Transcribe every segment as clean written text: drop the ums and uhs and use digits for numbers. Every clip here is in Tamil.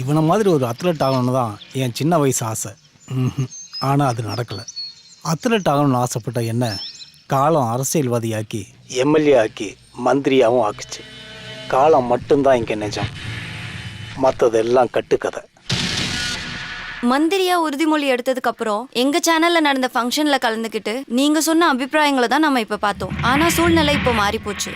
இவனை மாதிரி ஒரு அத்லட் ஆகணும்னு தான் என் சின்ன வயசு ஆசை. ஆனால் அது நடக்கலை. அத்லட் ஆகணும்னு ஆசைப்பட்ட என்ன காலம் அரசியல்வாதியாக்கி எம்எல்ஏ ஆக்கி மந்திரியாகவும் ஆக்குச்சு. காலம் மட்டும்தான் இங்கே நிஜம், மற்றதெல்லாம் கட்டுக்கதை. மந்திரியா உறுதிமொழி எடுத்ததுக்கு அப்புறம் எங்க சேனல்ல நடந்த ஃபங்க்ஷன்ல கலந்துக்கிட்டு நீங்க சொன்ன அபிப்பிராயங்களை தான் நம்ம இப்ப பார்த்தோம். ஆனா சூழ்நிலை இப்போ மாறி போச்சு.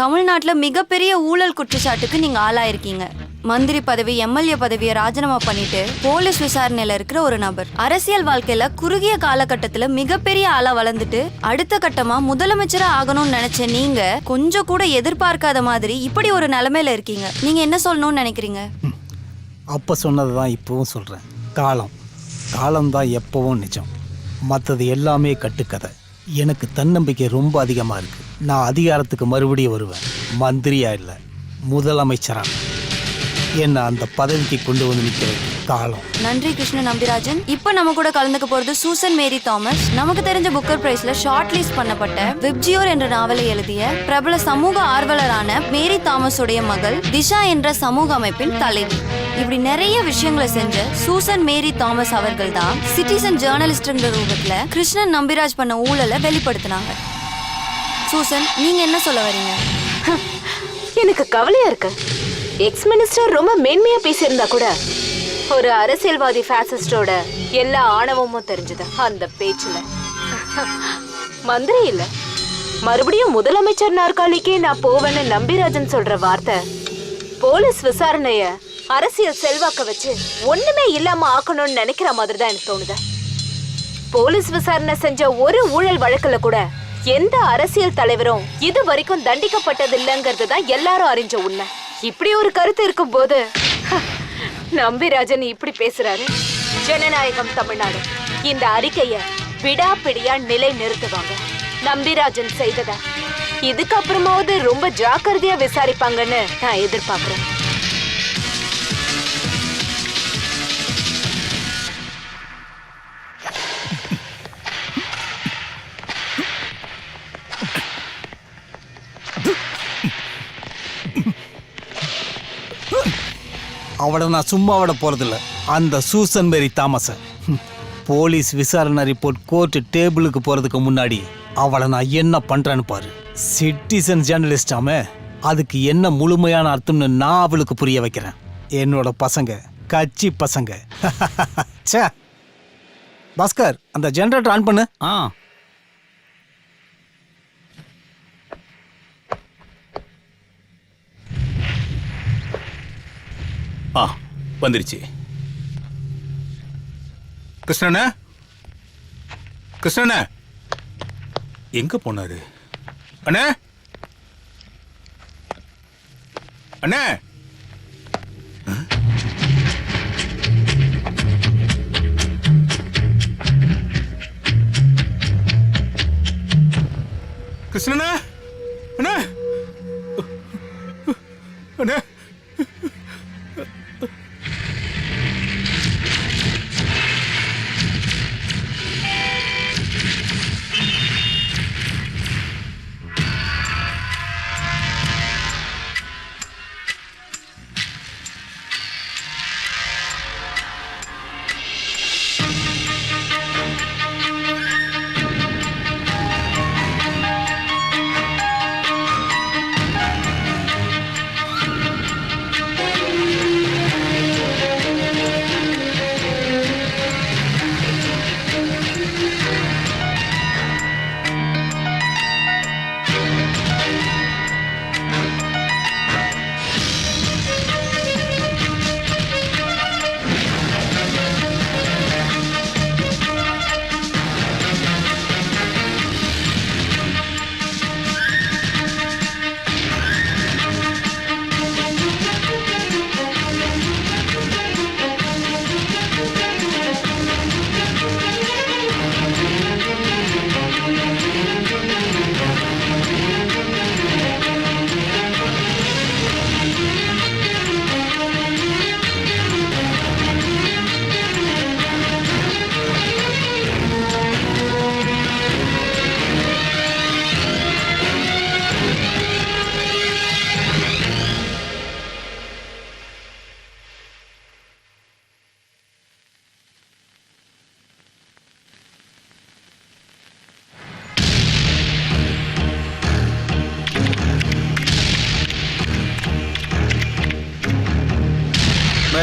தமிழ்நாட்டுல மிகப்பெரிய ஊழல் குற்றச்சாட்டுக்கு நீங்க ஆளாயிருக்கீங்க. மந்திரி பதவி, எம்எல்ஏ பதவியை ராஜினாமா பண்ணிட்டு போலீஸ் விசாரணையில இருக்கிற ஒரு நபர் அரசியல் வாழ்க்கையில குறுகிய காலகட்டத்துல மிகப்பெரிய ஆளா வளர்ந்துட்டு அடுத்த கட்டமா முதலமைச்சரா ஆகணும்னு நினைச்ச நீங்க கொஞ்சம் கூட எதிர்பார்க்காத மாதிரி இப்படி ஒரு நிலைமையில இருக்கீங்க. நீங்க என்ன சொல்லணும்னு நினைக்கிறீங்க? அப்போ சொன்னது தான் இப்போவும் சொல்கிறேன். காலம்தான் எப்பவும் நிஜம், மற்றது எல்லாமே கட்டுக்கதை. எனக்கு தன்னம்பிக்கை ரொம்ப அதிகமாக இருக்குது. நான் அதிகாரத்துக்கு மறுபடியும் வருவேன். மந்திரியா இல்லை, முதலமைச்சரா. என்ன அந்த பதவிக்கு கொண்டு வந்து நிற்கிற காலம். நன்றி கிருஷ்ண நம்பிராஜன். இப்போ நம்ம கூட கலந்துக்க போறது சூசன் மேரி தாமஸ். நமக்கு தெரிஞ்ச புக்கர் பிரைஸ்ல ஷார்ட் லிஸ்ட் பண்ணப்பட்ட விப்ஜியோர் என்ற நாவலை எழுதிய பிரபல சமூக ஆர்வலரான மேரி தாமஸ் உடைய மகள் திஷா என்ற சமூக அமைப்பின் தலைவி. இப்படி நிறைய விஷயங்களை செஞ்ச சூசன் மேரி தாமஸ் அவர்கள் தான் சிட்டிசன் ஜேர்னலிஸ்ட்ங்கிற ரூபத்துல கிருஷ்ணன் நம்பிராஜ் பண்ண ஊழலை வெளிப்படுத்தினாங்க. சூசன், நீங்க என்ன சொல்ல வரீங்க? எனக்கு கவலையா இருக்கு. எக்ஸ் மினிஸ்டர் ரொம்ப மேன்மையா பேசியிருந்தா கூட ஒரு அரசியல்வாதி பாசிஸ்டோட எல்லா ஆணவமும் தெரிஞ்சது அந்த பேச்சுல. மந்திரி இல்ல, மறுபடியும் முதலமைச்சர் நாற்காலிக்கே நான் போவேன்னு நம்பிராஜன் சொல்ற வார்த்தை போலீஸ் விசாரணைய அரசியல் செல்வாக்க வச்சு ஒண்ணுமே இல்லாம ஆக்கணும்னு நினைக்கிற மாதிரி தான் எனக்கு தோணுது. போலீஸ் விசாரணை செஞ்ச ஒரு ஊழல் வழக்குல கூட எந்த அரசியல் தலைவரும் இது வரைக்கும் தண்டிக்கப்பட்டது இல்லைங்கிறது தான் எல்லாரும் அறிஞ்ச உண்மை. இப்படி ஒரு கருத்து இருக்கும் போது நம்பிராஜன் இப்படி பேசுறாரு. ஜனநாயகம் தமிழ்நாடு இந்த அறிக்கைய விடாப்பிடியா நிலை நிறுத்துவாங்க. நம்பிராஜன் செய்தத இதுக்கப்புறமாவது ரொம்ப ஜாக்கிரதையா விசாரிப்பாங்கன்னு நான் எதிர்பார்க்கிறேன். அவளை நான் சும்மா விட போகிறதில்ல. அந்த சூசன் மேரி தாமஸை போலீஸ் விசாரணை ரிப்போர்ட் கோர்ட்டு டேபிளுக்கு போகிறதுக்கு முன்னாடி அவளை நான் என்ன பண்ணுறேன்னு பாரு. சிட்டிசன் ஜேர்னலிஸ்டாம அதுக்கு என்ன முழுமையான அர்த்தம்னு நான் அவளுக்கு புரிய வைக்கிறேன். என்னோட பசங்க கட்சி பசங்க. சே பாஸ்கர், அந்த ஜெனரேட்டர் ஆன் பண்ணு. வந்துருச்சு. கிருஷ்ணண்ணா, கிருஷ்ணண்ணா எங்க போனாரு? அண்ணா, அண்ணா, கிருஷ்ணண்ணா, அண்ணா, அண்ணா.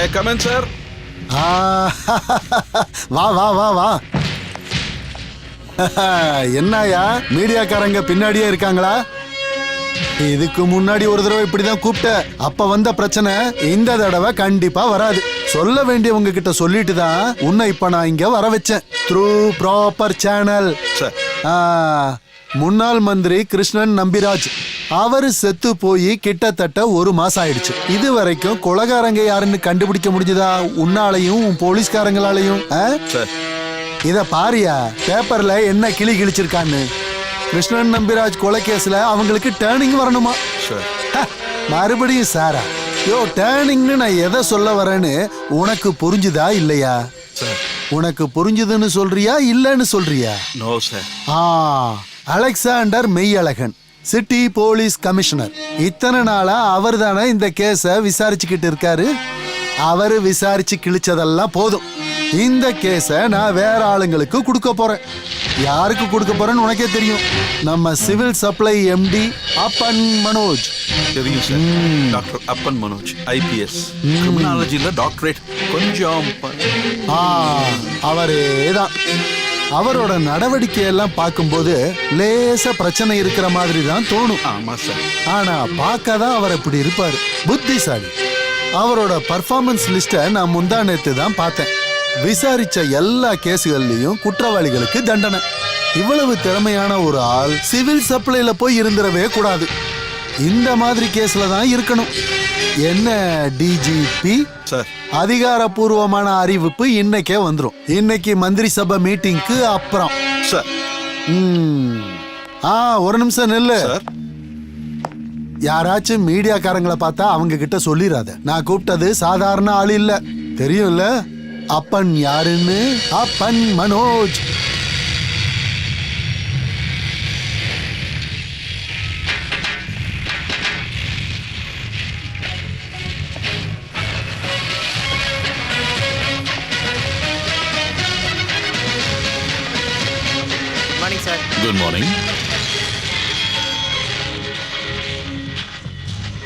I come in sir? வா வா வா வா. என்னயா மீடியாக்காரங்க பின்னாடியே இருக்காங்களா? இதுக்கு முன்னாடி ஒரு தடவை இப்படிதான் கூப்பிட்ட, அப்ப வந்த பிரச்சனை இந்த தடவை கண்டிப்பா வராது. சொல்ல வேண்டியவங்க கிட்ட சொல்லிட்டு தான் உன்னை இப்ப நான் இங்க வர வச்சேன். Through proper channel. சார், முன்னாள் மந்திரி கிருஷ்ணன் நம்பிராஜ் அவரு செத்து போய் கிட்டத்தட்ட 1 மாசம் ஆயிடுச்சு. இது வரைக்கும் கொலைகாரங்க யாருன்னு கண்டுபிடிக்க முடிஞ்சதா உன்னாலையும் உன் போலீஸ்காரங்களாலையும்? சார், இத பாரியா, பேப்பர்ல என்ன கிளி கிழிச்சிருக்கான்னு. கிருஷ்ணன் நம்பிராஜ் கொலை கேஸ்ல அவங்களுக்கு டேர்னிங் வரணுமா? சார். மறுபடியும் சாரா? யோ, டேர்னிங்னு நான் எதை சொல்ல வரேன்னு உனக்கு புரிஞ்சுதா இல்லையா? சார், உனக்கு புரிஞ்சுதுன்னு சொல்றியா இல்லன்னு சொல்றியா? No sir. Alexander Meiyazhagan, city police commissioner. இத்தனை நாளா அவர் தானே இந்த கேஸ விசாரிச்சுக்கிட்டு இருக்காரு. அவரு விசாரிச்சு கிழிச்சதெல்லாம் போதும். இந்த கேஸ நான் வேற ஆளுங்களுக்கு கொடுக்க போறேன். யாருக்கு கொடுக்க போறேன்னு உனக்கே தெரியும். நம்ம சிவில் சப்ளை எம்டி அப்பன் மனோஜ். தெரியும் சார். டாக்டர் அப்பன் மனோஜ், ஐபிஎஸ், கிரிமினாலஜில டாக்டரேட். கொஞ்சம் அவரேதான். அவரோட நடவடிக்கை எல்லாம் பார்க்கும்போது லேசா பிரச்சனை இருக்கிற மாதிரி தான் தோணும். ஆமா சார். ஆனா பார்க்கதான் அவர் இப்படி இருப்பாரு, புத்திசாலி. அவரோட பர்ஃபார்மன்ஸ் லிஸ்ட நான் முந்தா நேத்து தான் பார்த்தேன். விசாரிச்ச எல்லா கேஸுகள்லயும் குற்றவாளிகளுக்கு தண்டனை. இவ்வளவு திறமையான ஒரு ஆள் சிவில் சப்ளைல போய் இருந்துடவே கூடாது. இந்த மாதிரி கேஸ்ல தான் இருக்கணும். என்ன டிஜிபி சார், அதிகாரப்பூர்வமான அறிவிப்பு இன்னைக்கே வந்துரும். இன்னைக்கு மந்திரி சபை மீட்டிங்க்கு அப்புறம். சார். ஒரு நிமிஷம் நில்லு. சார், யாராச்சும் மீடியாக்காரங்களை பார்த்தா அவங்க கிட்ட சொல்லிராத. நான் கூப்பிட்டது சாதாரண ஆள் இல்ல, தெரியும்ல? அப்பன் யாருன்னு? அப்பன் Manoj. Good morning.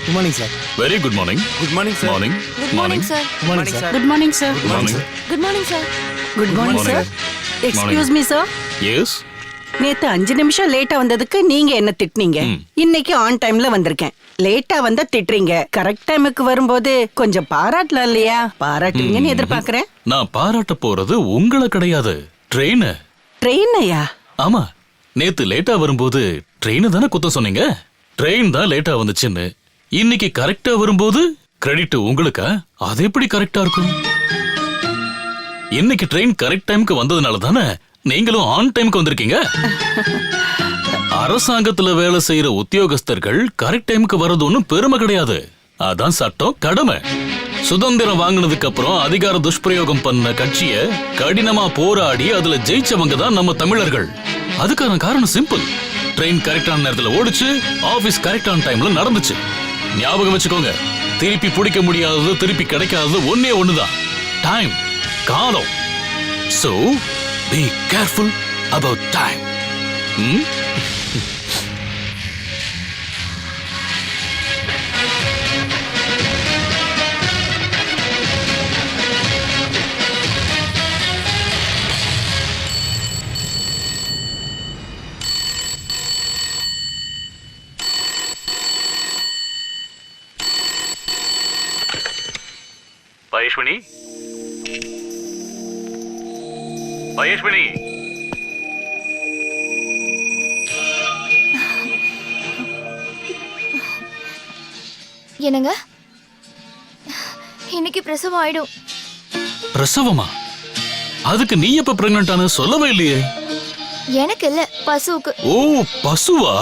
Good morning sir. Very good morning. Good morning sir. Morning. Good morning sir. Good morning sir. Good morning sir. Good morning. Good morning sir. Good morning sir. Excuse me sir. Yes. நேத்து 5 நிமிஷம் லேட்டா வந்ததுக்கு நீங்க என்ன திட்டுனீங்க? இன்னைக்கு ஆன் டைம்ல வந்திருக்கேன். லேட்டா வந்தா திட்டுறீங்க. கரெக்ட் டைமுக்கு வரும்போது கொஞ்சம் பாராட்டலாம் இல்லையா? பாராட்டுவீங்கன்னு எதிர்பார்க்கறேன். நான் பாராட்ட போறது உங்களை கிடையாது, ட்ரெயின். ட்ரெயினையா? ஆமா, நேத்து லேட்டா வரும்போது ட்ரெயின் தானே குத்தம் சொன்னீங்க. ட்ரெயின் தான் லேட்டா வந்துச்சுன்னு. இன்னைக்கு கரெக்டா வரும்போது கிரெடிட் உங்களுக்கா? அது எப்படி கரெக்டா இருக்கும்? இன்னைக்கு ட்ரெயின் கரெக்ட் டைமுக்கு வந்ததுனால தானே நீங்களும் ஆன் டைமுக்கு வந்திருக்கீங்க. அரசாங்கத்துல வேலை செய்யற உத்தியோகஸ்தர்கள் கரெக்ட் டைமுக்கு வர்றது ஒன்றும் பெருமை கிடையாது. அதான் சட்டம், கடமை. சுதந்திரம் வாங்கினதுக்கு அப்புறம் அதிகார துஷ்பிரயோகம் பண்ண கட்சிய கடினமா போராடி அதுல ஜெயிச்சவங்க தான் நம்ம தமிழர்கள். அதுக்கான காரணம் சிம்பிள். ட்ரெயின் கரெக்டான நேரத்துல ஓடிச்சு, ஆபீஸ் கரெக்டான டைம்ல நடந்துச்சு. ஞாபகம் வச்சுக்கோங்க, திருப்பி பிடிக்க முடியாதது, திருப்பி கிடைக்காதது ஒன்னே ஒண்ணுதான், டைம், காலம். So be careful about time. Payaswini, Payaswini. என்னங்க, இன்னைக்கு பிரசவம் ஆயிடும். பிரசவமா? அதுக்கு நீ எப்ப பிரெக்னன்ட் ஆன சொல்லவே இல்லையே. எனக்கு இல்ல, பசுவுக்கு. ஓ, பசுவா?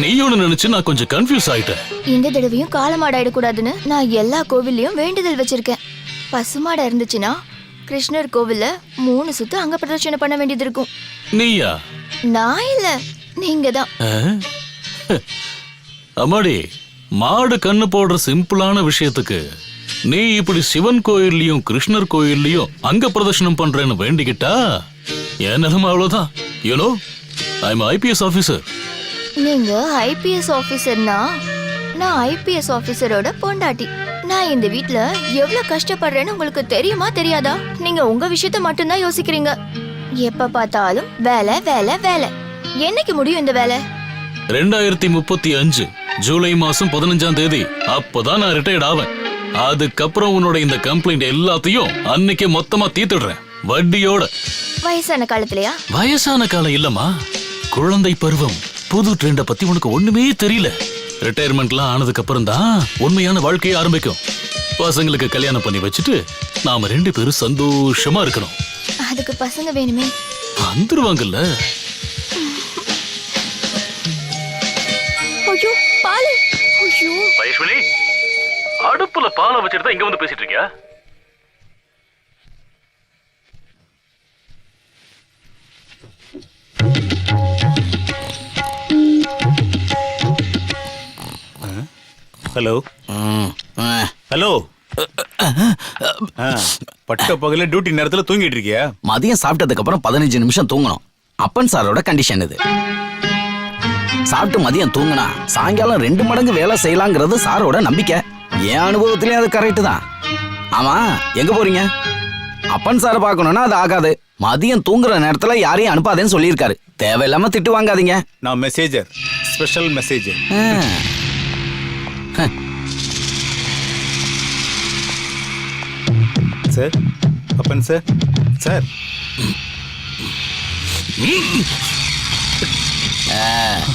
நீயோன்னு நினைச்சு நான் கொஞ்சம் கன்ஃபியூஸ் ஆயிட்டேன். இந்த தடவையும் காலமாடாயிடக்கூடாதுன்னு நான் எல்லா கோவில்லையும் வேண்டுதல் வச்சிருக்கேன். பசுமாடா இருந்துச்சுன்னா கிருஷ்ணர் கோவில்ல 3 சுத்து அங்க பிரதட்சணை பண்ண வேண்டியது இருக்கும். நீயா? நான் இல்ல, நீங்க தான். அம்மாடி, மாடு கண்ணு போடுற சிம்பிளான விஷயத்துக்கு நீ இப்படி சிவன் கோயில்லையும் கிருஷ்ணர் கோயில்லையும் அங்க பிரதர்ஷனம் பண்றேன்னு வேண்டிக்கிட்டா என் நிலைமை அவ்வளவுதான். You know, I am IPS officer. நீங்க ஐபிஎஸ் ஆபீசர்னா நான் ஐபிஎஸ் ஆபீசரோட பொண்டாட்டி. நான் இந்த வீட்ல எவ்வளவு கஷ்டப்படுறேன்னு உங்களுக்கு தெரியுமா தெரியாதா? நீங்க உங்க விஷயத்த மட்டும்தான் யோசிக்கிறீங்க. எப்ப பார்த்தாலும் வேலை வேலை வேலை. என்னைக்கு முடியும் இந்த வேலை? 2035 ஜூலை மாசம் 15ஆம் தேதி அப்பதான் நான் ரிட்டையர்ட் ஆவேன். அதுக்கப்புறம் உன்னோட இந்த கம்ப்ளைண்ட் எல்லாத்தையும் அன்னைக்கே மொத்தமா தீர்த்துடுறேன், வட்டியோட. வயசான காலத்துலயா? வயசான காலம் இல்லம்மா, குழந்தை பருவம். புது ட்ரெண்ட பத்தி உனக்கு ஒண்ணுமே தெரியல. ரிட்டையர்மெண்ட்லாம் ஆனதுக்கு அப்புறம் தான் உண்மையான வாழ்க்கையை ஆரம்பிக்கும். பசங்களுக்கு கல்யாணம் பண்ணி வச்சுட்டு நாம 2 பேரும் சந்தோஷமா இருக்கணும். அதுக்கு பசங்க வேணுமே. வந்துருவாங்கல்ல. ஐயோ பாலு. ஐயோ வைஷ்வலி, அடுப்புல பாலை வச்சுட்டு தான் இங்க வந்து பேசிட்டு இருக்கியா? Hello hello. பட்ட பகல டியூட்டி நேரத்துல தூங்கிட்டு இருக்கியா? மதியம் சாப்பிட்டதுக்கு அப்புறம் 15 நிமிஷம் தூங்கணும். அப்பன் சாரோட கண்டிஷன் இது. சாப்பிட்டு மதியம் தூங்கினா சாயங்காலம் 2 மடங்கு வேலை செய்யலாங்கிறது சாரோட நம்பிக்கை. என் அனுபவத்திலயும் அது கரெக்ட் தான். ஆமா, எங்க போறீங்க? அப்பன் சாரை பார்க்கணும்னா அது ஆகாது. மதியம் தூங்குற நேரத்துல யாரையும் அனுப்பாதேன்னு சொல்லியிருக்காரு. தேவையில்லாம திட்டு வாங்காதீங்க. நான் மெசேஜர், ஸ்பெஷல் மெசேஜர். சார், அப்பன் சார். சார்,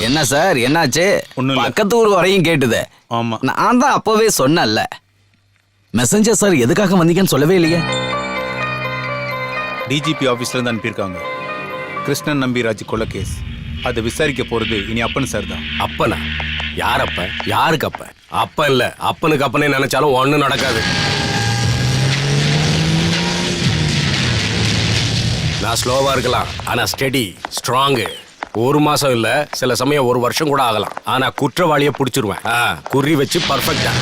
என்ன சார், என்னாச்சு? ஒண்ணும் இல்ல. பக்கத்து ஊர் வரையும் கேட்டுது. ஆமா. நான் தான் அப்பவே சொன்னேன்ல. மெசஞ்சர் சார் எதுக்காக வந்தீங்கன்னு சொல்லவே இல்லையே. டிஜிபி ஆபீஸ்ல இருந்து அனுப்பியிருக்காங்க. கிருஷ்ணன் நம்பிராஜ் கொலை கேஸ். அதை விசாரிக்க போறது இனி அப்பன் சார் தான். அப்பனா? யார் அப்ப? யாருக்கு அப்ப? அப்ப இல்ல, அப்பனுக்கு அப்பனே நினைச்சாலும் ஒண்ணும் நடக்காது. நான் ஸ்லோவா இருக்கலாம், ஆனா ஸ்டெடி, ஸ்ட்ராங். 1 மாசம் இல்ல, சில சமயம் 1 வருஷம் கூட ஆகலாம். ஆனா குற்றவாளியை பிடிச்சிருவேன், குறி வச்சு பர்ஃபெக்டா.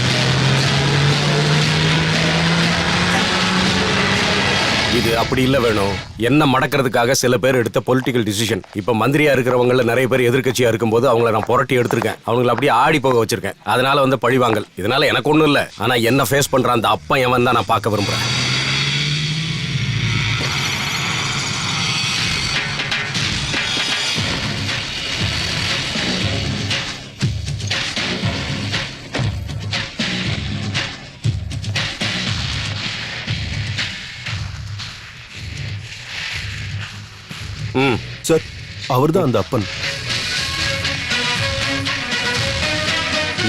இது அப்படி இல்ல வேணும். என்ன மடக்கிறதுக்காக சில பேர் எடுத்த பொலிட்டிக்கல் டிசிஷன். இப்ப மந்திரியா இருக்கிறவங்கள நிறைய பேர் எதிர்க்கட்சியா இருக்கும்போது அவங்கள நான் புரட்டி எடுத்திருக்கேன். அவங்களை அப்படியே ஆடி போக வச்சிருக்கேன். அதனால வந்து பழிவாங்கல். இதனால எனக்கு ஒண்ணும் இல்ல. ஆனா என்ன ஃபேஸ் பண்ற அந்த அப்பன் எவன் தான் நான் பார்க்க விரும்புறேன். சார், அவர்தான் அந்த அப்பன்.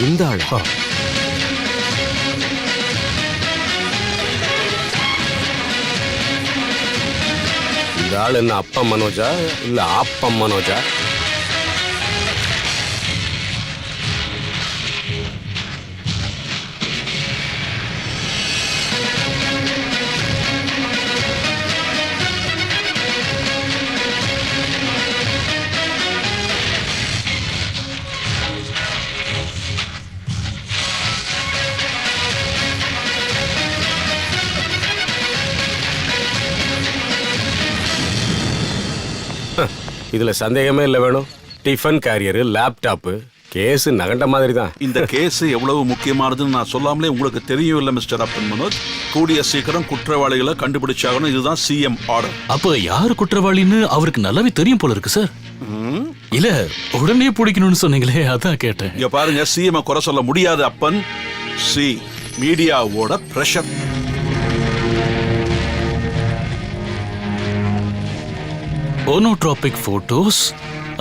இந்த ஆளா? இந்த ஆள் என்ன அப்பம் மனோஜா இல்ல ஆப்பம் மனோஜா? இதுல சந்தேகமே இல்லை வேணும். டிஃபன் கேரியரு, லேப்டாப்பு, கேஸ் நகண்ட மாதிரி தான். இந்த கேஸ் எவ்வளவு முக்கியமானதுன்னு நான் சொல்லாமலே உங்களுக்கு தெரியும் இல்ல மிஸ்டர் அப்பன் மனோஜ். கூடிய சீக்கிரம் குற்றவாளிகளை கண்டுபிடிச்சாகணும். இதுதான் சிஎம் ஆர்டர். அப்ப யாரு குற்றவாளின்னு அவருக்கு நல்லாவே தெரியும் போல இருக்கு சார். இல்ல, உடனே பிடிக்கணும்னு சொன்னீங்களே, அதான் கேட்டேன். இங்க பாருங்க, சிஎம் குறை சொல்ல முடியாது அப்பன். மீடியாவோட pressure. Pornographic photos,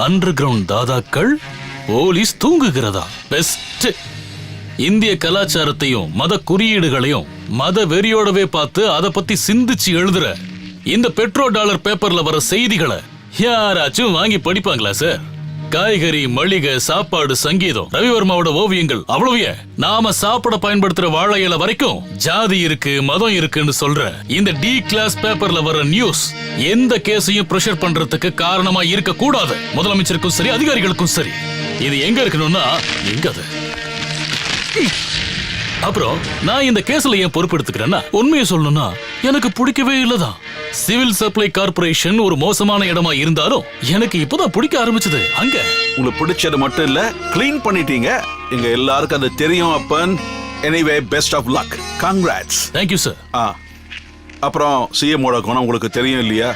underground தாதாக்கள், போலீஸ் தூங்குகிறதா? பெஸ்ட். இந்திய கலாச்சாரத்தையும் மத குறியீடுகளையும் மத வெறியோடவே பார்த்து அதை பத்தி சிந்திச்சு எழுதுற இந்த பெட்ரோ டாலர் பேப்பர்ல வர செய்திகளை யாராச்சும் வாங்கி படிப்பாங்களா சார்? காய்கறி, மளிகை, சாப்பாடு, சங்கீதம், ரவிவர்மாவோட ஓவியங்கள், அவ்வளவு நாம சாப்பிட பயன்படுத்துற வாழை இலை வரைக்கும் ஜாதி இருக்கு, மதம் இருக்குன்னு சொல்ற இந்த டி கிளாஸ் பேப்பர்ல வர நியூஸ் எந்த கேஸையும் பிரஷர் பண்றதுக்கு காரணமா இருக்க கூடாது. முதலமைச்சருக்கும் சரி, அதிகாரிகளுக்கும் சரி. இது எங்க இருக்கணும்னா எங்க அது? அப்புறம் நான் இந்த கேஸ்ல ஏன் பொறுப்பு எடுத்துக்கிறேன்னா, உண்மையை சொல்லணும்னா எனக்கு பிடிக்கவே இல்லதான். சிவில் சப்ளை கார்ப்பரேஷன் ஒரு மோசமான இடமா இருந்தாலும் எனக்கு இப்பதான் பிடிக்க ஆரம்பிச்சது. அங்க உங்களுக்கு பிடிச்சது மட்டும் இல்ல, க்ளீன் பண்ணிட்டீங்க. எங்க எல்லாருக்கும் அது தெரியும் அப்பன். Anyway best of luck. Congrats. Thank you sir. அப்புறம் சிஎம்மோட குணம் உங்களுக்கு தெரியும் இல்லையா?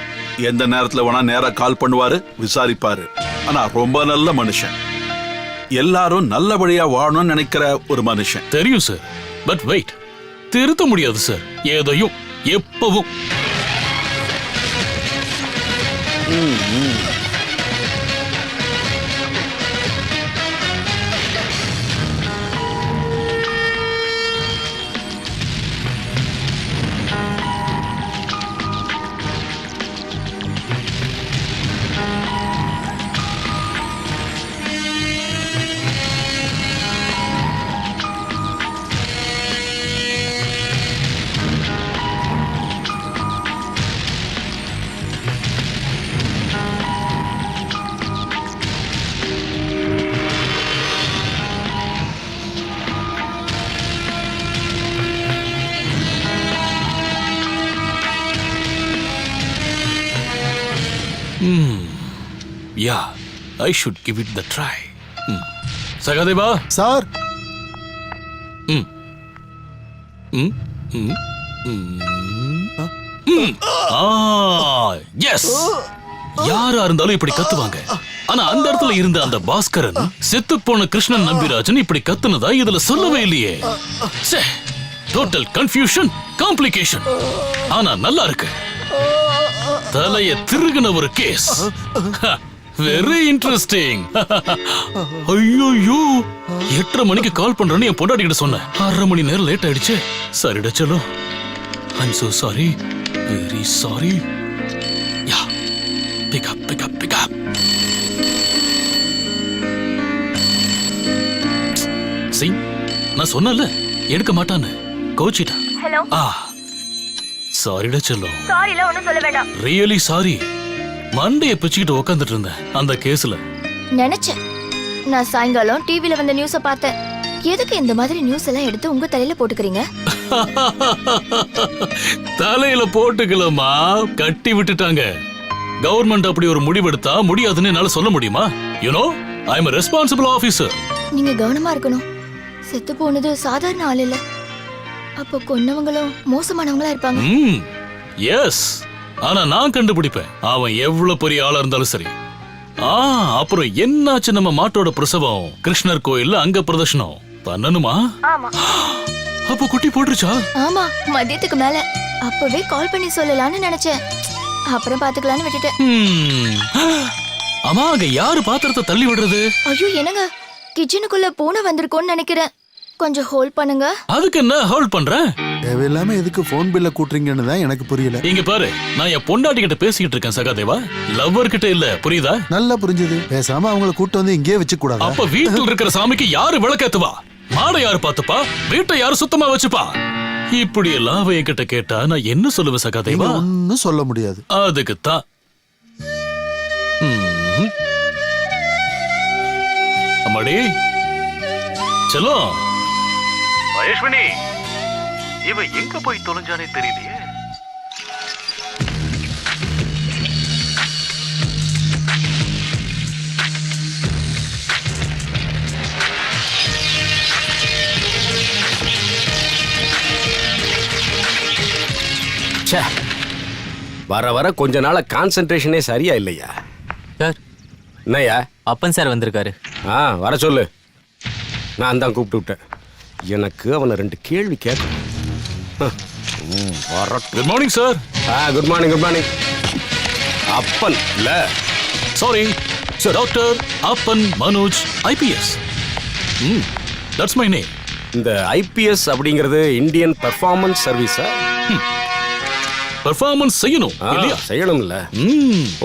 எந்த நேரத்துல வேணா நேரா கால் பண்ணுவாரு, விசாரிப்பாரு. ஆனா ரொம்ப நல்ல மனுஷன். எல்லாரும் நல்லபடியா வாழணும்னு நினைக்கிற ஒரு மனுஷன். தெரியும் சார். பட் வெயிட், திருத்த முடியாது சார் எதையும் எப்பவும். Yeah, I should give it the try. சகாதேவா சார். எஸ், யாரா இருந்தாலும் இப்படி கத்துவாங்க. ஆனா அந்த இடத்துல இருந்த அந்த பாஸ்கரன், செத்து போன கிருஷ்ணன் நம்பிராஜன் இப்படி கத்துனதா இதுல சொல்லவே இல்லையே. Total confusion, complication. ஆனா நல்லா இருக்கு. தலைய திருகுன ஒரு கேஸ். Very interesting. ஐயோ, 8:30 மணிக்கு கால் பண்றேன்னு என் பொண்டாட்டி கிட்ட சொன்னேன். 1/2 மணி நேரம் லேட் ஆயிடுச்சு. சரிடா செல்லம், I'm so sorry, very sorry. Yeah, pick up, pick up, pick up. C, நான் சொன்னல எடுக்க மாட்டான்னு. கோச்சிட்டா. ஹலோ. சாரிடா செல்லம். சாரில ஒண்ணும் சொல்ல வேண்டாம். Really sorry. மண்டைய பிச்சுக்கிட்டு உட்காந்துட்டு இருந்தேன் அந்த கேஸ்ல. நினைச்சேன். நான் சாயங்காலம் டிவில வந்த நியூஸ பார்த்தேன். எதுக்கு இந்த மாதிரி நியூஸ் எல்லாம் எடுத்து உங்க தலையில போட்டுக்கிறீங்க? தலையில போட்டுக்கலமா, கட்டி விட்டுட்டாங்க. கவர்மெண்ட் அப்படி ஒரு முடிவெடுத்தா முடியாதுன்னு என்னால சொல்ல முடியுமா? You know, I am a responsible officer. நீங்க கவனமா இருக்கணும். செத்து போனது சாதாரண ஆள் இல்ல. அப்போ கொன்னவங்களும் மோசமானவங்களா இருப்பாங்க. எஸ், ஆனா நான் கண்டுபிடிப்பேன் அவன் எவ்வளவு பெரிய ஆளா இருந்தாலும் சரி. அப்புறம் என்னாச்சு நம்ம மாட்டோட பிரசவம்? கிருஷ்ணர் கோயில்ல அங்க பிரதர்ஷனம் பண்ணணுமா? ஆமா. அப்போ குட்டி போட்டுருச்சா? ஆமா, மதியத்துக்கு மேல. அப்பவே கால் பண்ணி சொல்லலாம்னு நினைச்சேன். அப்புறம் பாத்துக்கலாம்னு விட்டுட்டேன். அம்மா, அங்க யாரு பாத்திரத்தை தள்ளி விடுறது? ஐயோ, என்னங்க, கிச்சனுக்குள்ள பூனை வந்திருக்கோன்னு நினைக்கிறேன். கொஞ்சம் ஹோல்ட் பண்ணுங்க. அதுக்கு என்ன ஹோல்ட் பண்றேன்? தேவையில்லாம எதுக்கு போன் பில்ல கூட்டுறீங்கன்னு தான் எனக்கு புரியல. இங்க பாரு, நான் என் பொண்டாட்டி கிட்ட பேசிக்கிட்டு இருக்கேன் சகாதேவா, லவ்வர் கிட்ட இல்ல. புரியுதா? நல்லா புரிஞ்சது. பேசாம அவங்கள கூட்டு வந்து இங்கே வச்சு கூடாது. அப்ப வீட்டுல இருக்கிற சாமிக்கு யாரு விளக்கேத்துவா? மாடை யாரு பாத்துப்பா? வீட்டை யாரு சுத்தமா வச்சுப்பா? இப்படி எல்லாம் அவ என்கிட்ட கேட்டா நான் என்ன சொல்லுவேன் சகாதேவா? ஒன்னும் சொல்ல முடியாது. அதுக்குத்தான். அம்மாடி செல்லம். மகேஸ்வனி, இவ எங்க போய் தொலைஞ்சானே தெரியலையே. வர வர கொஞ்ச நாள கான்சென்ட்ரேஷனே சரியா இல்லையா? சார், என்னையா? அப்பன் சார் வந்திருக்காரு. வர சொல்லு. நான் தான் கூப்பிட்டு விட்டேன். எனக்கு அவனை 2 கேள்வி கேட்கணும். Good morning sir. Good morning, good morning. அப்பன் இல்ல, சாரி, டாக்டர் அப்பன் Manoj IPS. That's my name. இந்த ஐபிஎஸ் அப்படிங்கிறது இந்தியன் பெர்ஃபார்மன்ஸ் சர்வீஸா? பெர்ஃபார்மன்ஸ் செய்யணும் இல்லையா? செய்யணும்ல.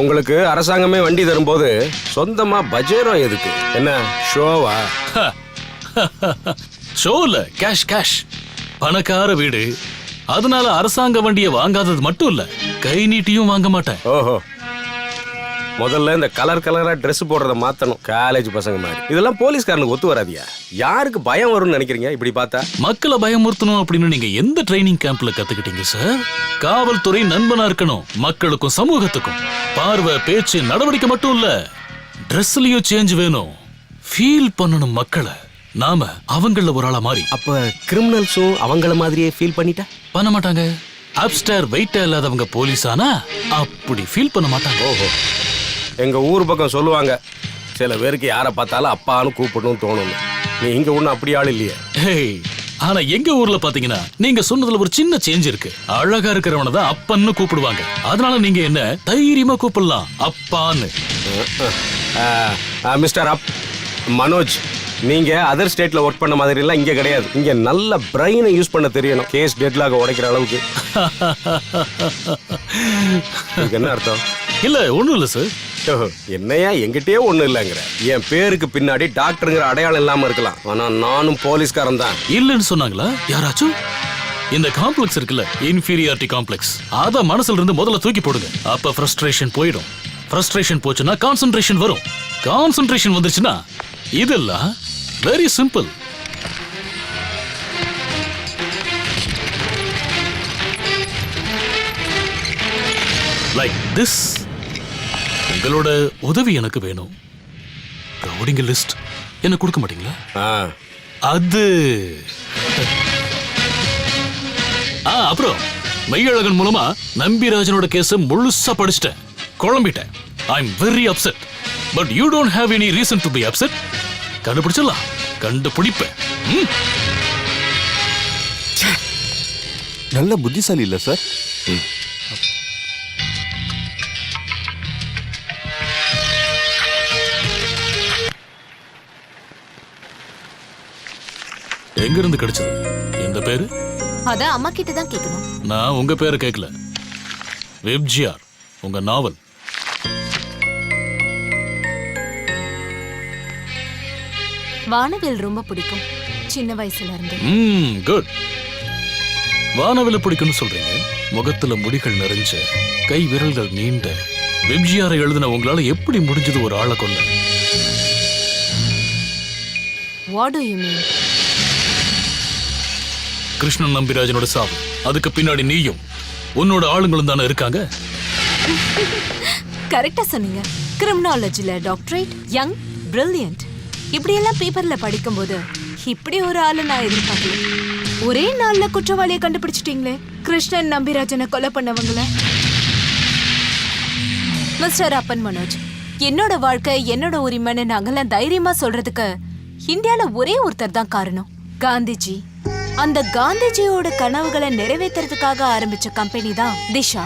உங்களுக்கு அரசாங்கமே வண்டி தரும்போது சொந்தமா பஜேரோ எதுக்கு? என்ன ஷோவா? ஷோல கேஷ் கேஷ். பணக்கார வீடு, அதனால அரசாங்க வண்டியை வாங்காதது மட்டும் இல்ல, கை நீட்டியும் வாங்க மாட்டேன். ஓஹோ. முதல்ல இந்த கலர் கலரா Dress போடுறத மாத்தணும், காலேஜ் பசங்க மாதிரி. இதெல்லாம் போலீஸ்காரனுக்கு ஒத்து வராதியா? யாருக்கு பயம் வரும்னு நினைக்கிறீங்க இப்படி பார்த்தா? மக்களை பயமுறுத்தணும் அப்படின்னு நீங்க எந்த ட்ரைனிங் கேம்ப்ல கத்துக்கிட்டீங்க சார்? காவல்துறை நண்பனா இருக்கணும் மக்களுக்கும் சமூகத்துக்கும். பார்வை, பேச்சு, நடவடிக்கை மட்டும் இல்ல, ட்ரெஸ்லயும் சேஞ்ச் வேணும். ஃபீல் பண்ணணும் மக்களை. நாம அவங்கள ஒரு ஆளா மாறி. அப்ப கிரிமினல்ஸும் அவங்கள மாதிரியே ஃபீல் பண்ணிட்டா பண்ண மாட்டாங்க. அப்ஸ்டார் வெயிட்டா இல்லாதவங்க போலீஸ் ஆனா அப்படி ஃபீல் பண்ண மாட்டாங்க. ஓஹோ, எங்க ஊர் பக்கம் சொல்லுவாங்க, சில பேருக்கு யாரை பார்த்தாலும் அப்பான்னு கூப்பிடணும் தோணும். நீ இங்க ஒன்னும் அப்படி ஆள் இல்லையே. ஹேய், ஆனா எங்க ஊர்ல பாத்தீங்கன்னா நீங்க சொன்னதுல ஒரு சின்ன சேஞ்ச் இருக்கு. அழகா இருக்கிறவன தான் அப்பன்னு கூப்பிடுவாங்க. அதனால நீங்க என்ன தைரியமா கூப்பிடலாம் அப்பான்னு. மிஸ்டர் அப் மனோஜ், நீங்க அதர் ஸ்டேட்ல ஒர்க் பண்ண மாதிரி எல்லாம் இங்க கிடையாது. இங்க நல்ல பிரெயினை யூஸ் பண்ண தெரியணும், கேஸ் டெட்லாக உடைக்கிற அளவுக்கு. என்ன அர்த்தம்? இல்ல ஒண்ணும் இல்ல சார். என்னையா எங்கிட்டே ஒண்ணும் இல்லங்கிற? என் பேருக்கு பின்னாடி டாக்டருங்கிற அடையாளம் இல்லாம இருக்கலாம், ஆனா நானும் போலீஸ்காரன் தான். இல்லன்னு சொன்னாங்களா யாராச்சும்? இந்த காம்ப்ளெக்ஸ் இருக்குல்ல, இன்ஃபீரியாரிட்டி காம்ப்ளெக்ஸ், அத மனசுல இருந்து முதல்ல தூக்கி போடுங்க. அப்ப ஃப்ரஸ்ட்ரேஷன் போயிடும். ஃப்ரஸ்ட்ரேஷன் போச்சுன்னா கான்சென்ட்ரேஷன் வரும். கான்சென்ட்ரேஷன் வந்துருச்சுன்னா இதெல்லாம் வெரி சிம்பிள். Like this. உங்களோட உதவி எனக்கு வேணும். ரவுடிங் லிஸ்ட் என்ன கொடுக்க மாட்டீங்களா? அது அப்புறம் மெய்யழகன் மூலமா நம்பிராஜனோட கேஸ முழுசா படிச்சிட்டேன், குழம்பிட்டேன். I am very upset, but you don't have any reason to be upset. கண்டுபிடிச்சிடலாம், கண்டுபிடிப்பேன். நல்ல புத்திசாலி இல்ல சார்? எங்க இருந்து கிடைச்சது இந்த பேரு? அத அம்மா கிட்ட தான் கேட்கணும். நான் உங்க பேரை கேட்கல. வெப்ஜிஆர், உங்க நாவல். வானவில் ரொம்ப பிடிக்கும் சின்ன வயசுல இருந்து. குட். வானவில பிடிக்கும்னு சொல்றீங்க. முகத்துல முடிகள் நிறைஞ்ச, கை விரல்கள் நீண்ட வெப்ஜிஆரை எழுதின உங்களால எப்படி முடிஞ்சது ஒரு ஆளை கொல்ல? What do you mean? Krishnan நம்பிராஜனோட சாவு, அதுக்கு பின்னாடி நீயும் உன்னோட ஆளுங்களும் தானே இருக்காங்க. கரெக்டா சொன்னீங்க. கிரிமினாலஜில டாக்டரேட், யங், பிரில்லியன்ட், இப்படி எல்லாம் பேப்பர்ல படிக்கும்போது இப்படி ஒரு ஆளு நான் எதிர்பார்க்கல. ஒரே நாள்ல குற்றவாளியை கண்டுபிடிச்சிட்டீங்களே, கிருஷ்ணன் நம்பிராஜனை கொலை பண்ணவங்கள. மிஸ்டர் அப்பன் மனோஜ், என்னோட வாழ்க்கை என்னோட உரிமைன்னு நாங்கெல்லாம் தைரியமா சொல்றதுக்கு இந்தியால ஒரே ஒருத்தர் தான் காரணம், காந்திஜி. அந்த காந்திஜியோட கனவுகளை நிறைவேற்றுறதுக்காக ஆரம்பிச்ச கம்பெனி தான் திஷா.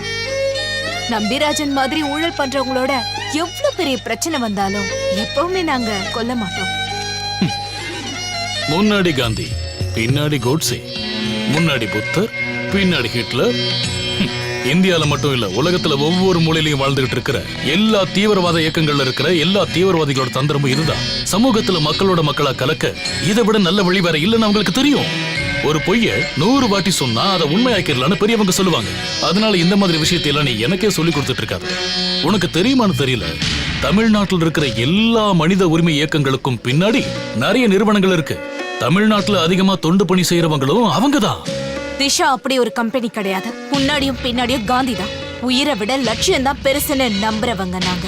நம்பிராஜன் மாதிரி ஊழல் பண்றவங்களோட எவ்வளவு பெரிய பிரச்சனை வந்தாலும் எப்பவுமே நாங்க கொல்ல மாட்டோம். முன்னாடி காந்தி, பின்னாடி கோட்ஸே, முன்னாடி புத்தர், பின்னாடி ஹிட்லர். இந்தியால மட்டும் இல்ல, உலகத்துல ஒவ்வொரு மூலையிலையும் வாழ்ந்துகிட்டு இருக்கிற எல்லா தீவிரவாத இயக்கங்கள்ல இருக்கிற எல்லா தீவிரவாதிகளோட தந்திரமும் இதுதான். சமூகத்துல மக்களோட மக்களா கலக்க இதை விட நல்ல வழி வேற இல்லைன்னு அவங்களுக்கு தெரியும். ஒரு பொய்ய 100 வாட்டி சொன்னா அதை உண்மையாக்கிடலான்னு பெரியவங்க சொல்லுவாங்க. அதனால இந்த மாதிரி விஷயத்தை எல்லாம் நீ எனக்கே சொல்லி கொடுத்துட்டு இருக்காது. உனக்கு தெரியுமான்னு தெரியல, தமிழ்நாட்டில் இருக்கிற எல்லா மனித உரிமை இயக்கங்களுக்கும் பின்னாடி நிறைய நிறுவனங்கள் இருக்கு. தமிழ்நாட்டுல அதிகமா தொண்டு பணி செய்யறவங்களும் அவங்கதான். திஷா அப்படி ஒரு கம்பெனி கிடையாது. முன்னாடியும் பின்னாடியும் காந்தி தான். உயிரை விட லட்சியம் தான் பெருசுன்னு நம்புறவங்க நாங்க.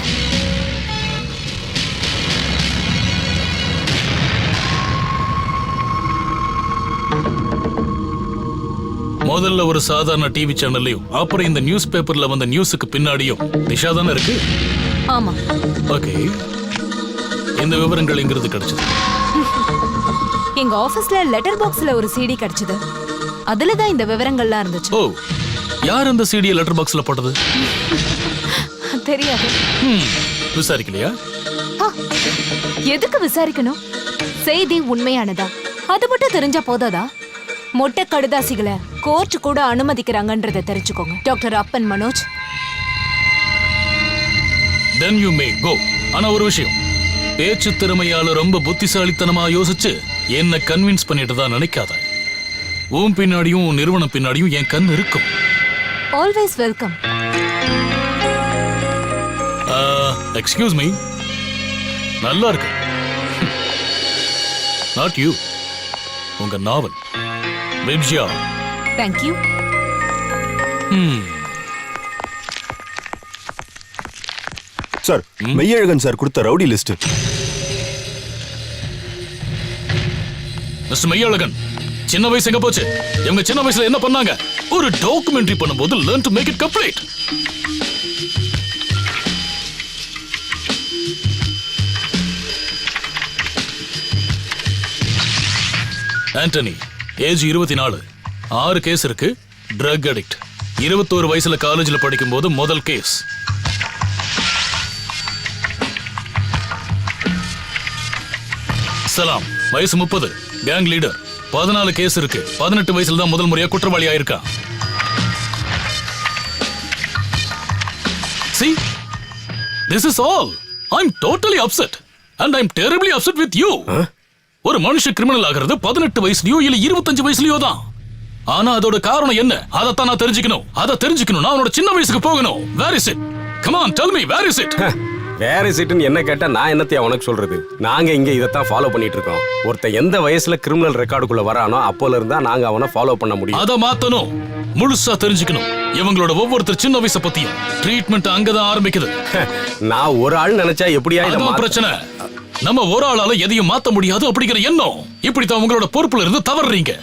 முதல்ல ஒரு சாதாரண டிவி சேனல்லையும் அப்புறம் இந்த நியூஸ் பேப்பர்ல வந்த நியூஸுக்கு பின்னாடியும் திஷா தானே இருக்கு. ஆமா. ஓகே, இந்த விவரங்கள் எங்கிருந்து கிடைச்சது? எங்க ஆபீஸ்ல லெட்டர் பாக்ஸ்ல ஒரு சிடி கிடைச்சது. அதுல தான் இந்த விவரங்கள்லாம் இருந்துச்சு. ஓ, யார் அந்த சிடியை லெட்டர் பாக்ஸ்ல போட்டது? தெரியாது. விசாரிக்கலையா? எதுக்கு விசாரிக்கணும்? செய்தி உண்மையானதா அது மட்டும் தெரிஞ்சா போதாதா? மொட்டை கடுதாசிகளை கோர்ட் கூட அனுமதிக்கிறாங்கன்றதை தெரிஞ்சுக்கோங்க டாக்டர் அப்பன் Manoj. Then you may go. ஆனா ஒரு விஷயம், பேச்சு திறமையால ரொம்ப புத்திசாலித்தனமா யோசிச்சு என்ன கன்வின்ஸ் பண்ணிட்டு தான் நினைக்காத. உன் பின்னாடியும் உன் நிறுவனம் பின்னாடியும் என் கண் இருக்கும். Always welcome. எக்ஸ்கியூஸ் மீ, நல்லா இருக்கு. நாட் யூ, உங்க நாவல் விப்ஜியா. தேங்க்யூ. சார், மெய்யழகன் சார் கொடுத்த ரவுடி லிஸ்ட். மிஸ்டர் மெய்யழகன், சின்ன வயசு எங்க போச்சு? இவங்க சின்ன வயசுல என்ன பண்ணாங்க? ஒரு டாக்குமெண்ட்ரி பண்ணும்போது learn to make it complete. Antony, age 24, 6 case இருக்கு. Drug addict. 21 வயசுல காலேஜ்ல படிக்கும்போது முதல் கேஸ். சலாம், வயசு 30, கேங் லீடர். 14 கேஸ் இருக்கு. 18 வயசுல தான் முதல் முறையா குற்றவாளி ஆயிருக்கா. See, this is all. I'm totally upset and I'm terribly upset with you. ஒரு மனுஷ கிரிமினல் ஆகிறது 18 வயசுலயோ இல்ல 25 வயசுலயோ தான். ஆனா அதோட காரணம் என்ன? அதத்தான் நான் தெரிஞ்சுக்கணும். அதை தெரிஞ்சுக்கணும்னா அவனோட சின்ன வயசுக்கு போகணும். Where is it? Come on, tell me, where is it? வேற சீட்டுன்னு என்ன கேட்டா நான் என்னத்தையும் உனக்கு சொல்றது? நாங்க இங்க இதைத்தான் ஃபாலோ பண்ணிட்டு இருக்கோம். ஒருத்தன் எந்த வயசுல கிரிமினல் ரெக்கார்டுக்குள்ள வரானோ அப்போல இருந்தா நாங்க அவனை ஃபாலோ பண்ண முடியும். அதை மாத்தணும், முழுசா தெரிஞ்சுக்கணும். இவங்களோட ஒவ்வொருத்தர் சின்ன வயசை பத்தியும். ட்ரீட்மெண்ட் அங்கதான் ஆரம்பிக்குது. நான் ஒரு ஆள் நினைச்சா எப்படியா இதை அதான் பிரச்சனை. நம்ம ஒரு ஆளால எதையும் மாத்த முடியாது அப்படிங்கிற எண்ணம். இப்படித்தான் உங்களோட பொறுப்புல இருந்து தவறுறீங்க.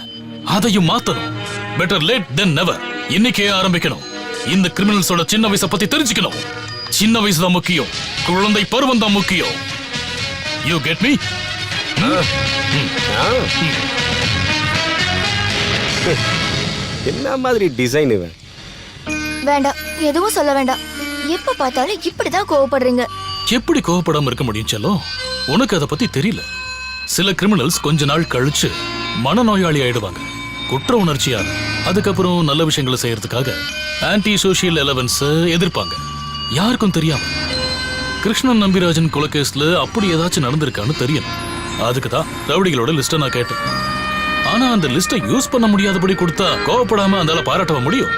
அதையும் மாத்தணும். பெட்டர் லேட் தென் நெவர். இன்னைக்கே ஆரம்பிக்கணும். இந்த கிரிமினல்ஸோட சின்ன வயசை பத்தி தெரிஞ்சுக்கணும். சின்ன வயசு தான் முக்கியம். குழந்தை பருவம் தான் முக்கியம். You get me? என்ன மாதிரி டிசைன் இவன்? வேண்டாம், எதுவும் சொல்ல வேண்டாம். எப்ப பார்த்தாலும் இப்படிதான் கோவப்படுறீங்க. எப்படி கோவப்படாம இருக்க முடியும் செல்லம்? உனக்கு அதை பத்தி தெரியல. சில கிரிமினல்ஸ் கொஞ்ச நாள் கழிச்சு மனநோயாளி ஆயிடுவாங்க. குற்ற உணர்ச்சியாக. அதுக்கப்புறம் நல்ல விஷயங்களை செய்யறதுக்காக ஆன்டி சோசியல் எலவன்ஸ் எதிர்ப்பாங்க. யாருக்கும் தெரியாம. கிருஷ்ணன் நம்பிராஜன் கொலைகேஸ்ல அப்படி ஏதாச்சும் நடந்திருக்கான்னு தெரியணும். அதுக்கு தான் ரவுடிகளோட லிஸ்ட்டை நான் கேட்டேன். ஆனா அந்த லிஸ்ட்டை யூஸ் பண்ண முடியாதபடி கொடுத்தா கோவப்படாம அந்தால பாராட்ட முடியும்.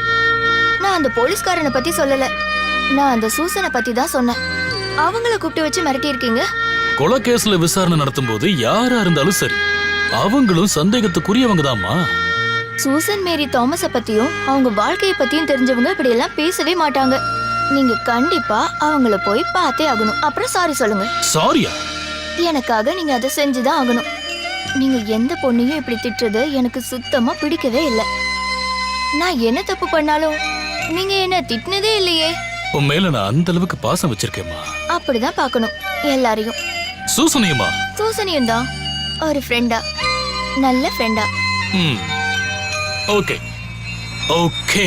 நான் அந்த போலீஸ்காரனை பத்தி சொல்லல. நான் அந்த சூசனை பத்தி தான் சொன்னேன். அவங்கள கூப்பிட்டு வச்சு மிரட்டி இருக்கீங்க. கொலைகேஸ்ல விசாரணை நடத்தும் போது யாரா இருந்தாலும் சரி, அவங்களும் சந்தேகத்துக்குரியவங்க தான்மா. சூசன் மேரி தாமஸ பத்தியும் அவங்க வாழ்க்கைய பத்தியும் தெரிஞ்சவங்க இப்படி எல்லாம் பேசவே மாட்டாங்க. நீங்க கண்டிப்பா அவங்கள போய் பார்த்தே ஆகணும். அப்புறம் சாரி சொல்லுங்க. சாரியா? எனக்காக நீங்க அதை செஞ்சுதான் ஆகணும். நீங்க எந்த பொண்ணையும் இப்படி திட்டுறது எனக்கு சுத்தமா பிடிக்கவே இல்லை. நான் என்ன தப்பு பண்ணாலும் நீங்க என்ன திட்டினதே இல்லையே. உன் மேல நான் அந்த அளவுக்கு பாசம் வச்சிருக்கேம்மா. அப்படிதான் பார்க்கணும் எல்லாரையும். சூசனையுமா? சூசனையும் தான். ஒரு ஃப்ரெண்டா, நல்ல ஃப்ரெண்டா. Okay okay.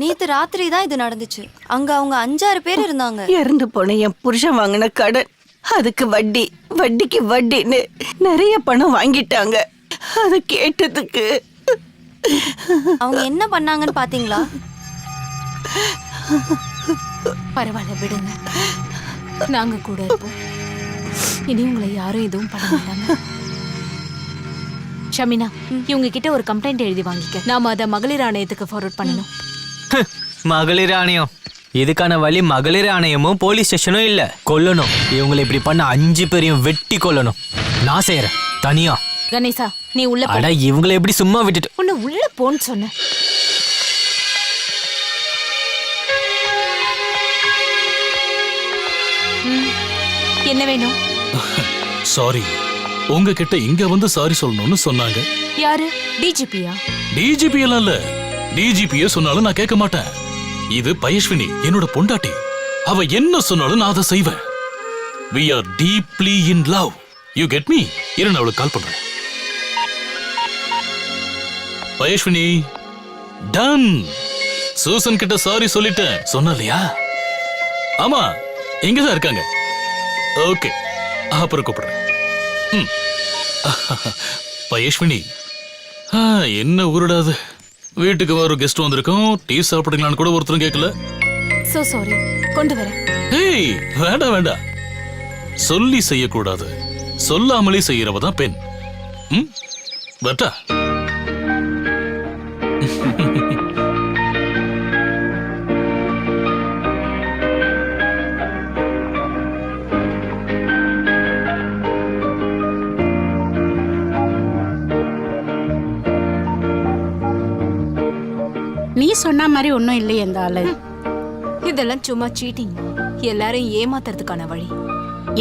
நேத்து ராத்திரி தான் இது நடந்துச்சு. அங்க அவங்க 5-6 பேர் இருந்தாங்க. இறந்து போன என் புருஷன் வாங்கின கடன், அதுக்கு வட்டி, வட்டிக்கு வட்டின்னு நிறைய பணம் வாங்கிட்டாங்க. அது கேட்டதுக்கு அவங்க என்ன பண்ணாங்கன்னு பாத்தீங்களா? பரவாயில்ல, விடுங்க. நாங்க கூட இருப்போம். இனி உங்களை யாரும் எதுவும் பண்ண மாட்டாங்க. ஷமினா, இவங்க கிட்ட ஒரு கம்ப்ளைண்ட் எழுதி வாங்கிக்க. நாம அதை மகளிர் ஆணையத்துக்கு ஃபார்வர்ட் பண்ணணும். மகளிர் ஆணையம்? இதுக்கான வழி மகளிர் ஆணையமும் போலீஸ் ஸ்டேஷனும் இல்ல. கொல்லணும். இவங்களை இப்படி பண்ண 5 பேரையும் வெட்டி கொல்லணும். நான் செய்யறேன் தனியா. கணேசா, நீ உள்ள போ. அட, இவங்களை எப்படி சும்மா விட்டுட்டு? உன்னை உள்ள போன்னு சொன்ன. என்ன வேணும்? சாரி, உங்ககிட்ட இங்க வந்து சாரி சொல்லணும்னு சொன்னாங்க. யாரு? டிஜிபியா? டிஜிபி எல்லாம் இல்ல. டிஜிபியே சொன்னாலும் நான் கேட்க மாட்டேன். இது பயஸ்வினி, என்னோட பொண்டாட்டி. அவ என்ன சொன்னாலும் நான் அதை செய்வேன். We are deeply in love. You get me? இரு, நான் அவளுக்கு கால் பண்றேன். பயஸ்வினி, டன். சூசன் கிட்ட சாரி சொல்லிட்டேன். சொன்னலையா? ஆமா, இங்கதான் இருக்காங்க. ஓகே, அப்புறம் கூப்பிடுறேன். பயஸ்வினி, என்ன ஊருடாது. வீட்டுக்கு ஒரு கெஸ்ட் வந்திருக்கோம். டீ சாப்பிடுங்களான்னு கூட ஒருத்தரும் கேட்கல. So sorry. கொண்டு வரேன். ஏய், வேண்டாம் வேண்டாம். சொல்லி செய்யக்கூடாது. சொல்லாமலே செய்யறவ தான் பெண். வரட்டா? நீ சொன்ன மாதிரி ஒன்றும் இல்லை இந்த ஆளு. இதெல்லாம் சும்மா சீட்டிங், எல்லாரும் ஏமாத்துறதுக்கான வழி.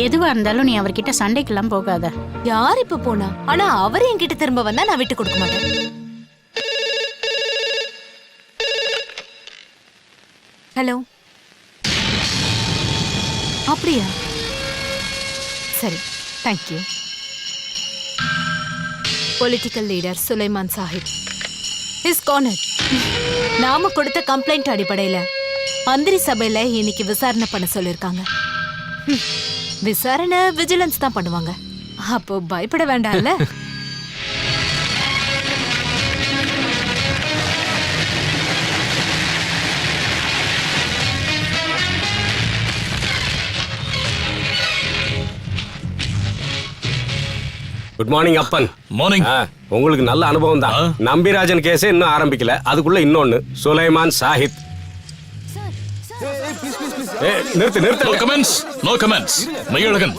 எதுவா இருந்தாலும் நீ அவர்கிட்ட சண்டைக்கெல்லாம் போகாத. யார் இப்ப போனா? ஆனா அவர் என்கிட்ட திரும்ப வந்தா நான் விட்டு கொடுக்க மாட்டேன். ஹலோ, அப்படியா? சரி, thank you. Political leader Sulaiman Sahib is corner. நாம கொடுத்த கம்ப்ளைண்ட் அடிப்படையில மந்திரி சபையில இன்னைக்கு விசாரணை பண்ண சொல்லிருக்காங்க. விசாரணை விஜிலன்ஸ் தான் பண்ணுவாங்க. அப்போ பயப்பட வேண்டாம்ல. குட் மார்னிங் அப்பன். மார்னிங். உங்களுக்கு நல்ல அனுபவம் தான். நம்பிராஜன் கேஸே இன்னும் ஆரம்பிக்கல, அதுக்குள்ள இன்னொன்னு சுலைமான் சாஹித். நிறுத்து நிறுத்து. No comments, no comments. மையழகன்,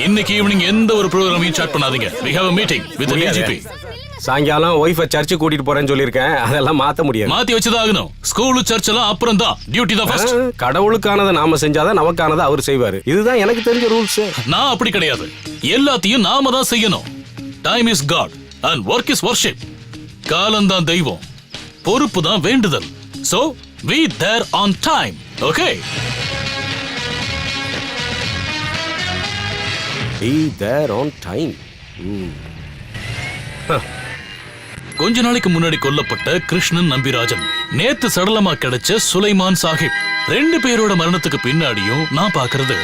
இன்னைக்கு ஈவினிங் எந்த ஒரு ப்ரோகிராமையும் சாட் பண்ணாதீங்க. we have a meeting with the DGP. சாயங்காலம் ஒய்ஃபை சர்ச்சு கூட்டிட்டு போறேன்னு சொல்லியிருக்கேன். அதெல்லாம் மாத்த முடியாது. மாத்தி வச்சுதான் ஆகணும். ஸ்கூல் சர்ச் எல்லாம் அப்புறம் தான், டியூட்டி தான் ஃபர்ஸ்ட். கடவுளுக்கானதை நாம செஞ்சாதான் நமக்கானதை அவர் செய்வாரு. இதுதான் எனக்கு தெரிஞ்ச ரூல்ஸ். நான் அப்படி கிடையாது. எல்லாத்தையும் நாம தான் செய்யணும். Time is god and work is worship. காலம் தான் தெய்வம், பொறுப்பு தான் வேண்டுதல். So we there on time. Okay? Be there on time. கொஞ்ச நாளைக்கு முன்னாடி கொல்லப்பட்ட கிருஷ்ணன் நம்பிராஜன், நேத்து சடலமா கிடைச்ச சுலைமான் சாஹிப், ரெண்டு பேரோட மரணத்துக்கு பின்னாடியும் நான் பாக்குறது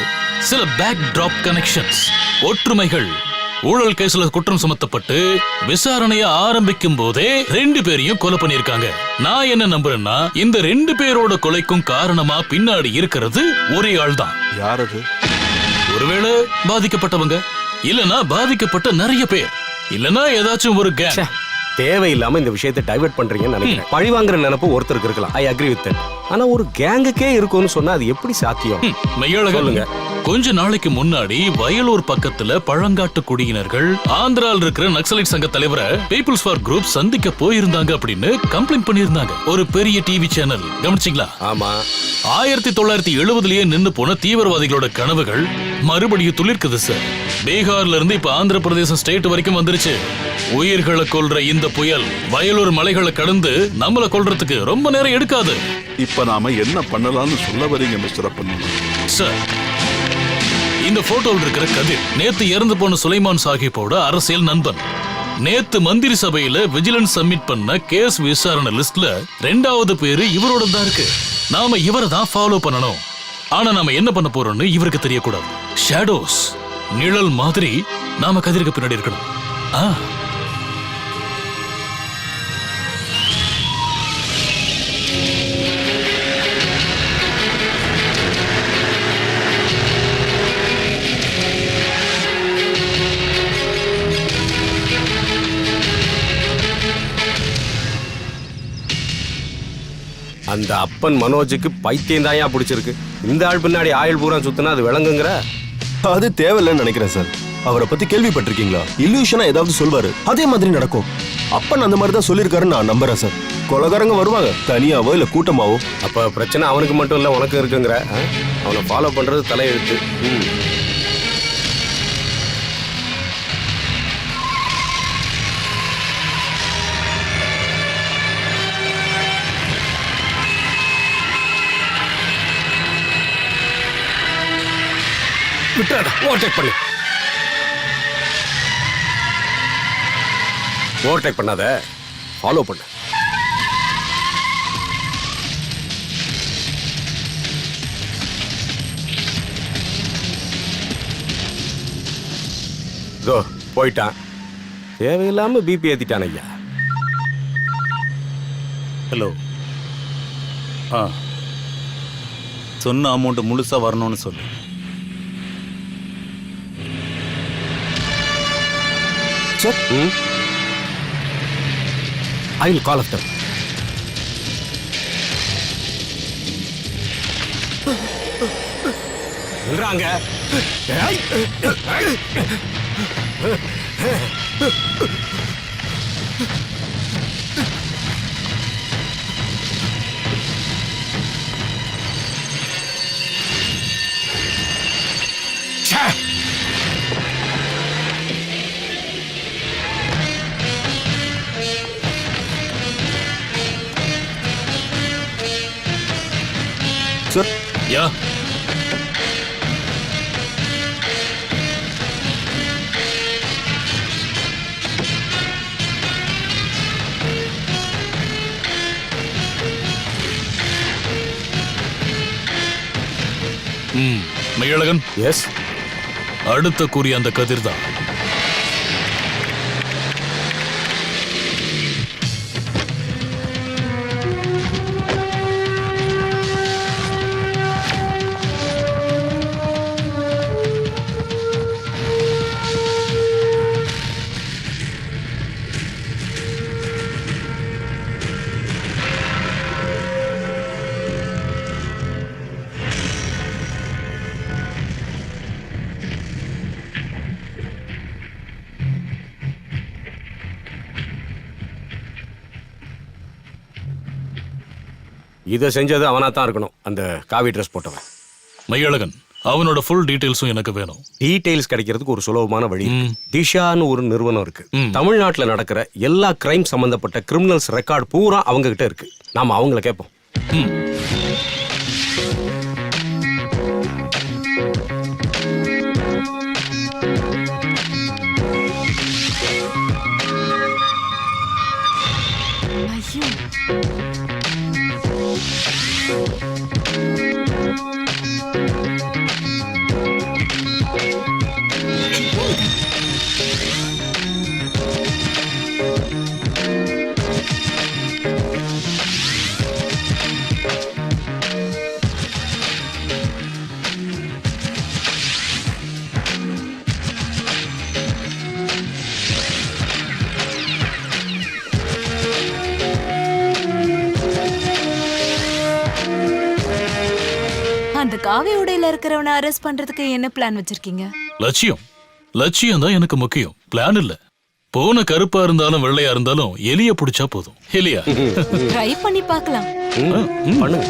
சில பேக் டிராப் கனெக்ஷன்ஸ், ஒற்றுமைகள். ஊழல் கேஸ்ல குற்றம் சுமத்தப்பட்டு விசாரணைய ஆரம்பிக்கும் போதே ரெண்டு பேரையும் கொலை பண்ணிருக்காங்க. நான் என்ன நம்புறேன்னா, இந்த ரெண்டு பேரோட கொலைக்கும் காரணமா பின்னாடி இருக்கிறது ஒரே ஆள் தான். யார் அது? ஒருவேளை பாதிக்கப்பட்டவங்க, இல்லனா பாதிக்கப்பட்ட நிறைய பேர், இல்லனா ஏதாச்சும் ஒரு கேங். தேவையில்லாம இந்த விஷயத்தை டைவர்ட் பண்றீங்கன்னு நினைக்கிறேன். பழி வாங்குற நினைப்பு ஒருத்தருக்கு இருக்கலாம், ஐ அக்ரி வித் தட். ஆனா ஒரு கேங்குக்கே இருக்கும்னு சொன்னா அது எப்படி சாத்தியம்? சொல்லுங்க. கொஞ்ச நாளைக்கு முன்னாடி வயலூர் பக்கத்துல பழங்காட்டு குடியினர்கள் ஆந்திரால இருக்கிற நக்சலைட் சங்க தலைவரை பீப்புள்ஸ் ஃபார் குரூப் சந்திக்க போயிருந்தாங்க அப்படின்னு கம்ப்ளைண்ட் பண்ணியிருந்தாங்க. ஒரு பெரிய டிவி சேனல். கவனிச்சிங்களா? ஆமா. 1970லயே நின்னு போன தீவிரவாதிகளோட கனவுகள் மறுபடியும் துளிர்க்குது சார். பீகார்ல இருந்து இப்ப ஆந்திர பிரதேசம் ஸ்டேட் வரைக்கும் வந்துருச்சு. உயிர்களை கொல்ற இந்த புயல் வயலூர் மலைகளை கடந்து நம்மள கொல்றதுக்கு ரொம்ப நேரம் எடுக்காது. இப்ப நாம என்ன பண்ணலாம்னு சொல்ல வரீங்க மிஸ்டர் அப்பன்? சார், இந்த போட்டோவில் இருக்கிற கதிர் நேத்து இறந்து போன சுலைமான் சாஹிப்போட அரசியல் நண்பன். நேத்து மந்திரி சபையில விஜிலன்ஸ் சப்மிட் பண்ண கேஸ் விசாரணை லிஸ்ட்ல ரெண்டாவது பேரு இவரோட தான் இருக்கு. நாம இவரை தான் ஃபாலோ பண்ணணும். ஆனா நாம என்ன பண்ண போறோம்னு இவருக்கு தெரியக்கூடாது. ஷேடோஸ், நிழல் மாதிரி நாம கதிருக்கு பின்னாடி இருக்கணும். அந்த அப்பன் மனோஜுக்கு பைத்தியம் தாயா பிடிச்சிருக்கு. இந்த ஆள் பின்னாடி ஆயுள் பூரா சுத்தினா அது விளங்குங்கிற? அது தேவையில்லைன்னு நினைக்கிறேன் சார். அவரை பத்தி கேள்விப்பட்டிருக்கீங்களா? இல்லூஷனா ஏதாவது சொல்வாரு, அதே மாதிரி நடக்கும். அப்பன் அந்த மாதிரி தான் சொல்லியிருக்காருன்னு நான் நம்புறேன் சார். கொலகாரங்க வருவாங்க, தனியாவோ இல்ல கூட்டமாவோ. அப்ப பிரச்சனை அவனுக்கு மட்டும் இல்ல உனக்கு இருக்குங்கிற? அவனை ஃபாலோ பண்றது தலையெழுத்து. விட்டுறாத, ஓவர்டேக் பண்ணு. ஓவர்டேக் பண்ணாத, ஃபாலோ பண்ணு. இதோ போயிட்டான். தேவையில்லாம பிபி ஏத்திட்டான் ஐயா. ஹலோ. சொன்ன அமௌண்ட் முழுசா வரணும்னு சொல்லு. Sir I will call off them. சொல்றாங்க. சார் யா மெய்யழகன், எஸ், அடுத்த கூறிய அந்த கதிர் தான். இதை செஞ்சது அவனா தான் இருக்கணும், அந்த காவி ட்ரெஸ் போட்டவன். மெய்யழகன், அவனோட ஃபுல் டீடைல்ஸும் எனக்கு வேணும். டீடைல்ஸ் கிடைக்கிறதுக்கு ஒரு சுலபமான வழி. திஷான்னு ஒரு நிறுவனம் இருக்கு. தமிழ்நாட்டில் நடக்கிற எல்லா கிரைம் சம்பந்தப்பட்ட கிரிமினல்ஸ் ரெக்கார்ட் பூரா அவங்க கிட்ட இருக்கு. நாம அவங்கள கேட்போம். அந்த காவி உடையில இருக்கிறவனை அரெஸ்ட் பண்றதுக்கு என்ன பிளான் வச்சிருக்கீங்க? லட்சியம் தான் எனக்கு முக்கியம், பிளான் இல்ல. போன கருப்பா இருந்தாலும் வெள்ளையா இருந்தாலும் எலிய பிடிச்சா போதும். எலியா ட்ரை பண்ணி பார்க்கலாம். பண்ணுங்க.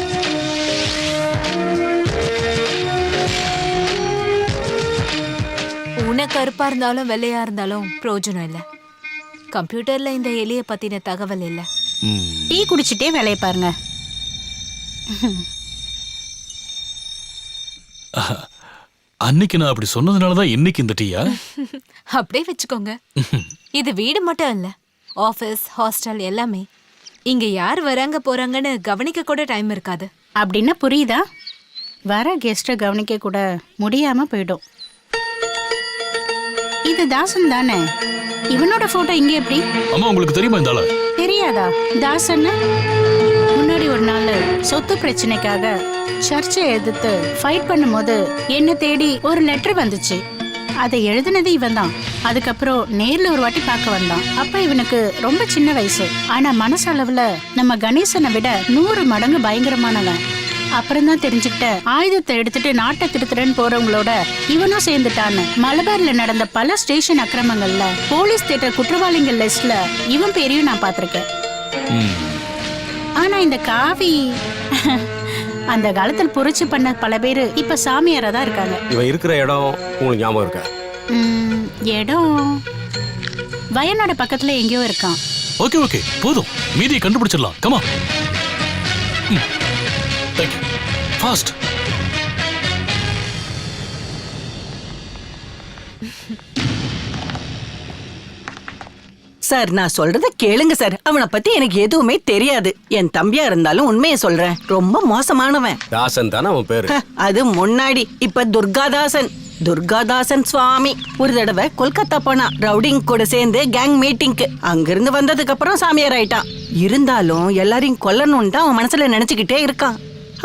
உன கருப்பா இருந்தாலும் வெள்ளையா இருந்தாலும் பிரயோஜனம் இல்ல. கம்ப்யூட்டர்ல இந்த எலிய பத்தின தகவல் இல்ல. டீ குடிச்சிட்டே வேலையை பாருங்க. அன்னைக்கு நான் அப்படி சொன்னதுனாலதான் இன்னைக்கு இந்த டீயா? அப்படியே வச்சுக்கோங்க. இது வீடு மட்டும் இல்ல, ஆபீஸ், ஹாஸ்டல் எல்லாமே. இங்க யார் வராங்க போறாங்கன்னு கவனிக்க கூட டைம் இருக்காது. அப்படின்னா புரியுதா? வர கெஸ்ட கவனிக்க கூட முடியாம போயிடும். இது தாசன் தானே? இவனோட போட்டோ இங்க எப்படி? அம்மா, உங்களுக்கு தெரியுமா இந்த ஆளு? தெரியாதா? தாசன் முன்னாடி ஒரு நாள் சொத்து பிரச்சனைக்காக சர்ச்சை எதிர்த்து ஃபைட் பண்ணும்போது என்ன தேடி ஒரு லெட்டர் வந்துச்சு. அதை எழுதுனது இவன் தான். அதுக்கப்புறம் நேர்ல ஒரு வாட்டி பார்க்க வந்தான். அப்ப இவனுக்கு ரொம்ப சின்ன வயசு, ஆனா மனசளவுல நம்ம கணேசனை விட 100 மடங்கு பயங்கரமானவன். அப்புறம் தான் தெரிஞ்சுக்கிட்ட, ஆயுதத்தை எடுத்துட்டு நாட்டை திருத்துறேன்னு போறவங்களோட இவனும் சேர்ந்துட்டான்னு. மலபார்ல நடந்த பல ஸ்டேஷன் அக்கிரமங்கள்ல போலீஸ் தேட்டர் குற்றவாளிகள் லிஸ்ட்ல இவன் பேரையும் நான் பார்த்திருக்கேன். ஆனா இந்த காவி அந்த காலத்தில் புரட்சி பண்ண பல பேரு இப்ப சாமியாரா தான் இருக்காங்க. இவன் இருக்கிற இடம் உங்களுக்கு ஞாபகம் இருக்கா? இடம் வயநாடு பக்கத்துல எங்கேயோ இருக்கான். ஓகே போதும், மீதியை கண்டுபிடிச்சிடலாம். Comma, fast. சார், நான் சொல்றத கேளுங்க சார். அவனை பத்தி எனக்கு எதுவுமே தெரியாது. என் தம்பியா இருந்தாலும் உண்மையை சொல்றேன், ரொம்ப மோசமானவன். தாசன் தானே அவன் பேரு? அது முன்னாடி. இப்ப துர்காதாசன் சுவாமி. ஒரு தடவை கொல்கத்தா போனா ரவுடிங் கூட சேர்ந்து கேங் மீட்டிங்க்கு. அங்கிருந்து வந்ததுக்கு அப்புறம் சாமியார் ஆயிட்டான். இருந்தாலும் எல்லாரையும் கொல்லணும்னு தான் அவன் மனசுல நினைச்சுக்கிட்டே இருக்கான்.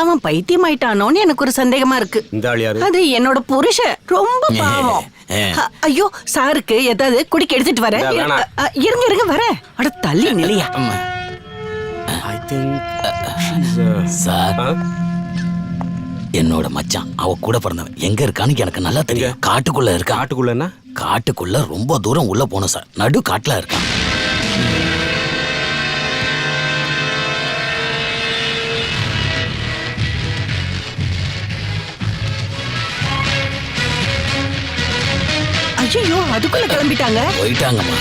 அவன் பைத்தியம் ஆயிட்டானோன்னு எனக்கு ஒரு சந்தேகமா இருக்கு. அது என்னோட புருஷன், ரொம்ப பாவம். ஐயோ, சாருக்கு ஏதாவது குடிக்க எடுத்துட்டு வர. இருங்க வர. அட தள்ளி நிலையா. ஐ திங்க் சார் என்னோட மச்சான் அவ கூட பிறந்தவன் எங்க இருக்கான்னு எனக்கு நல்லா தெரியும். காட்டுக்குள்ள இருக்கா. காட்டுக்குள்ளன்னா? காட்டுக்குள்ள ரொம்ப தூரம் உள்ள போனோம் சார். நடு காட்டுல இருக்கான். ஐயோ அதுக்குள்ள கிளம்பிட்டாங்க. போயிட்டாங்கம்மா.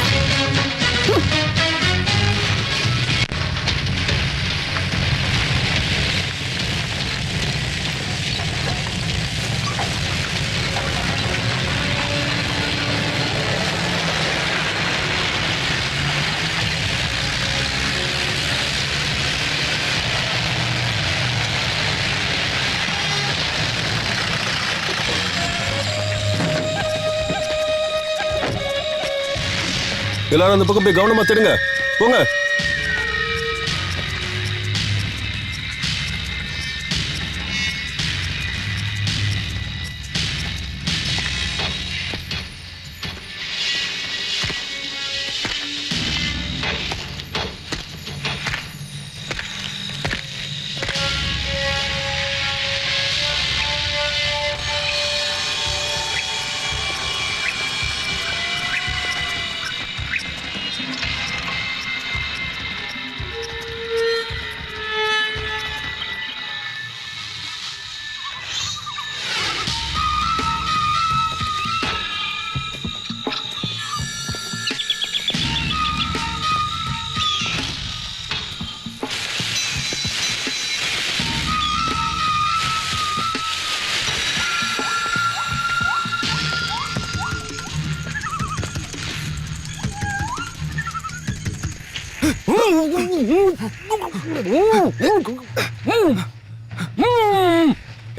எல்லாரும் அந்த பக்கம் போய் கவனமா தேடுங்க. போங்க.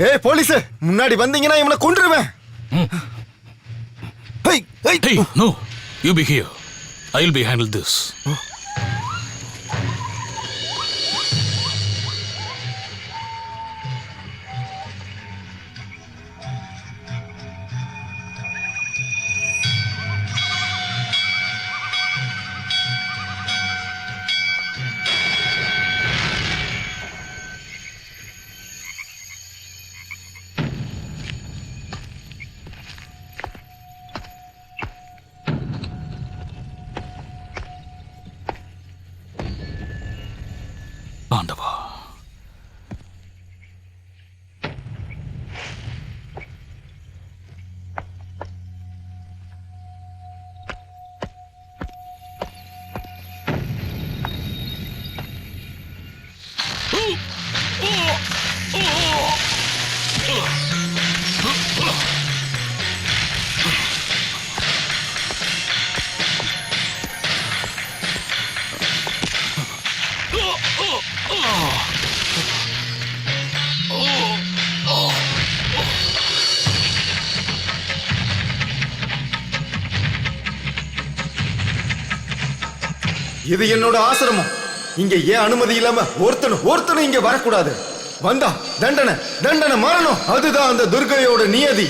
ஏய் போலீஸ், முன்னாடி வந்தீங்கன்னா இவனை கொன்றுவேன். Hey, no. You be here. I'll be handle this. ஆண்டவா. இது என்னோட ஆசிரமம். இங்க ஏன் அனுமதி இல்லாம ஒருத்தனும் இங்க வரக்கூடாது. வந்தா தண்டனை மரணம். அதுதான் அந்த துர்கையோட நியதி.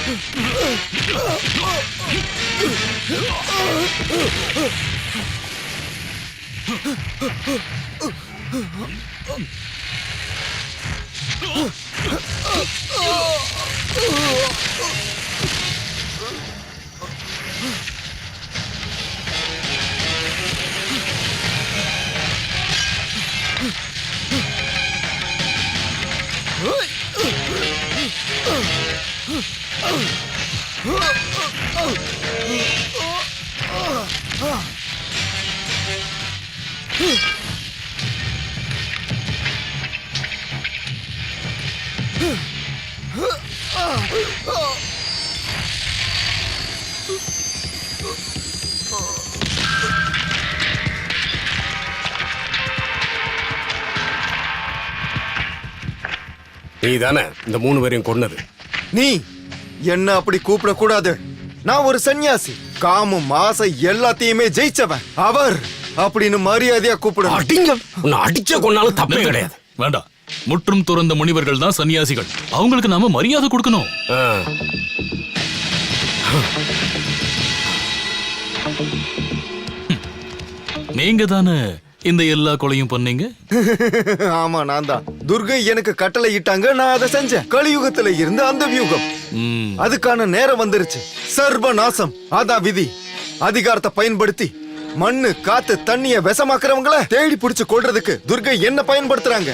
நீ தானே இந்த 3 பேரையும் கொன்னது? நீ என்ன அப்படி கூப்பிடக்கூடாது. நான் ஒரு சன்னியாசி, காமம் ஆசை எல்லாத்தையுமே ஜெயிச்சவன். அவர் அப்படின்னு மரியாதையா கூப்பிடு. அடிங்க, உன்னை அடிச்ச கொன்னாலும் தப்பே கிடையாது. வேண்டாம், முற்றும் துறந்த முனிவர்கள் தான் சன்னியாசிகள். அவங்களுக்கு நாம மரியாதை கொடுக்கணும். நீங்க தானே இந்த எல்லா கொலையும் பண்ணீங்க? ஆமா, நான் தான். துர்கை எனக்கு கட்டளை இட்டாங்க, நான் அதை செஞ்சேன். கலியுகத்துல இருந்து அந்த வியூகம், அதுக்கான நேரம் வந்துருச்சு. சர்வநாசம், அதான் விதி. அதிகாரத்தை பயன்படுத்தி மண்ணு காத்து தண்ணிய விஷமாக்குறவங்கள தேடி பிடிச்சு கொள்றதுக்கு துர்கை என்ன பயன்படுத்துறாங்க.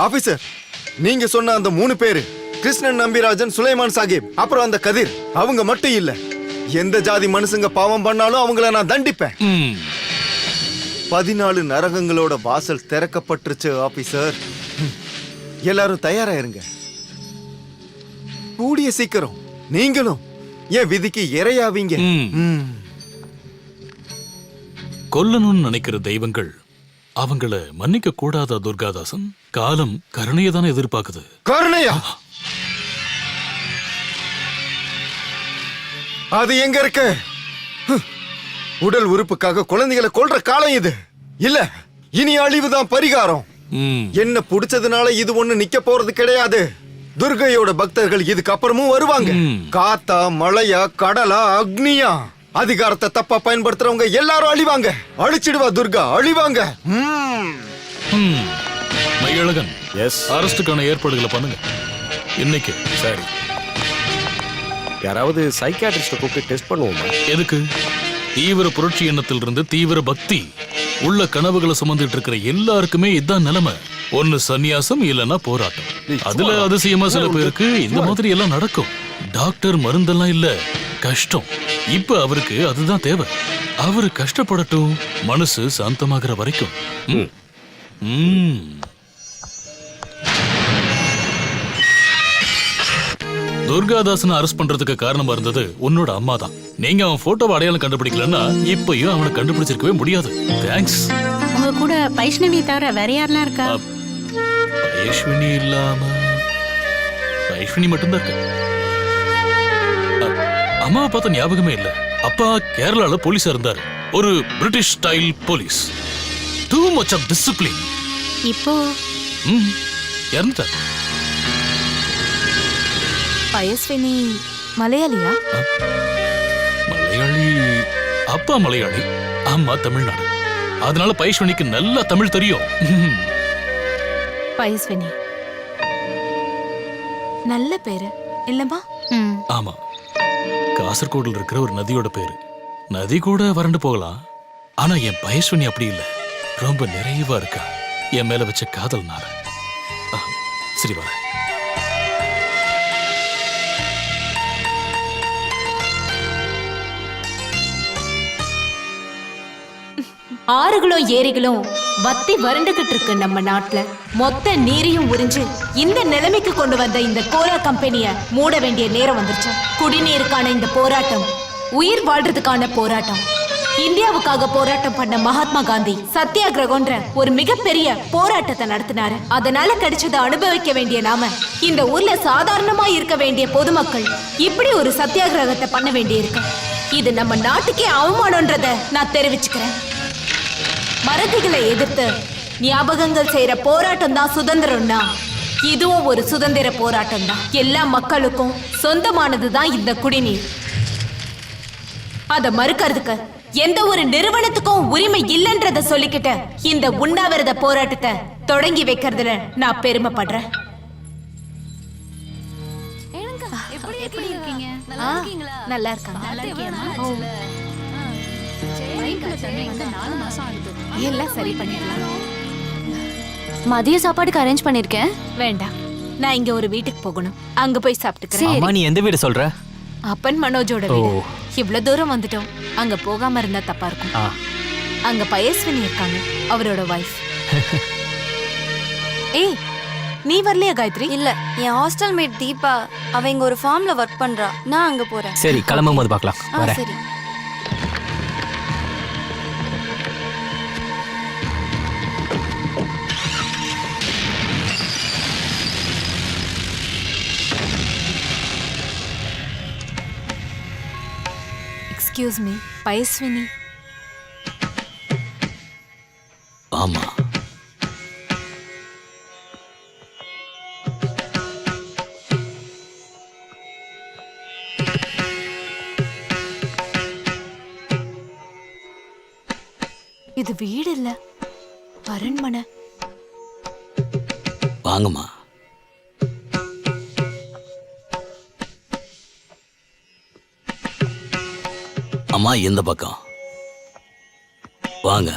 ஆபீசர், நீங்க சொன்ன அந்த 3 பேரு, கிருஷ்ணன் நம்பிராஜன், சுலைமான் சாஹிப், அப்புறம் அந்த கதிர், அவங்க மட்டும் இல்ல. எந்த ஜாதி மனுஷங்க பாவம் பண்ணாலும் அவங்கள நான் தண்டிப்பேன். 14 நரகங்களோட வாசல் திறக்கப்பட்டுருச்சு ஆபீசர். எல்லாரும் தயாரா இருங்க. கூடிய சீக்கிரம் நீங்களும் என் விதிக்கு இரையாவீங்க. கொல்லணும்னு நினைக்கிற தெய்வங்கள் அவங்கள மன்னிக்க கூடாதா துர்காதாசன்? காலம் கருணையை தானே எதிர்பார்க்குது. கருணையா? அது எங்க இருக்கு? உடல் உறுப்புக்காக குழந்தைகளை கொல்ற காலம் இது இல்ல. இனி அழிவுதான் பரிகாரம். என்ன புடிச்சதுனால இது ஒண்ணு நிக்க போறது கிடையாது. துர்கையோட பக்தர்கள் இதுக்கு அப்புறமும் வருவாங்க. காத்தா, மழையா, கடலா, அக்னியா, அதிகாரத்தை தப்பா பயன்படுத்துறவங்க எல்லாரும் அழிவாங்க. அழிச்சிடுவா துர்கா, அழிவாங்க. மையழகன், அரெஸ்டுக்கான ஏற்பாடுகளை பண்ணுங்க இன்னைக்கு. சரி, யாராவது சைக்கியாட்ரிஸ்ட கூப்பிட்டு டெஸ்ட் பண்ணுவோமா? எதுக்கு? தீவிர புரட்சி எண்ணத்திலிருந்து தீவிர பக்தி உள்ள கனவுகளை சுமந்துட்டு இருக்கிற எல்லாருக்குமே இதுதான் நிலைமை. ஒன்னு சந்நியாசம், இல்லைன்னா போராட்டம். அதுல அதிசயமா சில பேருக்கு இந்த மாதிரி எல்லாம் நடக்கும். டாக்டர் மருந்தெல்லாம் இல்ல, கஷ்டம். இப்ப அவருக்கு அதுதான் தேவை. அவரு கஷ்டப்படட்டும், மனசு சாந்தமாகிற வரைக்கும். துர்காதாசனை அரெஸ்ட் பண்றதுக்கு காரணமா இருந்தது உன்னோட அம்மா தான். நீங்க அவன் போட்டோவை அடையாளம் கண்டுபிடிக்கலன்னா இப்பயும் அவனை கண்டுபிடிச்சிருக்கவே முடியாது. தேங்க்ஸ். உங்க கூட வைஷ்ணவி தவிர வேற யாரெல்லாம் இருக்கா? வைஷ்ணவி இல்லாம வைஷ்ணவி மட்டும்தான் இருக்கு. அம்மாவை பார்த்த ஞாபகமே இல்ல. அப்பா கேரளால போலீஸா இருந்தாரு. ஒரு British style police. Too much of discipline. இப்போ இறந்துட்டார். பயஸ்வினி மலையாளியா? மலையாளி. அப்பா மலையாளி, அம்மா தமிழ்நாடு. அதனால பயஸ்வினிக்கு நல்லா தமிழ் தெரியும். பயஸ்வினி நல்ல பேரு இல்லம்மா? ஆமா, காசர்கோடுல இருக்கிற ஒரு நதியோட பேரு. நதி கூட வறண்டு போகலாம், ஆனா என் பயஸ்வினி அப்படி இல்ல. ரொம்ப நிறைவா இருக்கா என் மேல வச்ச காதல்னால. சரி வர. ஆறுகளும் ஏரிகளும் வத்தி வறண்டுகிட்டு இருக்கு நம்ம நாட்டுல. மொத்த நீரையும் உறிஞ்சு இந்த நிலைமைக்கு கொண்டு வந்த இந்த கோலா கம்பெனிய மூட வேண்டிய நேரம் வந்துருச்சு. குடிநீருக்கான இந்த போராட்டம் உயிர் வாழ்றதுக்கான போராட்டம். இந்தியாவுக்காக போராட்டம் பண்ண மகாத்மா காந்தி சத்தியாகிரகம்ன்ற ஒரு மிகப்பெரிய போராட்டத்தை நடத்தினாரு. அதனால கிடைச்சதை அனுபவிக்க வேண்டிய நாம இந்த ஊர்ல சாதாரணமா இருக்க வேண்டிய பொதுமக்கள் இப்படி ஒரு சத்தியாகிரகத்தை பண்ண வேண்டியிருக்கு. இது நம்ம நாட்டுக்கே அவமானம்ன்றத நான் தெரிவிச்சுக்கிறேன். மறதிகளை எதிர்த்து ஞாபகங்கள் செய்யற போராட்டம் தான் சுதந்திரம்னா இதுவும் ஒரு சுதந்திர போராட்டம் தான். எல்லா மக்களுக்கும் சொந்தமானதுதான் இந்த குடிநீர். அத மறுக்கிறதுக்கு எந்த ஒரு நிறுவனத்துக்கும் உரிமை இல்லைன்றத சொல்லிக்கிட்ட இந்த உண்ணாவிரத போராட்டத்தை தொடங்கி வைக்கிறதுல நான் பெருமைப்படுறேன். எப்படி இருக்கீங்க? நல்லா இருக்காங்க. எல்லாம் சரி பண்ணிடலாம். மதிய சாப்பாடுக்கு அரேஞ்ச் பண்ணிருக்கேன். வேண்டாம், நான் இங்க ஒரு வீட்டுக்கு போகணும். அங்க போய் சாப்பிட்டுக்கிறேன். அம்மா நீ எந்த வீடு சொல்ற? அப்பன் மனோஜோட வீடு. இவ்வளவு தூரம் வந்துட்டோம், அங்க போகாம இருந்தா தப்பா இருக்கும். அங்க பயஸ்வினி இருக்காங்க, அவரோட வைஃப். ஏய், நீ வரலையா காயத்ரி? இல்ல, என் ஹாஸ்டல் மேட் தீபா அவ இங்க ஒரு ஃபார்ம்ல ஒர்க் பண்றா. நான் அங்க போறேன். சரி, கிளம்பும் போது பார்க்கலாம். வரேன். சரி. Excuse me, Payaswini. ஆமா, இது வீடு இல்ல, அரண்மனை. வாங்கம்மா. அம்மா இந்த பக்கம் வாங்க.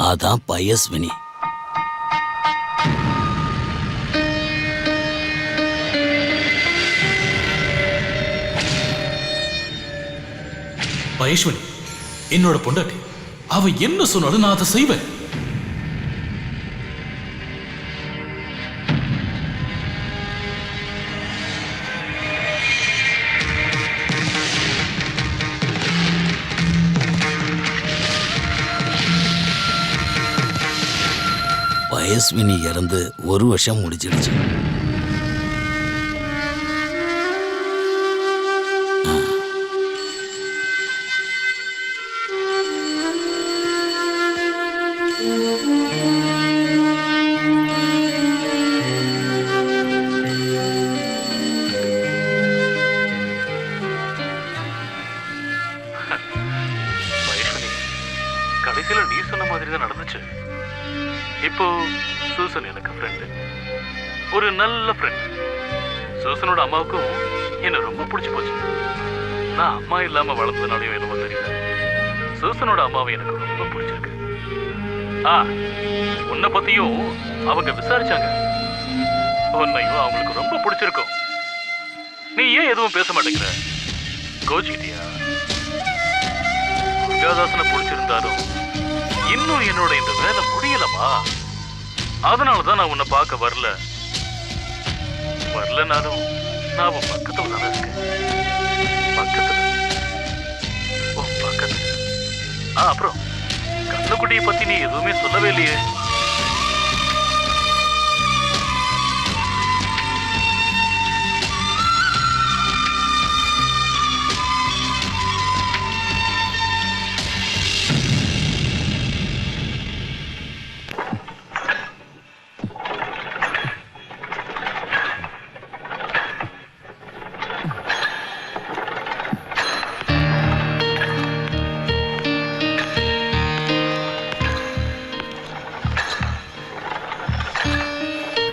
அதான் பயஸ்வினி. பயஸ்வினி என்னோட பொண்டாட்டி. அவ என்ன சொன்னாலும் நான் அதை செய்வேன். பயஸ்வினி இறந்து 1 வருஷம் முடிச்சிடுச்சு. கடைசியில நீ சொன்ன மாதிரி தான் நடந்துச்சு. இப்போ சூசன் எனக்கு ஃப்ரெண்டு, ஒரு நல்ல ஃப்ரெண்ட். சூசனோட அம்மாவுக்கும் என்ன ரொம்ப பிடிச்சி போச்சு. நான் அம்மா இல்லாம வளர்ந்ததுனாலையும் என்னமோ தெரியல, சூசனோட அம்மாவை எனக்கு ரொம்ப பிடிச்சிருக்கு. உன்னை பத்தியும் அவங்க விசாரிச்சாங்க. உன்னையும் அவங்களுக்கு ரொம்ப பிடிச்சிருக்கும். நீ ஏன் எதுவும் பேச மாட்டேங்கிற? கோச்சிக்கிட்டியா? துர்காதாசனை பிடிச்சிருந்தாலும் இன்னும் என்னோட இந்த வேலை முடியலமா. அதனாலதான் நான் உன்னை பார்க்க வரலனாலும் நான் உன் பக்கத்துல தானே இருக்கேன். பக்கத்துல. அப்புறம் கண்ணுக்குட்டியை பத்தி நீ எதுவுமே சொல்லவே இல்லையே.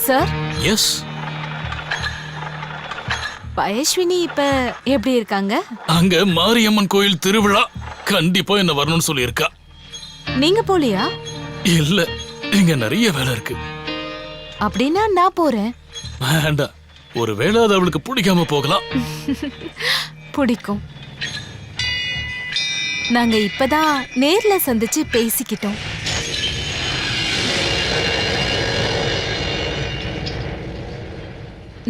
சார். எஸ். பயஸ்வினி இப்ப எப்படி இருக்காங்க? அங்க மாரியம்மன் கோயில் திருவிழா, கண்டிப்பா என்ன வரணும்னு சொல்லியிருக்கா. நீங்க போலியா? இல்ல, இங்க நிறைய வேலை இருக்கு. அப்படின்னா நான் போறேன். வேண்டாம், ஒரு வேளை அது அவளுக்கு பிடிக்காம போகலாம். பிடிக்கும். நாங்க இப்பதான் நேர்ல சந்திச்சு பேசிக்கிட்டோம்.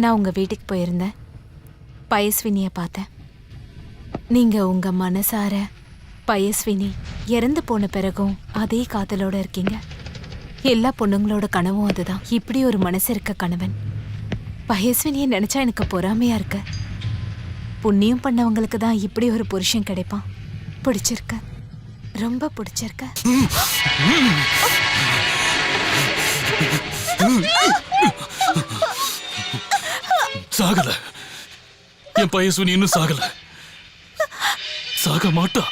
நான் உங்க வீட்டுக்கு போயிருந்தேன், பயஸ்வினிய பார்த்தேன். நீங்க உங்க மனசார பயஸ்வினி இறந்து போன பிறகும் அதே காதலோட இருக்கீங்க. எல்லா பொண்ணுங்களோட கனவும் அதுதான், இப்படி ஒரு மனசு இருக்க கணவன். பயஸ்வினியை நினைச்சா எனக்கு பொறாமையா இருக்கு. புண்ணியம் பண்ணவங்களுக்கு தான் இப்படி ஒரு புருஷன் கிடைப்பான். பிடிச்சிருக்க, ரொம்ப பிடிச்சிருக்க. சாகல. என் பயசுனி இன்னும் சாகல. சாக மாட்டா.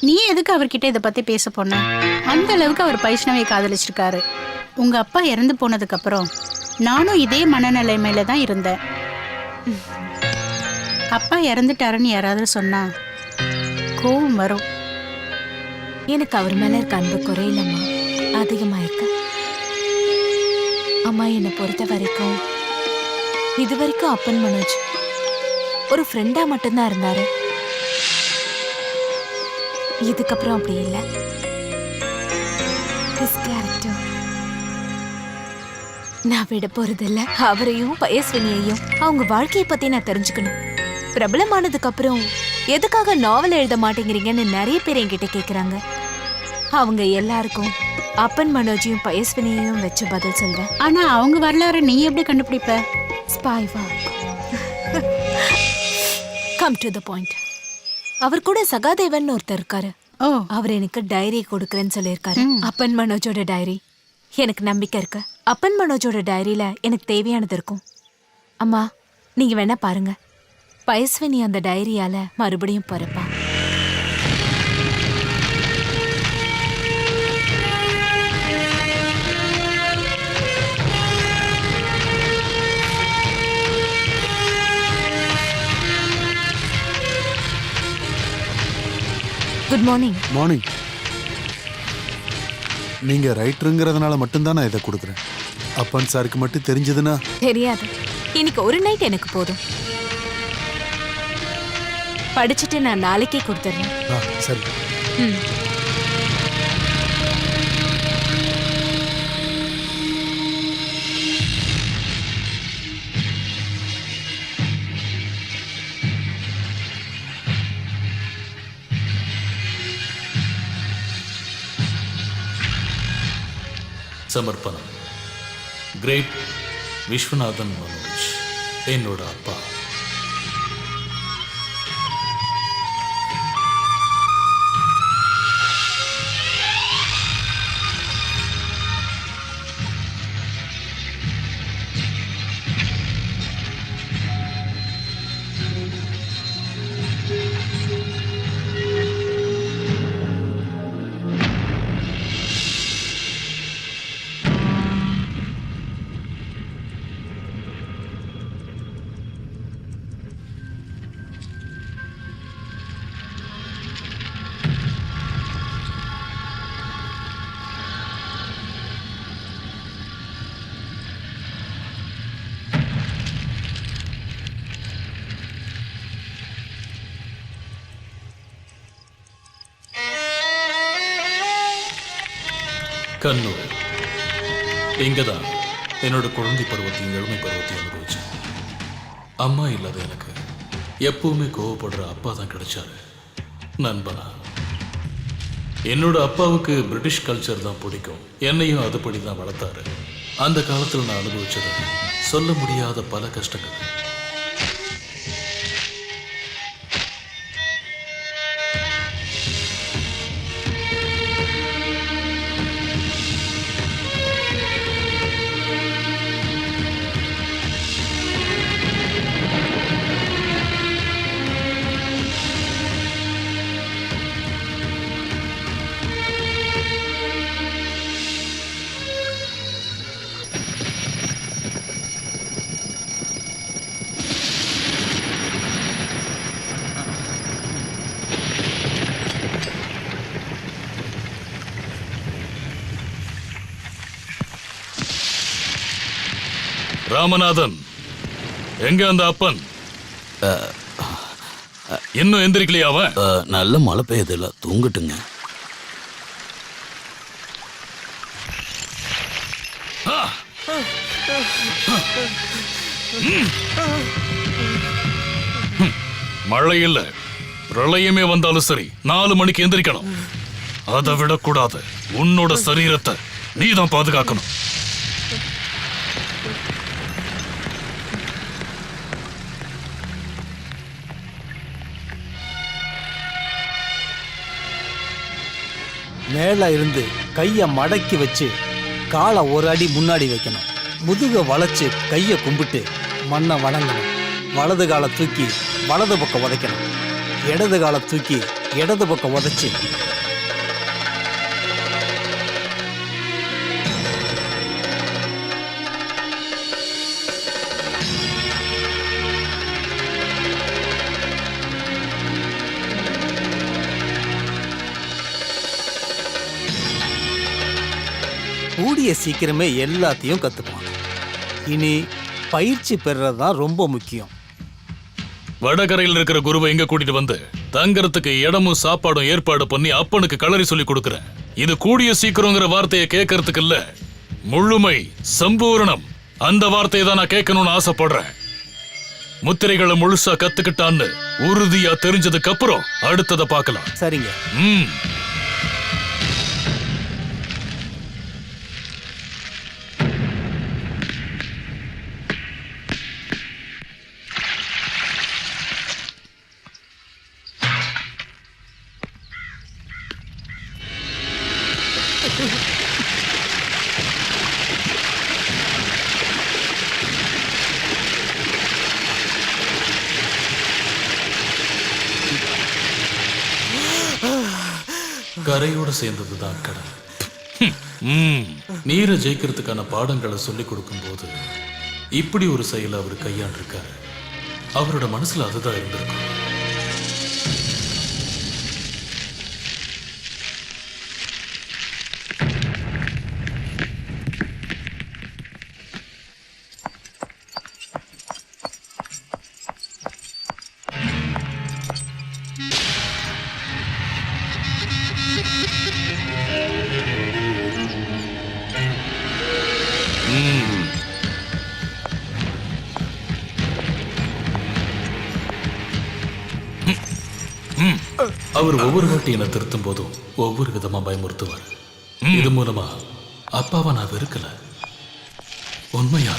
நீ எதுக்கு அவர்கிட்ட இதை பத்தி பேச போன? அந்த அளவுக்கு அவர் வைஷ்ணவியை காதலிச்சிருக்காரு. உங்க அப்பா இறந்து போனதுக்கு அப்புறம் நானும் இதே மனநிலைமையில தான் இருந்தேன். அப்பா இறந்துட்டாருன்னு யாராவது சொன்னா கோவம் வரும். எனக்கு அவர் மேல இருக்க அன்பு குறையிலம்மா, அதிகமா இருக்கு. அம்மா என்னை பொறுத்த வரைக்கும் இது வரைக்கும் அப்பன் மனோஜ் ஒரு ஃப்ரெண்டா மட்டும்தான் இருந்தாரு. இதுக்கப்புறம் அப்படி இல்லை. நான் விட போறதில்ல. அவரையும் பயஸ்வினியையும் அவங்க வாழ்க்கையை பத்தி நான் தெரிஞ்சுக்கணும். பிரபலமானதுக்கு அப்புறம் எதுக்காக நாவல் எழுத மாட்டேங்கிறீங்கன்னு நிறைய பேர் என்கிட்ட கேக்குறாங்க. அவங்க எல்லாருக்கும் அப்பன் மனோஜையும் பயஸ்வினியையும் வச்சு பதில் சொல்வேன். ஆனா அவங்க வரலாறு நீ எப்படி கண்டுபிடிப்ப? ஸ்பைவா. Come to the point. அவர் கூட சகாதேவன் ஒருத்தர் இருக்காரு. அவர் எனக்கு டைரி கொடுக்கறேன்னு சொல்லியிருக்காரு. அப்பன் மனோஜோட டைரி. எனக்கு நம்பிக்கை இருக்கு அப்பன் மனோஜோட டைரியில எனக்கு தேவையானது இருக்கும். அம்மா, நீங்க வேணா பாருங்க. பயஸ்வினி அந்த டைரியால மறுபடியும் பிறப்பா. Good morning. மார்னிங். நீங்க ரைட்டருங்கிறதுனால மட்டும்தான் நான் இதை கொடுக்குறேன். அப்பன் சாருக்கு மட்டும் தெரிஞ்சதுன்னா தெரியாது. இன்னைக்கு ஒரு நைட் எனக்கு போதும். படிச்சுட்டு நான் நாளைக்கே கொடுத்துறேன். சரி. சமர்ப்பணம். கிரேட் விஸ்வநாதன் மனோஜ், என்னோட அப்பா. கண்ணூர். இங்கதான் என்னோட குழந்தை பருவத்தையும் இளமை பருவத்தையும் அனுபவிச்சேன். அம்மா இல்லாத எனக்கு எப்பவுமே கோவப்படுற அப்பா தான் கிடைச்சாரு, நண்பனா. என்னோட அப்பாவுக்கு பிரிட்டிஷ் கல்ச்சர் தான் பிடிக்கும். என்னையும் அதுபடி தான் வளர்த்தாரு. அந்த காலத்தில் நான் அனுபவிச்சது சொல்ல முடியாத பல கஷ்டங்கள். ராமநாதன், எங்க அந்த அப்பன்? இன்னும் எந்திரிக்கலையா அவன்? நல்ல மழை பெய்யுதுல, தூங்கட்டுங்க. மழை இல்ல, பிரளயமே வந்தாலும் சரி 4 மணிக்கு எந்திரிக்கணும். அதை விடக்கூடாது. உன்னோட சரீரத்தை நீதான் பாதுகாக்கணும். மேல இருந்து கைய மடக்கி வச்சு காலை ஒரு அடி முன்னாடி வைக்கணும். முதுக வளைச்சு கைய கும்பிட்டு மண்ணை வணங்கணும். வலது காலை தூக்கி வலது பக்கம் உதைக்கணும். இடது காலை தூக்கி இடது பக்கம் உதைச்சு கூடிய சீக்கிரமே எல்லாத்தையும் கத்துப்பான். இனி பயிற்சி பெறுறது தான் ரொம்ப முக்கியம். வடகரையில் இருக்கிற குருவை எங்க கூட்டிட்டு வந்து தங்கறதுக்கு இடமும் சாப்பாடும் ஏற்பாடு பண்ணி அப்பனுக்கு களரி சொல்லி கொடுக்கறேன். இது கூடிய சீக்கிரங்கிற வார்த்தையை கேட்கறதுக்கு இல்ல, முழுமை சம்பூரணம் அந்த வார்த்தையை தான் நான் கேட்கணும்னு ஆசைப்படுறேன். முத்திரைகளை முழுசா கத்துக்கிட்டான்னு உறுதியா தெரிஞ்சதுக்கு அப்புறம் அடுத்ததை பார்க்கலாம். சரிங்க. கரையோட சேர்ந்ததுதான் கடல். நீரை ஜெயிக்கிறதுக்கான பாடங்களை சொல்லிக் கொடுக்கும் போது இப்படி ஒரு செயலை அவர் கையாண்டிருக்காரு. அவரோட மனசுல அதுதான் இருந்திருக்கும். அவர் ஒவ்வொரு வாட்டி என்னை திருத்தும் போதும் ஒவ்வொரு விதமா பயமுறுத்துவார். இது மூலமா அப்பாவை நான் வெறுக்கல, உண்மையா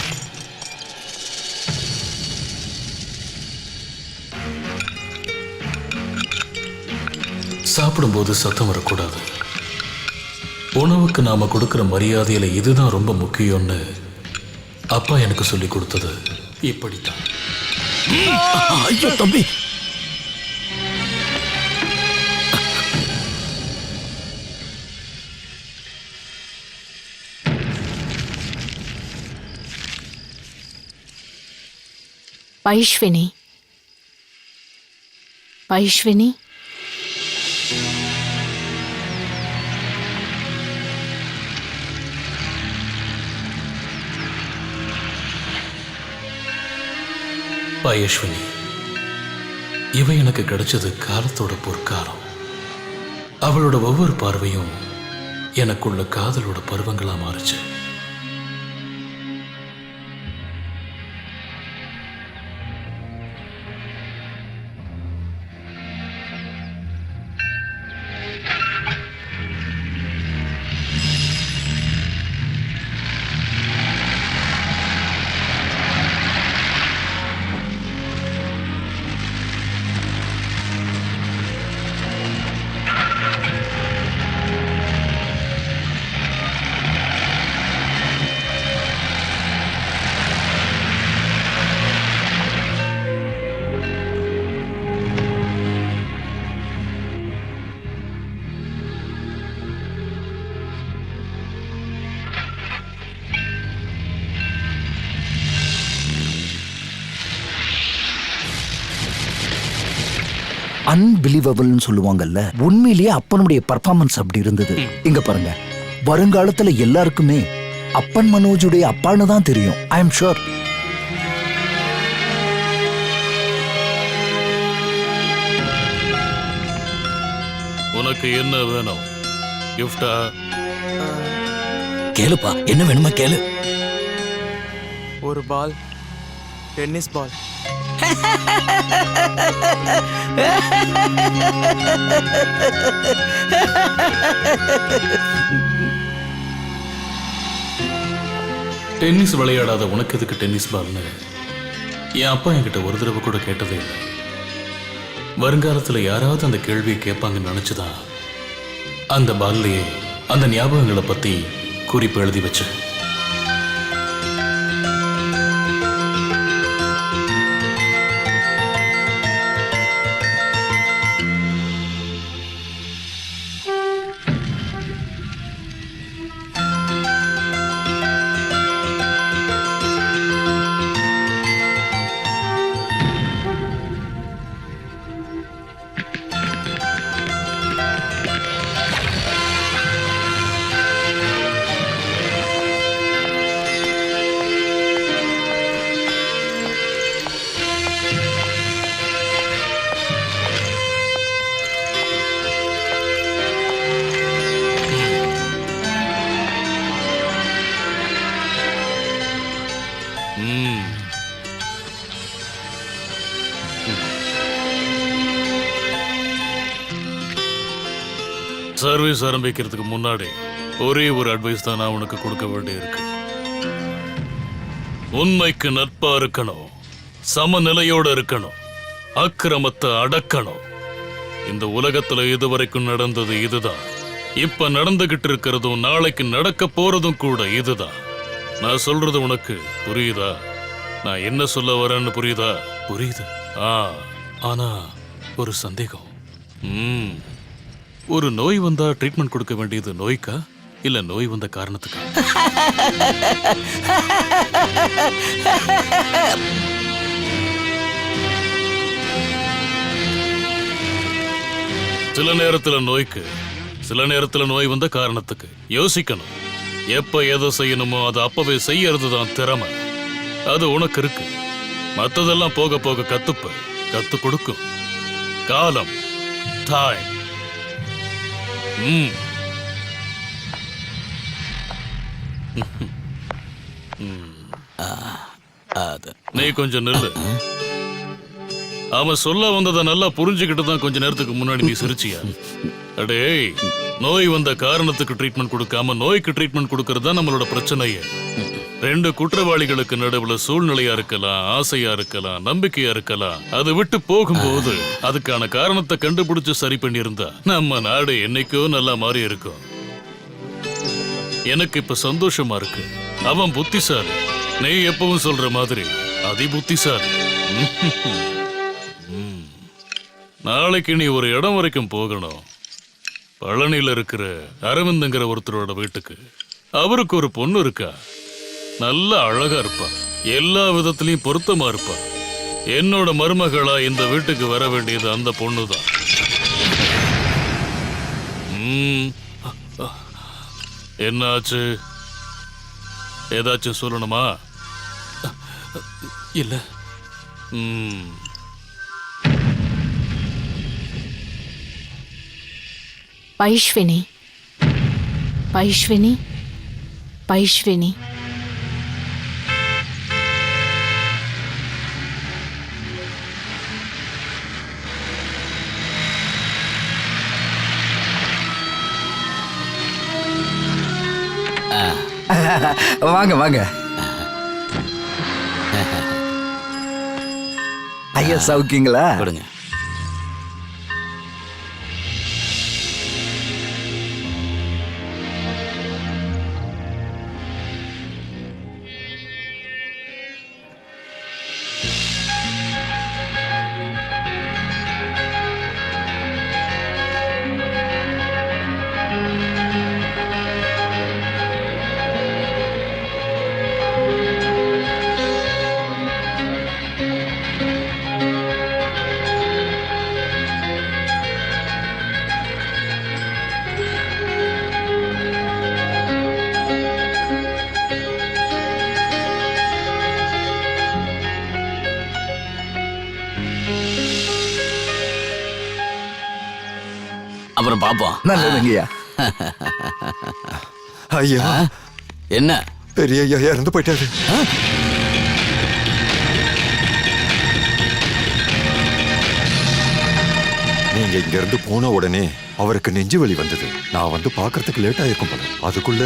சாப்பிடும்போது சத்தம் வரக்கூடாது. உணவுக்கு நாம கொடுக்கிற மரியாதையில இதுதான் ரொம்ப முக்கியம்னு அப்பா எனக்கு சொல்லி கொடுத்தது இப்படித்தான். ஐயோ தம்பி, பைஷ்வினி, பைஷ்வினி, பயஸ்வினி, இவ எனக்கு கிடைச்சது காலத்தோட பொற்காலம். அவளோட ஒவ்வொரு பார்வையும் எனக்குள்ள காதலோட பருவங்களா மாறுச்சு. அன்பிலீவபிள்னு சொல்லுவாங்கல்ல, உண்மையிலேயே அப்பனுடைய பர்ஃபார்மன்ஸ் அப்படி இருந்தது. இங்க பாருங்க, வருங்காலத்துல எல்லாருக்குமே அப்பன் மனோஜுடைய அப்பான்னு தான் தெரியும். I am sure. உனக்கு என்ன வேணும்? கிஃப்டா? கேளுப்பா, என்ன வேணுமா கேளு. ஒரு பால், டென்னிஸ் பால். டென்னிஸ் விளையாடாத உனக்கு எதுக்கு டென்னிஸ் பால்னு என் அப்பா என்கிட்ட ஒரு தடவை கூட கேட்டதே இல்லை. வருங்காலத்துல யாராவது அந்த கேள்வியை கேட்பாங்கன்னு நினைச்சுதான் அந்த பால்லையே அந்த ஞாபகங்களை பத்தி குறிப்பு எழுதி வச்சேன். சர்வீஸ் ஆரம்பிக்கிறதுக்கு முன்னாடி ஒரே ஒரு அட்வைஸ் தான் நான் உனக்கு கொடுக்க வேண்டியிருக்கு. உண்மைக்கு நட்பா இருக்கணும், சமநிலையோட இருக்கணும், அக்கிரமத்தை அடக்கணும். இந்த உலகத்துல இதுவரைக்கும் நடந்தது இதுதான், இப்ப நடந்துகிட்டு இருக்கிறதும் நாளைக்கு நடக்க போறதும் கூட இதுதான். நான் சொல்றது உனக்கு புரியுதா? நான் என்ன சொல்ல வரேன்னு புரியுதா? புரியுது. ஆனா ஒரு சந்தேகம். ஒரு நோய் வந்தா ட்ரீட்மெண்ட் கொடுக்க வேண்டியது நோய்க்கா இல்ல நோய் வந்த காரணத்துக்கா? சில நேரத்துல நோய்க்கு, சில நேரத்துல நோய் வந்த காரணத்துக்கு. யோசிக்கணும். எப்ப எதை செய்யணுமோ அதை அப்பவே செய்யறதுதான் திறமை. அது உனக்கு இருக்கு. மத்ததெல்லாம் போக போக கத்து கொடுக்கும். காலம், டைம். நீ கொஞ்சம் நில்லு. அவன் சொல்ல வந்ததை நல்லா புரிஞ்சுக்கிட்டு தான் கொஞ்ச நேரத்துக்கு முன்னாடி நீ சிரிச்சியா? அடே, நோய் வந்த காரணத்துக்கு ட்ரீட்மெண்ட் கொடுக்காம நோய்க்கு ட்ரீட்மெண்ட் கொடுக்கறது தான் நம்மளோட பிரச்சனையே. ரெண்டு குற்றவாளிகளுக்கு நடுவுல சூழ்நிலையா இருக்கலாம், ஆசையா இருக்கலாம், நம்பிக்கையா இருக்கலாம். அதை விட்டு போகும்போது அதுக்கான காரணத்தை கண்டுபிடிச்சு சரி பண்ணியிருந்தா நம்ம நாடு என்னைக்கோ நல்லா மாறி இருக்கும். எனக்கு இப்ப சந்தோஷமா இருக்கு. அவன் புத்திசாலி. நீ எப்பவும் சொல்ற மாதிரி அதி புத்திசாலி. நாளைக்கு நீ ஒரு இடம் வரைக்கும் போகணும். பழனியில இருக்கிற அரவிந்தங்கிற ஒருத்தரோட வீட்டுக்கு. அவருக்கு ஒரு பொண்ணு இருக்கா. நல்ல அழகா இருப்பா, எல்லா விதத்திலையும் பொருத்தமா இருப்பா. என்னோட மருமகளா இந்த வீட்டுக்கு வர வேண்டியது அந்த பொண்ணுதான். என்னாச்சு? ஏதாச்சும் சொல்லணுமா? இல்ல. பைஷ்வினி, பைஷ்வினி, பைஷ்வினி. வாங்க வாங்க. ஐயா சௌக்கியங்களா? கொடுங்க. அப்புறம் பாப்போம். நல்லதுங்கய்யா. ஐயா, என்ன பெரிய ஐயா இறந்து போயிட்டாரு. நீங்க இங்க இருந்து போன உடனே அவருக்கு நெஞ்சு வலி வந்தது. நான் வந்து பாக்குறதுக்கு லேட் ஆயிருக்கும் போல. அதுக்குள்ள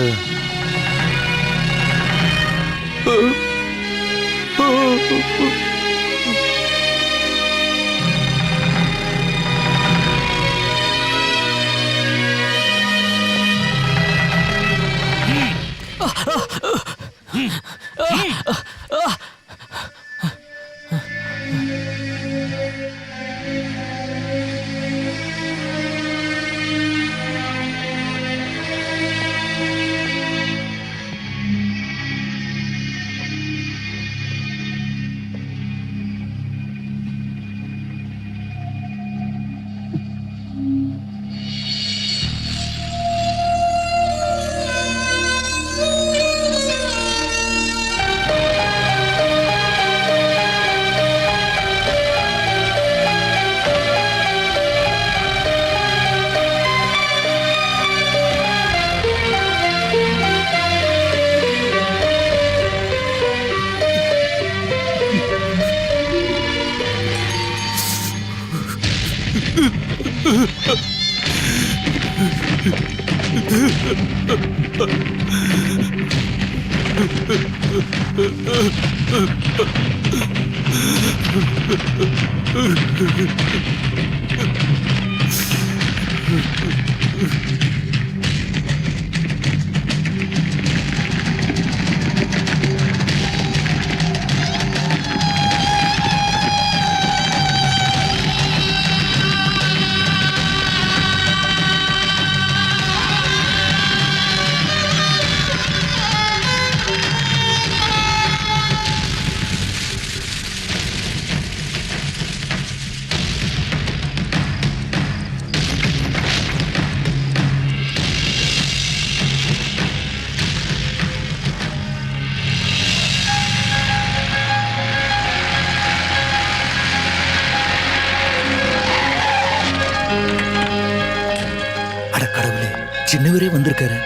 சின்னவரே வந்திருக்காரு.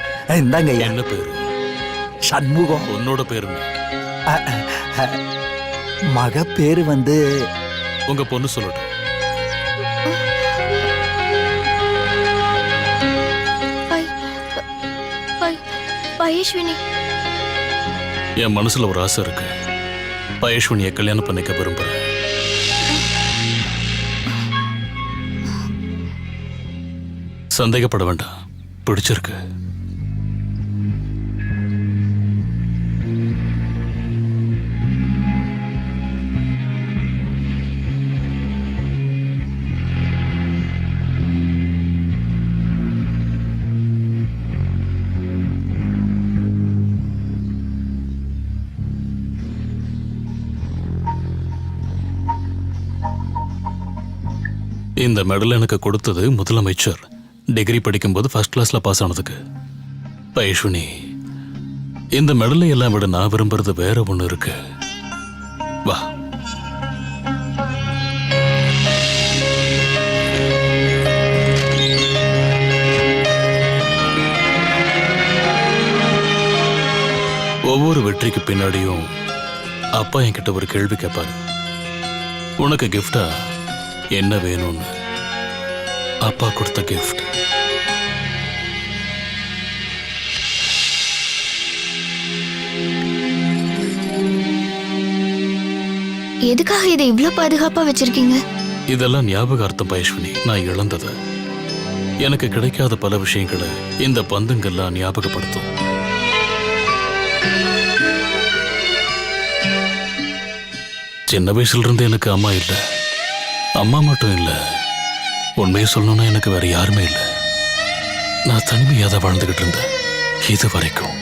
இந்தாங்க. என்ன பேரு? சண்முகம். உன்னோட பேரு? மக பேரு வந்து உங்க பொண்ணு சொல்லட்டும். பயஸ்வினி. என் மனசுல ஒரு ஆசை இருக்கு. பயஸ்வினியை கல்யாணம் பண்ணிக்க விரும்புறேன். சந்தேகப்பட வேண்டாம், பிடிச்சிருக்கு. இந்த மெடல் எனக்கு கொடுத்தது முதலமைச்சர். டிகிரி படிக்கும்போது ஃபர்ஸ்ட் கிளாஸ்ல பாஸ் ஆனதுக்கு. பயஸ்வினி, இந்த மெடலை எல்லாம் விட நான் விரும்புறது வேற ஒண்ணு இருக்கு. வா. ஒவ்வொரு வெற்றிக்கு பின்னாடியும் அப்பா என்கிட்ட ஒரு கேள்வி கேட்பாரு. உனக்கு கிஃப்டா என்ன வேணும்னு. அப்பா கொடுத்த கிஃப்ட். எதுக்காக இதை இவ்ளோ பாதுகாப்பா வச்சிருக்கீங்க? இதெல்லாம் ஞாபகார்த்தம் பயஸ்வினி. நான் இழந்தது, எனக்கு கிடைக்காத பல விஷயங்களை இந்த பந்துங்கள்லாம் ஞாபகப்படுத்தும். சின்ன வயசுல இருந்து எனக்கு அம்மா இல்லை. அம்மா மட்டும் இல்லை, உண்மையை சொல்லணும்னா எனக்கு வேற யாருமே இல்லை. நான் தனிமையாக தான் வாழ்ந்துகிட்டு இருந்தேன் இது வரைக்கும்.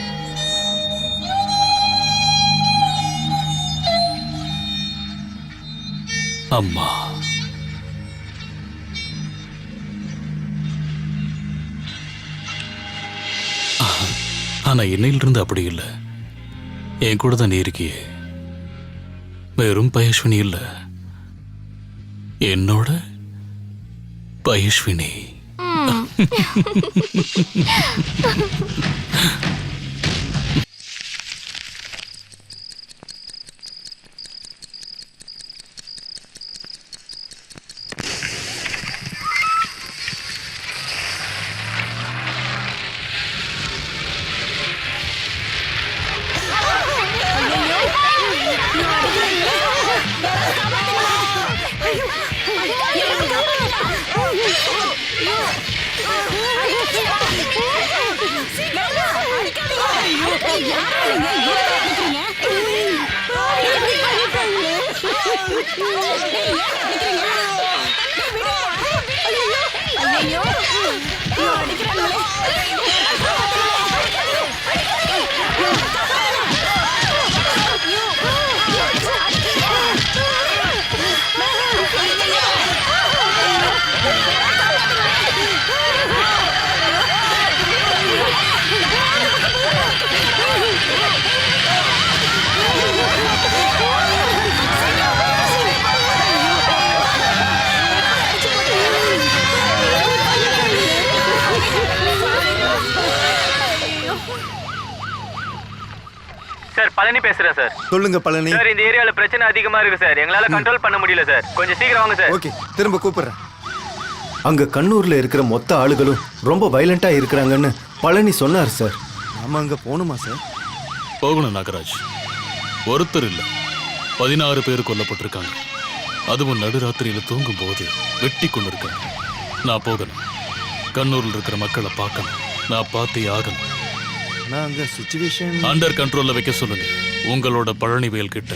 அம்மா ஆனா இன்னையிலிருந்து அப்படி இல்லை. என் கூட தான் நீ இருக்கியே. வெறும் பயஸ்வினி இல்ல, என்னோட பயஸ்வினி. சார் பழனி பேசுறேன் சார். சொல்லுங்க பழனி. சார் இந்த ஏரியால பிரச்சனை அதிகமா இருக்கு சார். எங்களால கண்ட்ரோல் பண்ண முடியல சார். கொஞ்சம் சீக்கிரம் வாங்க சார். ஓகே, திரும்ப கூப்பிடுறேன். அங்க கண்ணூர்ல இருக்கிற மொத்த ஆளுகளும் ரொம்ப வயலண்டா இருக்கிறாங்கன்னு பழனி சொன்னார் சார். நாம அங்க போகணுமா சார்? போகணும் நாகராஜ். ஒருத்தர் இல்ல 16 பேர் கொல்லப்பட்டிருக்காங்க. அதுவும் நடுராத்திரியில தூங்கும் போது வெட்டி கொண்டு இருக்காங்க. நான் போகணும். கண்ணூர்ல இருக்கிற மக்களை பார்க்கணும். நான் பார்த்தே ஆகணும். நான் அங்க சிச்சுவேஷன் அண்டர் கண்ட்ரோல்ல வைக்க சொல்லுங்க உங்களோட பழனிவேல் கிட்ட.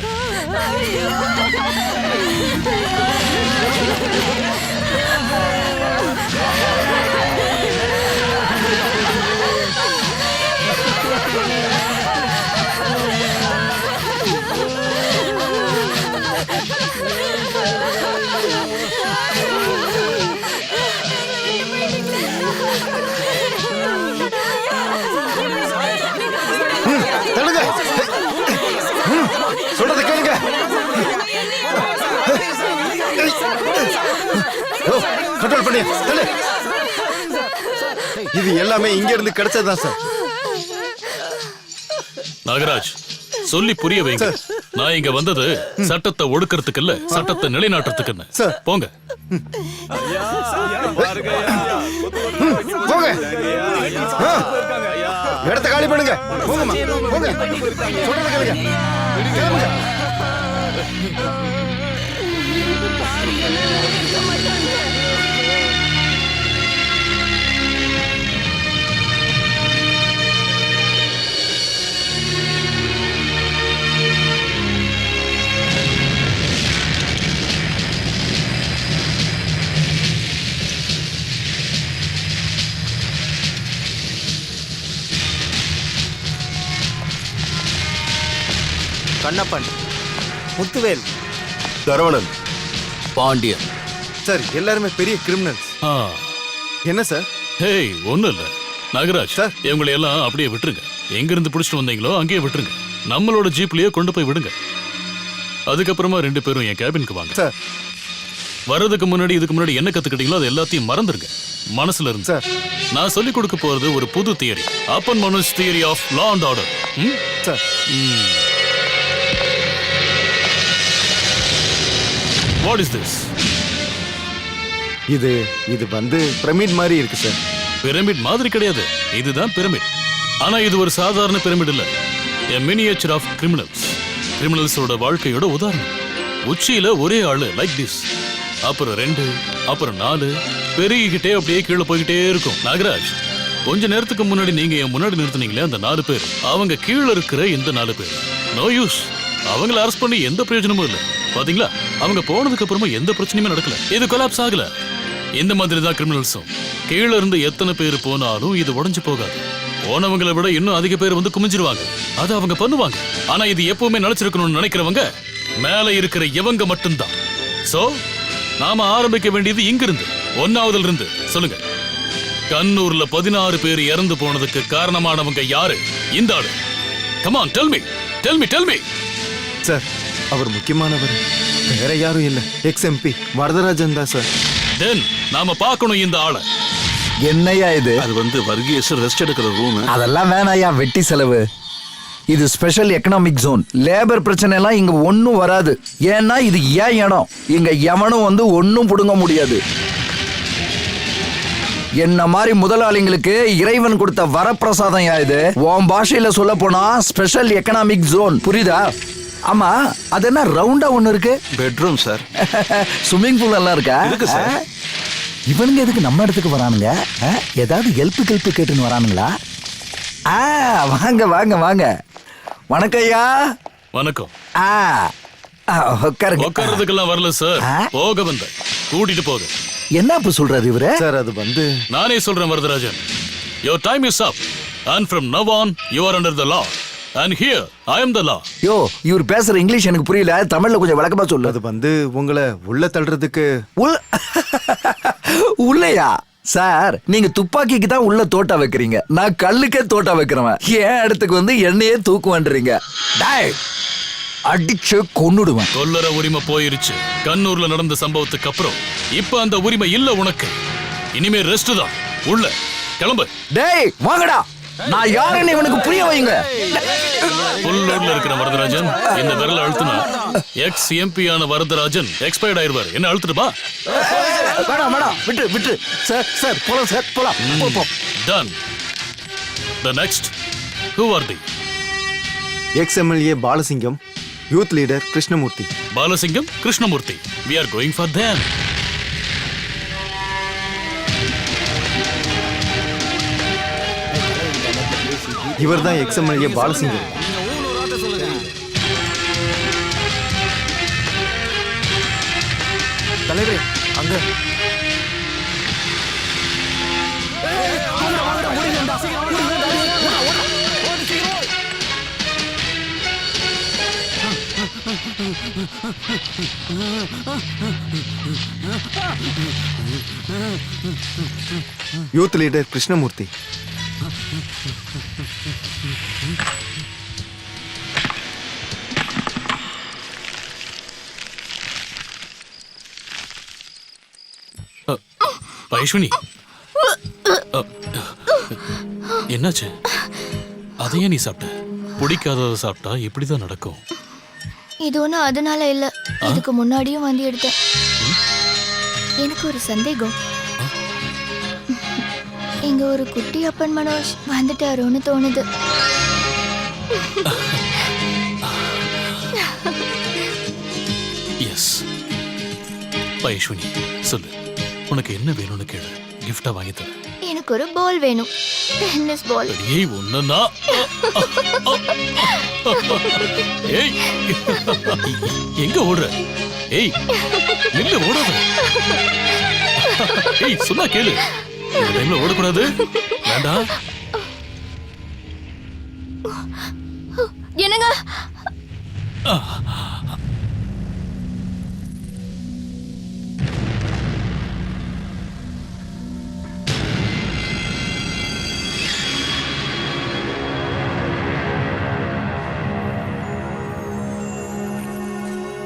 சொல்றத கேளுங்க. கண்ட்ரோல் பண்ணி இது எல்லாமே இங்க இருந்து கிடைச்சதுதான் சார். நாகராஜ் சொல்லி புரிய வைங்க. நான் இங்க வந்தது சட்டத்தை ஒடுக்கிறதுக்கு இல்ல, சட்டத்தை நிலைநாட்டுறதுக்கு. போங்க போங்க, இடத்த காலி பண்ணுங்க. போங்கம்மா, போங்க. சொல்றத கேளுங்க. கிளம்புங்க. கண்ணப்பன், முத்துவேல், சரவணன், பாண்டியன். சார் எல்லாருமே பெரிய கிரிமினல்ஸ். என்ன சார்? ஹேய், ஒண்ணும் இல்ல நாகராஜ். இவங்களை எல்லாம் அப்படியே விட்டுருங்க. எங்க இருந்து பிடிச்சிட்டு வந்தீங்களோ அங்கேயே விட்டுருங்க. நம்மளோட ஜீப்லயே கொண்டு போய் விடுங்க. அதுக்கப்புறமா 2 பேரும் என் கேபினுக்கு வாங்க. சார் வர்றதுக்கு முன்னாடி இதுக்கு முன்னாடி என்ன கத்துக்கிட்டீங்களோ அது எல்லாத்தையும் மறந்துருங்க மனசுல இருந்து. சார் நான் சொல்லி கொடுக்க போறது ஒரு புது தியரி. அப்பன் Manoj theory of law and order. Sir what is this? இது வந்து பிரமிட் மாதிரி இருக்கு சார். பிரமிட் மாதிரி கிடையாது, இதுதான் பிரமிட். ஆனா இது ஒரு சாதாரண பிரமிட் இல்ல. a miniature of criminals. கிரிமினல்ஸோட வாழ்க்கையோட உதாரணம். உச்சியில ஒரே ஆளு லைக் திஸ், அப்புறம் 2, அப்புறம் 4 பெருகிக்கிட்டே அப்படியே கீழே போய்கிட்டே இருக்கும். நாகராஜ், கொஞ்ச நேரத்துக்கு முன்னாடி நீங்க என் முன்னாடி நிறுத்தினீங்களே அந்த 4 பேர், அவங்க கீழே இருக்கிற இந்த 4 பேர் நோ யூஸ். அவங்கள அரெஸ்ட் பண்ணி எந்த பிரயோஜனமும் இல்ல. பாத்தீங்களா, அவங்க போனதுக்கு அப்புறமா எந்த பிரச்சனையுமே நடக்கல. இது கொலாப்ஸ் ஆகல. இந்த மாதிரி தான் கிரிமினல்ஸும். கீழே இருந்து எத்தனை பேர் போனாலும் இது உடைஞ்சு போகாது. போனவங்களை விட இன்னும் அதிக பேர் வந்து குமிஞ்சிருவாங்க. அது அவங்க பண்ணுவாங்க. ஆனா இது எப்பவுமே நினைச்சிருக்கணும்னு நினைக்கிறவங்க மேல இருக்கிற இவங்க மட்டும்தான். சோ நாம ஆரம்பிக்க வேண்டியது இங்கிருந்து, 1ஆவதுல இருந்து. சொல்லுங்க, கண்ணூர்ல 16 பேர் இறந்து போனதுக்கு காரணமானவங்க யாரு? இந்த ஆளு. Come on, tell me, tell me, tell me. Sir அவர் முக்கியமானவர், வேற யாரும் இல்ல, எக்ஸ்எம்பி வரதராஜன் தான் சார். தென் நாம பார்க்கணும் இந்த ஆளை. என்னையா இது? அது வந்து வர்கீஸ் ரெஸ்ட் எடுக்கிற ரூம். அதெல்லாம் வேணாயா, வெட்டி செலவு. இது ஸ்பெஷல் எக்கனாமிக் ஜோன். லேபர் பிரச்சனை எல்லாம் இங்க ஒன்னும் வராது. ஏன்னா இது ஏன் இடம். இங்க எவனும் வந்து ஒன்னும் புடுங்க முடியாது. என்ன மாதிரி முதலாளிங்களுக்கு இறைவன் கொடுத்த வரப்பிரசாதம் யா இது. உன் பாஷையில சொல்ல போனா ஸ்பெஷல் எக்கனாமிக் ஜோன். புரியுதா? ஆமா, அது என்ன ரவுண்டா ஒண்ணு இருக்கு? Bedroom sir. ஸ்விம்மிங் பூல் எல்லாம் இருக்கா? இருக்கு சார். இவனுங்க எதுக்கு நம்ம இடத்துக்கு வரானுங்க? ஏதாவது ஹெல்ப் கேட்டுன்னு வரானுங்களா? வாங்க வாங்க வாங்க. வணக்கம் ஐயா. வணக்கம். உட்கார்றதுக்கெல்லாம் வரல சார், போக வந்த கூட்டிட்டு போக. என்ன இப்ப சொல்றாரு இவரு? சார் அது வந்து நானே சொல்றேன் Varadarajan. Your time is up and from now on you are under the law and here I am the law. யோ, இவர் பேசுற இங்கிலீஷ் எனக்கு புரியல, தமிழ்ல கொஞ்சம் விளக்கமா சொல்லு. அது வந்து உங்களை உள்ள தள்ளுறதுக்கு உள்ளயா? சார், நீங்க துப்பாக்கிக்கு தான் உள்ள தோட்டா வைக்கிறீங்க, நான் கல்லுக்கே தோட்டா வைக்கிறவன். ஏன் இடத்துக்கு வந்து என்னையே தூக்குவான்றீங்க? டேய், அடிச்சு கொன்னுடுவேன். கொல்லற உரிமை போயிருச்சு. கண்ணூர்ல நடந்த சம்பவத்துக்கு அப்புறம் இப்ப அந்த உரிமை இல்ல உனக்கு. இனிமே ரெஸ்ட் தான். உள்ள கிளம்பு. டேய் வாங்கடா, நான் யாருன்னு இவனுக்கு புரிய வைங்க. புல்லூர்ல இருக்கிற வரதராஜன் இந்த விரல அழுத்தினா எக்ஸ் எம்பி ஆன வரதராஜன் எக்ஸ்பயர்ட் ஆயிருவாரு. என்ன அழுத்துட்டுமா? வேணாம் வேணாம், விட்டு விட்டு. சார் சார் போலாம் சார், போலாம். Done. The next, who are they? Ex MLA Balasingam, youth leader Krishnamurthy. Balasingam, Krishnamurthy. We are going for them. இவர் தான் எக்ஸ்-எம்எல்ஏ பாலசிங்கம். தலைவரே அங்க யூத் லீடர் கிருஷ்ணமூர்த்தி. வைஷ்ணி, என்னாச்சு? அதையே நீ சாப்பிட்ட? பிடிக்காததை சாப்பிட்டா இப்படிதான் நடக்கும். இது ஒன்றும் அதனால இல்ல, இதுக்கு முன்னாடியும் வந்து எடுத்தேன். எனக்கு ஒரு சந்தேகம். இங்க ஒரு குட்டி அப்பன் மனோஜ் வந்துட்டாரோன்னு தோணுது. எஸ். வைஷ்ணி சொல்லு, உனக்கு என்ன வேணும்னு கேளு, கிஃப்டா வாங்கி தரேன். எனக்கு ஒரு பால் வேணும், டென்னிஸ் பால். ஏய் ஒண்ணுனா. ஏய் எங்க ஓடுற? ஏய் நில்லு, ஓடாத. ஏய் சொன்னா கேளு, இந்த டைம்ல ஓடக்கூடாது. வேண்டாம். என்னங்க?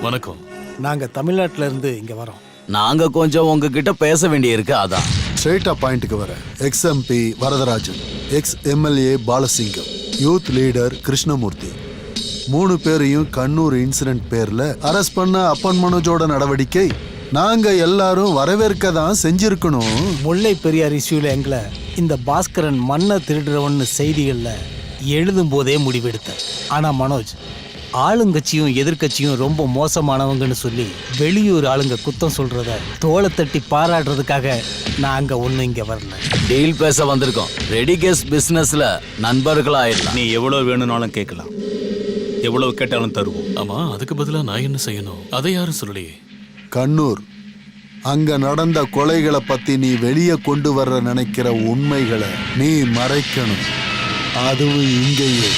வணக்கம். நாங்க தமிழ்நாட்டுல இருந்து இங்க வரோம். நாங்க கொஞ்சம் உங்ககிட்ட பேச வேண்டியிருக்கு, அதான். ஸ்ட்ரெயிட்டா பாயிண்ட்டுக்கு வர. Ex MP Varadarajan, ex MLA Balasingam, youth leader Krishnamurthy, 3 பேரையும் கண்ணூர் இன்சிடென்ட் பேர்ல அரெஸ்ட் பண்ண அப்பன் மனோஜோட நடவடிக்கை நாங்க எல்லாரும் வரவேற்க தான் செஞ்சிருக்கணும். முல்லை பெரியார் இஷ்யூல எங்களை இந்த பாஸ்கரன் மண்ணை திருடுறவன்னு செய்திகள்ல எழுதும் போதே முடிவெடுத்தேன். ஆனா மனோஜ், ஆளுங்கட்சியும் எதிர்கட்சியும் ரொம்ப மோசமானவங்கன்னு சொல்லி வெளியூர் ஆளுங்க குத்தம் சொல்றத தோளை தட்டி பாராட்டுறதுக்காக நான் அங்க ஒண்ணு இங்க வரல. டீல் பேச வந்திருக்கோம். ரெடி கேஸ் பிசினஸ்ல நண்பர்களா ஆயிடலாம். நீ எவ்வளவு வேணும்னாலும் கேட்கலாம், எவ்வளவு கேட்டாலும் தருவோம். ஆமா, அதுக்கு பதிலா நான் என்ன செய்யணும்? அதை யாரும் சொல்லலையே. கண்ணூர், அங்க நடந்த கொலைகளை பத்தி நீ வெளியே கொண்டு வர நினைக்கிற உண்மைகளை நீ மறைக்கணும். அதுவும் இங்கேயே.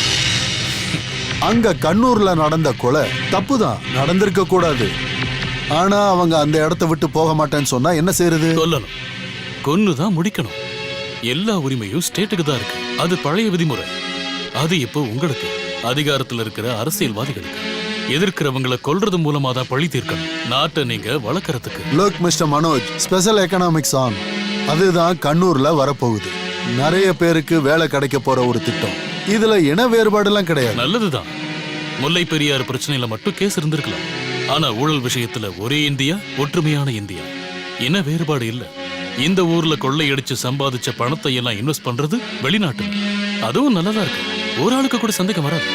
அங்க கண்ணூர்ல நடந்த கொலை தப்புதான், நடந்திருக்க கூடாது. ஆனா அவங்க அந்த இடத்தை விட்டு போக மாட்டேன்னு சொன்னா என்ன செய்யறது? சொல்லணும், கொன்னுதான் முடிக்கணும். எல்லா உரிமையும் ஸ்டேட்டுக்கு தான் இருக்கு. அது பழைய விதிமுறை. அது இப்போ உங்களுக்கு, அதிகாரத்தில் இருக்கிற அரசியல்வாதிகளுக்கு. எதிர்க்கிறவங்களை கொல்றது மூலமா தான் பழி தீர்க்கணும். நாட்டை நீங்க வளர்க்கறதுக்கு. Look mister Manoj, special economics on, அதுதான் கண்ணூர்ல வரப்போகுது. நிறைய பேருக்கு வேலை கிடைக்க போற ஒரு திட்டம். இதுல இன வேறுபாடுலாம் கிடையாது. நல்லதுதான். முல்லை பெரியார் பிரச்சனையில மட்டும் கேஸ் இருந்திருக்கலாம். ஆனா ஊழல் விஷயத்துல ஒரே இந்தியா, ஒற்றுமையான இந்தியா. இன வேறுபாடு இல்ல. இந்த ஊர்ல கொள்ளையடிச்சு சம்பாதிச்ச பணத்தை எல்லாம் இன்வெஸ்ட் பண்றது வெளிநாட்டு. அதுவும் நல்லதா இருக்கு. ஒரு ஆளுக்கு கூட சந்தேகம் வராது.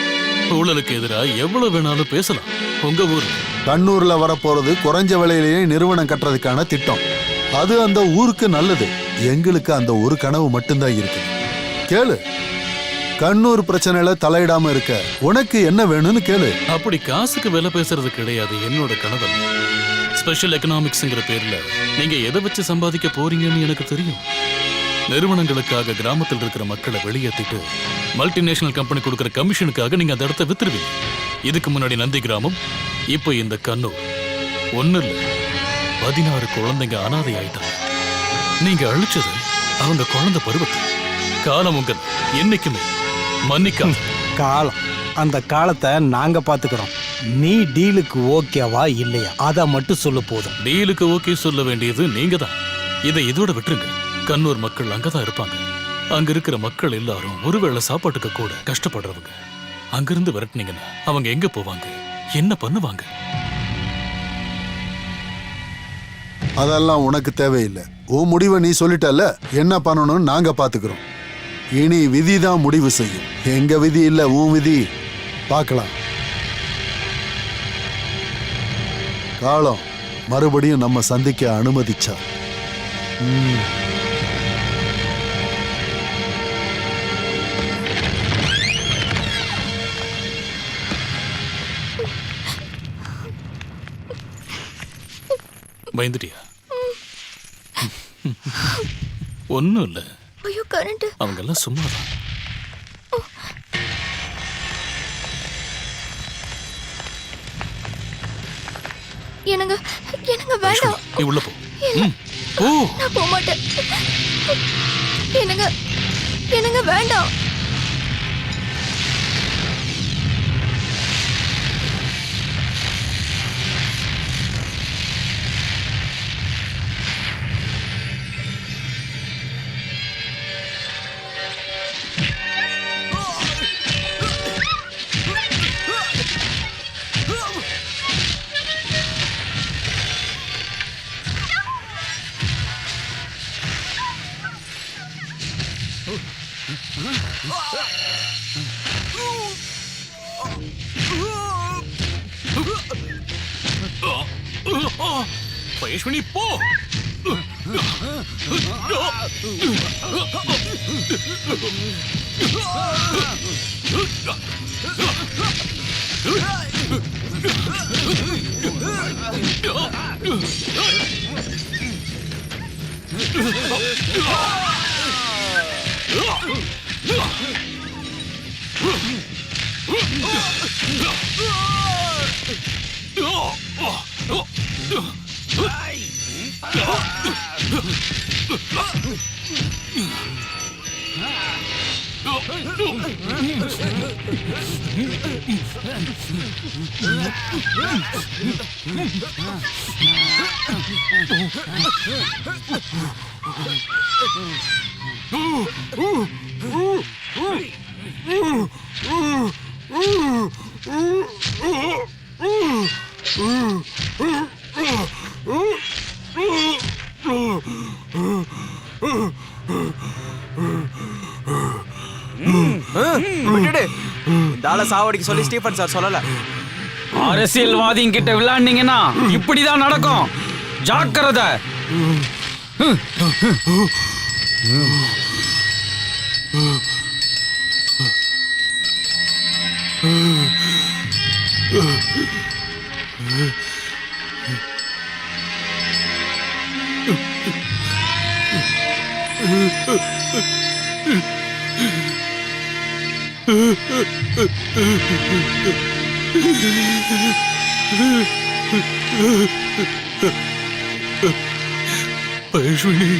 ஊழலுக்கு எதிராக எவ்வளவு வேணாலும் பேசலாம். உங்க ஊர் கண்ணூர்ல வரப்போறது குறைஞ்ச விலையிலேயே நிறுவனம் கட்டுறதுக்கான திட்டம். அது அந்த ஊருக்கு நல்லது. எங்களுக்கு அந்த ஒரு கனவு மட்டும்தான் இருக்கு. கேளு, கண்ணூர் பிரச்சனையில தலையிடாம இருக்க உனக்கு என்ன வேணும்னு கேளு. அப்படி காசுக்கு விலை பேசுறது கிடையாது என்னோட கனவு. ஸ்பெஷல் எக்கனாமிக்ஸ்ங்கிற பேர்ல நீங்க எதை வச்சு சம்பாதிக்க போறீங்கன்னு எனக்கு தெரியும். நிறுவனங்களுக்காக கிராமத்தில் இருக்கிற மக்களை வெளியேற்றிட்டு மல்டிநேஷனல் கம்பெனி கொடுக்கிற கமிஷனுக்காக நீங்க அந்த இடத்த வித்துருவீங்க. இதுக்கு முன்னாடி நந்தி கிராமம், இப்போ இந்த கண்ணூர். ஒண்ணு இல்ல, 16 குழந்தைங்க அனாதை ஆயிட்டாங்க. நீங்க அழிச்சது அவங்க குழந்தை பருவத்தை. காலம் உங்கள் என்னைக்குமே மன்னிக்காது. காலம், அந்த காலத்தை நாங்க பாத்துக்கிறோம். நீ டீலுக்கு ஓகேவா இல்லையா அத மட்டும் சொல்ல போதும். டீலுக்கு ஓகே சொல்ல வேண்டியது நீங்க தான். இதை இதோட விட்டுருங்க. கண்ணூர் மக்கள் அங்கதான் இருப்பாங்க. அங்க இருக்கிற மக்கள் எல்லாரும் ஒருவேளை சாப்பாட்டுக்கு கூட கஷ்டப்படுறவங்க. அங்கிருந்து விரட்டினீங்கன்னா அவங்க எங்க போவாங்க, என்ன பண்ணுவாங்க? அதெல்லாம் உனக்கு தேவையில்லை. உன் முடிவை நீ சொல்லிட்டல்ல, என்ன பண்ணணும்னு நாங்க பாத்துக்கிறோம். இனி விதி தான் முடிவு செய்யும். எங்க விதி இல்ல, உன் விதி. பார்க்கலாம். காலம் மறுபடியும் நம்ம சந்திக்க அனுமதிச்சா. பயந்துட்டியா? ஒன்னும் இல்ல. ஐயோ கரண்ட். அவங்க எல்லாம் சும்மா தான். என்னங்க என்னங்க வேண்டாம். நீ உள்ள போ. நான் போக மாட்டேன். என்னங்க என்னங்க வேண்டாம். பைஷ்வினி போ. சாவடிக்கு சொல்லி ஸ்டீஃபன் சார் சொல்லல. அரசியல்வாதிங்க கிட்ட விளையாண்டீங்கன்னா இப்படிதான் நடக்கும். ஜாக்கிரதை. பைஷ்வினி,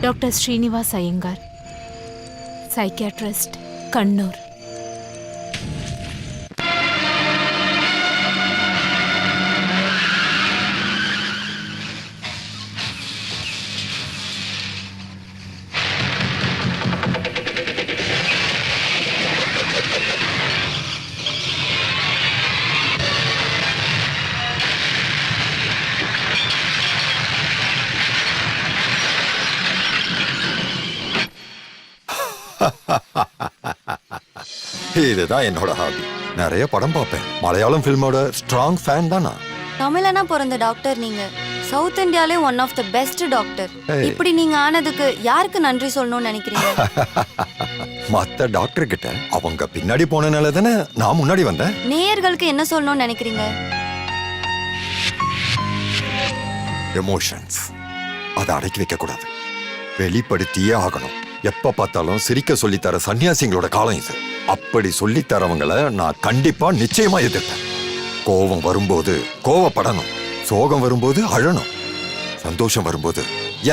டாக்டர் ஸ்ரீனிவாஸ் ஐயங்கார், சைக்கியாட்ரிஸ்ட், கண்ணூர். இதுதான் என்னோட ஹாபி. நிறைய படம் பார்ப்பேன். மலையாளம் ஃபில்மோட ஸ்ட்ராங் ஃபேன் தான் நான். தமிழனா பிறந்த டாக்டர் நீங்க, சவுத் இந்தியாலே one of the best doctor. இப்படி நீங்க ஆனதுக்கு யாருக்கு நன்றி சொல்லணும்னு நினைக்கிறீங்க? மத்த டாக்டர் கிட்ட அவங்க பின்னாடி போனனால தானே நான் முன்னாடி வந்தேன். நேயர்களுக்கு என்ன சொல்லணும்னு நினைக்கிறீங்க? எமோஷன்ஸ் அதை அடக்கி வைக்க கூடாது, வெளிப்படுத்தியே ஆகணும். எப்ப பார்த்தாலும் சிரிக்க சொல்லித்தர சன்னியாசிங்களோட காலம் இது. அப்படி சொல்லித்தரவங்களை நான் கண்டிப்பா நிச்சயமா எதிர்ப்பேன். கோபம் வரும்போது கோவப்படணும், சோகம் வரும்போது அழணும், சந்தோஷம் வரும்போது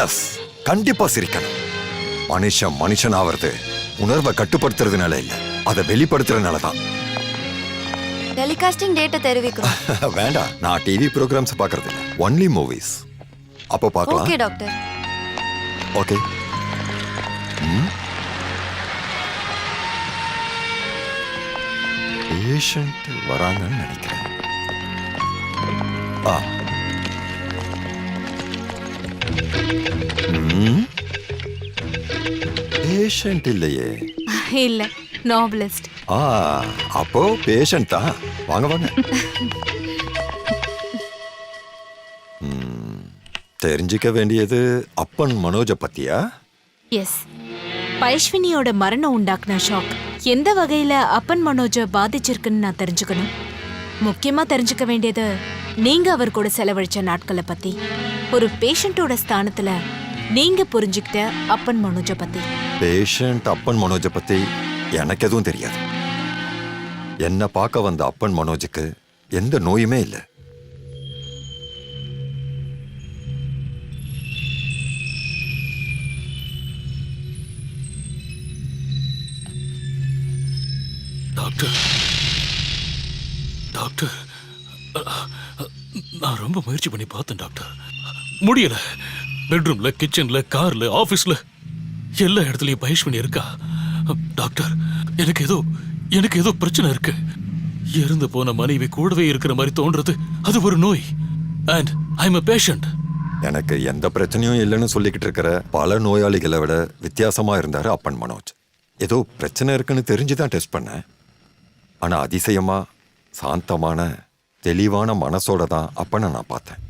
எஸ் கண்டிப்பா சிரிக்கணும். மனுஷன் ஆவறது உணர்வை கட்டுப்படுத்துறதுனால இல்ல, அதை வெளிப்படுத்துறதுனால தான். டெலிகாஸ்டிங் டேட்டை தெரிவிக்கிறோம். வேண்டாம், நான் டிவி ப்ரோக்ராம்ஸ் பார்க்கறது இல்ல, ஒன்லி மூவிஸ். அப்போ பார்க்கலாம். Okay doctor. ஓகே. பேஷண்ட் வராங்கன்னு நினைக்கிறேன். பேஷண்ட் இல்லையே. இல்ல, நாவலிஸ்ட். அப்போ பேஷண்ட் தான். வாங்க வாங்க. தெரிஞ்சுக்க வேண்டியது அப்பன் மனோஜ பத்தியா? எஸ். பைஷ்வினியோட மரணம் உண்டாக்குன ஷாக் எந்த வகையில அப்பன் மனோஜ பாதிச்சிருக்குன்னு நான் தெரிஞ்சுக்கணும். முக்கியமா தெரிஞ்சுக்க வேண்டியது நீங்க அவர் கூட செலவழிச்ச நாட்களை பத்தி, ஒரு பேஷண்டோட ஸ்தானத்துல நீங்க புரிஞ்சுக்கிட்ட அப்பன் மனோஜ பத்தி. பேஷண்ட் அப்பன் மனோஜ பத்தி எனக்கு எதுவும் தெரியாது. என்ன பார்க்க வந்த அப்பன் மனோஜுக்கு எந்த நோயுமே இல்லை. டாக்டர், டாக்டர், நான் ரொம்ப முயற்சி பண்ணி பார்த்தேன் டாக்டர், முடியல. பெட்ரூம்ல, கிச்சன்ல, கார்ல, ஆபீஸ்ல எல்லா இடத்துலயும் பைஷ்வினி இருக்கா. டாக்டர், எனக்கு ஏதோ பிரச்சனை இருக்கு. இறந்து போன மனைவி கூடவே இருக்கிற மாதிரி தோன்றது. அது ஒரு நோய். And I am a patient. எனக்கு எந்த பிரச்சனையும் இல்லைன்னு சொல்லிக்கிட்டு இருக்கிற பல நோயாளிகளை விட வித்தியாசமா இருந்தாரு அப்பன் மனோஜ். ஏதோ பிரச்சனை இருக்குன்னு தெரிஞ்சுதான் டெஸ்ட் பண்ணேன். ஆனா அதிசயமா சாந்தமான தெளிவான மனசோட தான் அப்பனை நான் பார்த்தேன்.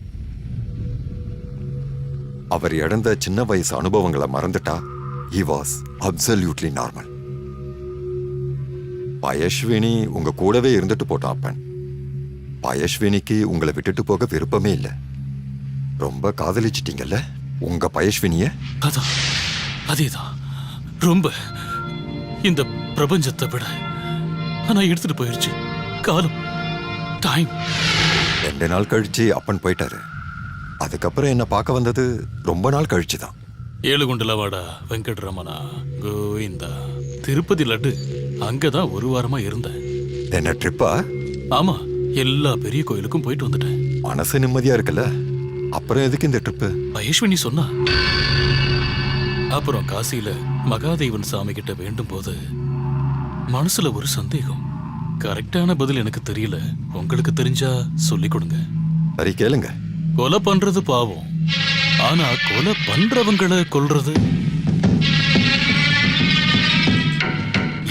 அவர் இழந்த சின்ன வயசு அனுபவங்களை மறந்துட்டா he was absolutely normal. Payaswini உங்க கூடவே இருந்துட்டு போட்டான் அப்பன். பயஸ்வினிக்கு உங்களை விட்டுட்டு போக விருப்பமே இல்லை. ரொம்ப காதலிச்சிட்டீங்கல்ல உங்க பயஸ்வினிய? அதான், அதேதான். ரொம்ப இந்த பிரபஞ்சத்தை விட ஆனா எடுத்துட்டு போயிருச்சு காலம், டைம். 2 நாள் கழிச்சு அப்பன் போயிட்டாரு. அதுக்கப்புறம் என்ன பார்க்க வந்தது ரொம்ப நாள் கழிச்சு தான். ஏழுகுண்டலவாடா வெங்கட்ரமணா கோவிந்தா, திருப்பதி லட்டு, அங்கதான் ஒரு வாரமா இருந்தேன். என்ன ட்ரிப்பா? ஆமா, எல்லா பெரிய கோயிலுக்கும் போயிட்டு வந்துட்டேன். மனசு நிம்மதியா இருக்குல்ல, அப்புறம் எதுக்கு இந்த ட்ரிப்பு? பயஸ்வினி சொன்னா. அப்புறம் காசியில மகாதேவன் சாமி கிட்ட வேண்டும் போது மனசுல ஒரு சந்தேகம். கரெக்டான பதில் எனக்கு தெரியல. உங்களுக்கு தெரிஞ்சா சொல்லி கொடுங்க. சரி, கேளுங்க. கொலை பண்றது பாவம், ஆனா கொலை பண்றவங்களை கொல்றது,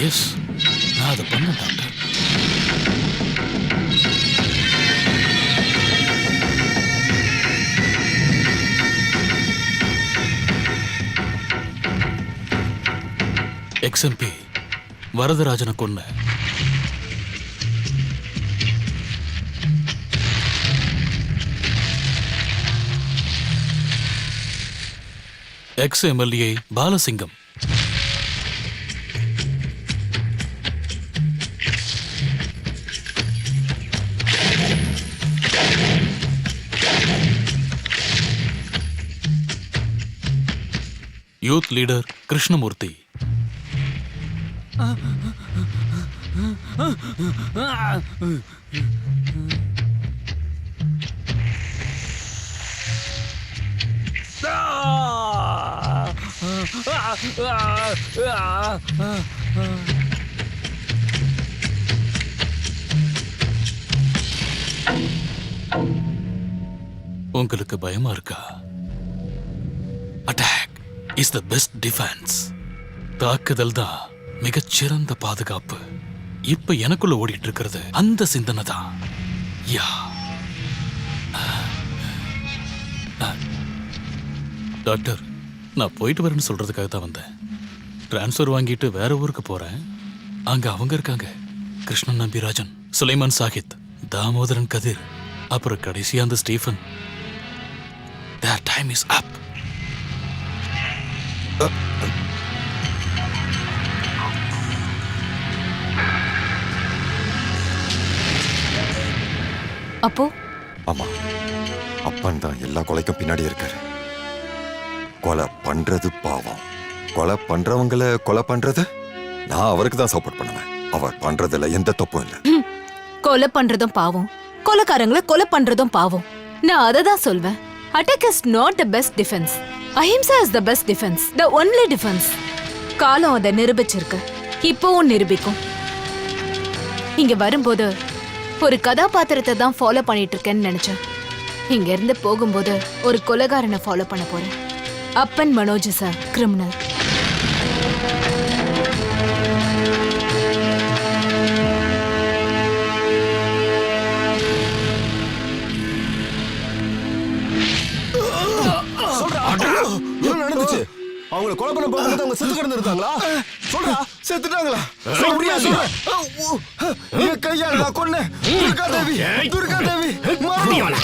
எஸ், நான் அதை பண்ண டாக்டர். XMP வரதராஜனை கொன்ன. ex-MLA Balasingham. Youth leader Krishnamurthy. உங்களுக்கு பயமா இருக்கா? Attack is the best defence. தாக்குதல் தான் மிகச்சிறந்த பாதுகாப்பு இப்ப எனக்குள்ள ஓடிட்டு இருக்கிறது அந்த சிந்தனை தான். யா டாக்டர், நான் போயிட்டு வரேன்னு சொல்றதுக்காக தான் வந்தேன். டிரான்ஸ்ஃபர் வாங்கிட்டு வேற ஊருக்கு போறேன். அங்க அவங்க இருக்காங்க, கிருஷ்ணன் நம்பிராஜன், சுலைமான் சாகித், தாமோதரன் கதிர், அப்புறம் கடைசியா அந்த Stephen. Their time is up. அப்போ ஆமா, அப்பன் தான் எல்லா கொலைக்கும் பின்னாடி இருக்காரு. கொலை பண்றது பாவம், கொலை பண்றவங்களை கொலை பண்றது நான் அவருக்கு தான் சப்போர்ட் பண்ணுவேன். அவர் பண்றதுல எந்த தப்பும் இல்லை. கொலை பண்றதும் பாவம், கொலைக்காரங்களை கொலை பண்றதும் பாவம். நான் அதை தான் சொல்வேன். Attack is not the best defence. Ahimsa is the best defence, the only defence. காலம் அதை நிரூபிச்சிருக்கு, இப்பவும் நிரூபிக்கும். இங்க வரும்போது ஒரு கதாபாத்திரத்தை தான் ஃபாலோ பண்ணிட்டு இருக்கேன்னு நினைச்சேன். இங்க இருந்து போகும்போது ஒரு கொலைகாரனை ஃபாலோ பண்ண போறேன். அப்பன் மனோஜ் இஸ் அ கிரிமினல். என்ன நடந்துச்சு? அவங்கள கொலை பண்ண போகும்போது அவங்க செத்து கிடந்து இருந்தாங்களா? சொல்றா. செத்துட்டாங்களா? என் கையால் நான் கொன்னேன். துர்கா தேவி, துர்கா தேவி,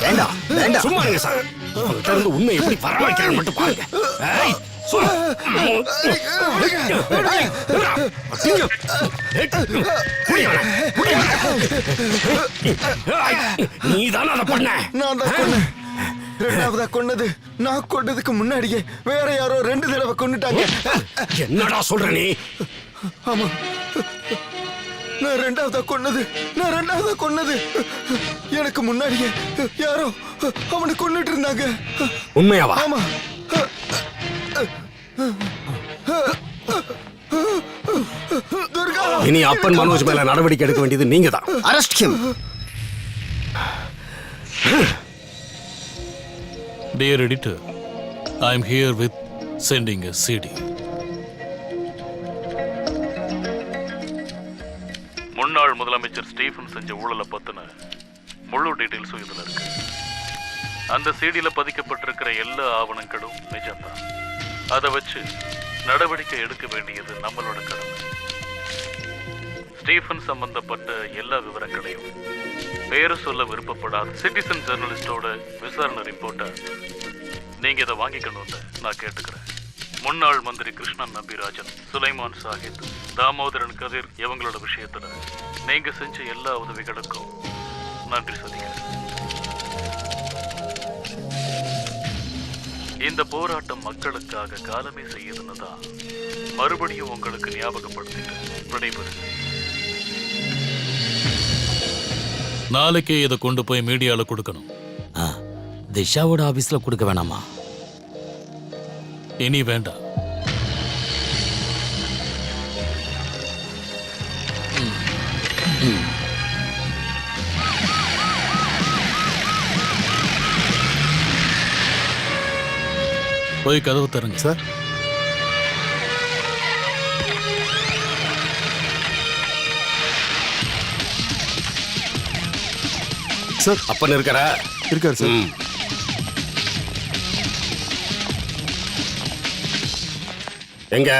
வேண்டாம் வேண்டாம், சும்மா இருங்க சார். அவங்கள்ட்ட இருந்து உண்மை எப்படி பரவாயில்லைன்னு மட்டும் பாருங்க. நீ தானே அதை பண்ண? நான் தான் கொன்னேன். ரெண்டாவதா கொன்னது நான் கொண்டதுக்கு முன்னாடியே வேற யாரோ 2 தடவை கொன்னுட்டாங்க. என்னடா சொல்ற நீ? ஆமா, நான் ரெண்டாவதா கொன்னது எனக்கு முன்னாடியே யாரோ அவனை கொன்னுட்டு இருந்தாங்க. உண்மையாவா? ஆமா. துர்கா, இனி அப்பன் மனோஜ் மேல நடவடிக்கை எடுக்க வேண்டியது நீங்க தான். Arrest him. Dear editor, I am here with sending a CD. முன்னாள் முதலமைச்சர் ஸ்டீஃபன் செஞ்ச ஊழலை பத்தின முழு டீடைல்ஸும் இதுல இருக்கு. அந்த சிடியில பதிக்கப்பட்டிருக்கிற எல்லா ஆவணங்களும் நிஜம்தான். அதை வச்சு நடவடிக்கை எடுக்க வேண்டியது நம்மளோட கடமை. ஸ்டீஃபன் சம்பந்தப்பட்ட எல்லா விவரங்களையும் பேரு சொல்ல விருப்பப்படாத சிட்டிசன் ஜெர்னலிஸ்டோட விசாரணை ரிப்போர்ட்டை நீங்க இதை வாங்கிக்கணும்னு நான் கேட்டுக்கிறேன். முன்னாள் மந்திரி கிருஷ்ணன் நம்பிராஜன், சுலைமான் சாகித், தாமோதரன் கதிர் இவங்களோட விஷயத்துல நீங்க செஞ்ச எல்லா உதவிகளுக்கும் நன்றி சொல்லிக்கிறேன். இந்த போராட்டம் மக்களுக்காக காலமே செய்யுதுன்னு தான் மறுபடியும் உங்களுக்கு ஞாபகப்படுத்திட்டு விடைபெறுகிறேன். நாளைக்கே இதை கொண்டு போய் மீடியால கொடுக்கணும். திஷாவோட ஆபீஸ்ல கொடுக்க வேணாமா? இனி வேண்டாம். போய் கதவு தருங்க சார். சார், அப்பன் இருக்காரு சார். எங்க?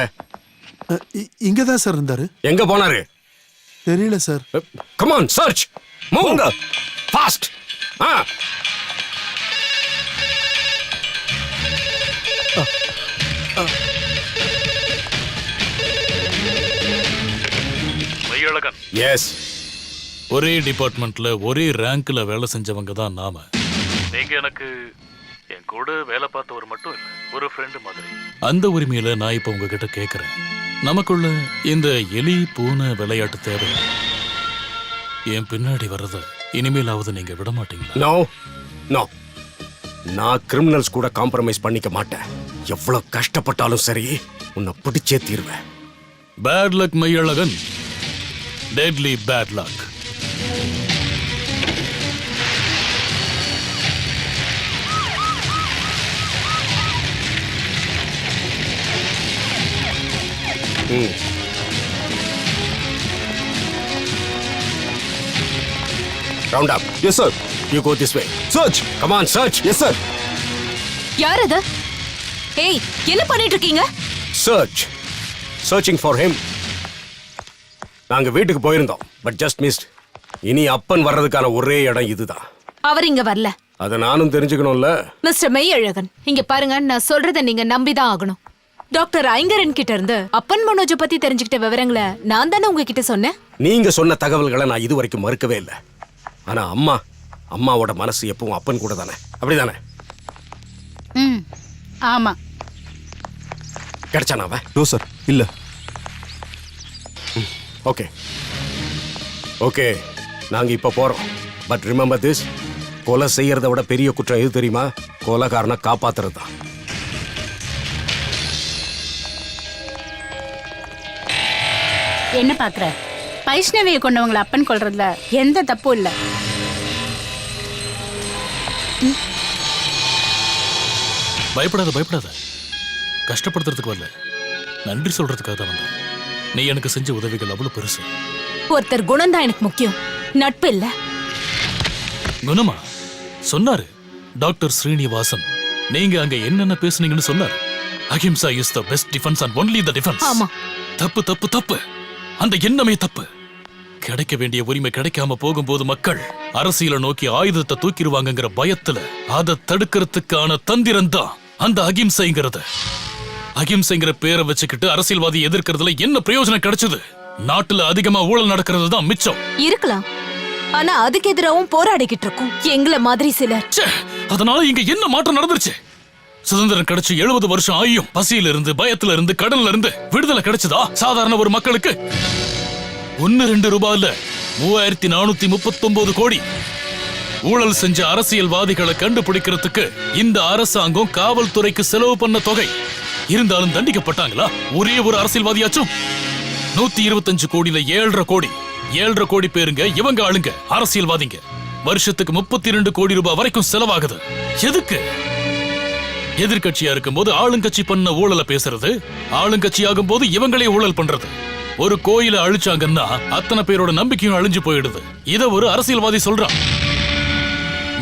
இங்கதான் சார் இருந்தாரு. எங்க போனாரு? தெரியல sir. Come on, search, move fast. Maiyazhagan. Yes. ஒரே டிபார்ட்மெண்ட்ல ஒரே ரேங்க்ல வேலை செஞ்சவங்க தான் நாம. நீங்க எனக்கு என் கூட வேலை பார்த்தவர் மட்டும் இல்ல, ஒரு ஃப்ரெண்டு மாதிரி. அந்த உரிமையில நான் இப்ப உங்ககிட்ட கேக்குறேன், நமக்குள்ள இந்த எலி பூனை விளையாட்டு தேவை. என் பின்னாடி வர்றத இனிமேலாவது நீங்க விட மாட்டீங்களா? நோ நோ, நான் கிரிமினல்ஸ் கூட காம்ப்ரமைஸ் பண்ணிக்க மாட்டேன். எவ்வளவு கஷ்டப்பட்டாலும் சரி, உன்னை பிடிச்சே தீர்வேன். Bad luck Maiyazhagan, deadly bad luck. Round up. Yes sir. You go this way. Search. Come on search. Yes sir. யார் அது? ஏய், என்ன பண்ணிட்டு இருக்கீங்க? சர்ச். Searching for him. நாங்க வீட்டுக்கு போயிருந்தோம், பட் ஜஸ்ட் மிஸ்ட். இனி அப்பன் வர்றதுக்கான ஒரே இடம் இதுதான். அவர் இங்க வரல. அதை நானும் தெரிஞ்சுக்கணும்ல. மிஸ்டர் மெய்யழகன், இங்க பாருங்க, நான் சொல்றதை நீங்க நம்பிதான் ஆகணும். டாக்டர் ஐங்கரன் கிட்ட இருந்து அப்பன் மனோஜை பத்தி தெரிஞ்சுக்கிட்ட விவரங்களை நான் தானே உங்ககிட்ட சொன்னேன். நீங்க சொன்ன தகவல்களை நான் இது வரைக்கும் மறுக்கவே இல்லை. ஆனா அம்மாவோட மனசு எப்பவும் அப்பன் கூட தானே, அப்படிதானே? ம் ஆமா. கிடைச்சானா அவன்? நோ சார், இல்ல. ஓகே ஓகே, நாங்க இப்ப போறோம். பட் ரிமெம்பர் திஸ், கொலை செய்யறத விட பெரிய குற்றம் எது தெரியுமா? கொலைகாரனை காப்பாத்துறது தான். என்ன பாக்குற? வைஷ்ணவியை கொண்டவங்களை அப்பன் கொள்றதுல எந்த தப்பும் இல்ல. பயப்படாத. கஷ்டப்படுத்துறதுக்கு வரல, நன்றி சொல்றதுக்காக தான் வந்தேன். நீ எனக்கு செஞ்ச உதவிகள் அவ்வளவு பெருசு. ஒருத்தர் குணம் தான் எனக்கு முக்கியம், நட்பு இல்ல. குணமா? சொன்னாரு டாக்டர் ஸ்ரீனிவாசன். நீங்க அங்க என்னென்ன பேசுனீங்கன்னு சொன்னாரு. Ahimsa is the best defence and only the defence. ஆமா. தப்பு. அந்த எண்ணமே தப்பு. கிடைக்க வேண்டிய உரிமை கிடைக்காம போகும்போது மக்கள் அரசியலை நோக்கி ஆயுதத்தை தூக்கிடுவாங்கங்கிற பயத்துல அதை தடுக்கிறதுக்கான தந்திரம் தான் அந்த அகிம்சைங்கிறது. அகிம்சைங்கிற பேரை வச்சுக்கிட்டு அரசியல்வாதி எதிர்க்கிறதுல என்ன பிரயோஜனம் கிடைச்சது? நாட்டுல அதிகமா ஊழல் நடக்கிறது தான் மிச்சம். இருக்கலாம், ஆனா அதுக்கு எதிராகவும் போராடிக்கிட்டு இருக்கோம் எங்களை மாதிரி சிலர். அதனால இங்க என்ன மாற்றம் நடந்துருச்சு? சுதந்திரம் கிடைச்சு 70 வருஷம் ஆயும் பசியில இருந்து, பயத்துல இருந்து, கடல்ல இருந்து விடுதலை கிடைச்சதா சாதாரண ஒரு மக்களுக்கு? 1-2 ரூபாயில 3439 கோடி. ஊழல் செஞ்ச அரசியல்வாதிகளை கண்டுபிடிக்கிறதுக்கு இந்த அரசாங்கம் காவல்துறைக்கு செலவு பண்ண தொகை இருந்தாலும் தண்டிக்கப்பட்டாங்களா ஒரே ஒரு அரசியல்வாதியாச்சும்? 125 கோடியில 7.5 கோடி. 7.5 கோடி பேருங்க இவங்க ஆளுங்க, அரசியல்வாதிங்க. வருஷத்துக்கு 32 கோடி ரூபாய் வரைக்கும் செலவாகுது. எதுக்கு? எதிர்கட்சியா இருக்கும் போது ஆளுங்கட்சி பண்ண ஊழலை பேசுறது, ஆளுங்கட்சி ஆகும் போது இவங்களே ஊழல் பண்றது. ஒரு கோயிலை அழிச்சாங்கன்னா அத்தனை பேரோட நம்பிக்கையும் அழிஞ்சு போயிடுது. இத ஒரு அரசியல்வாதி சொல்றான்,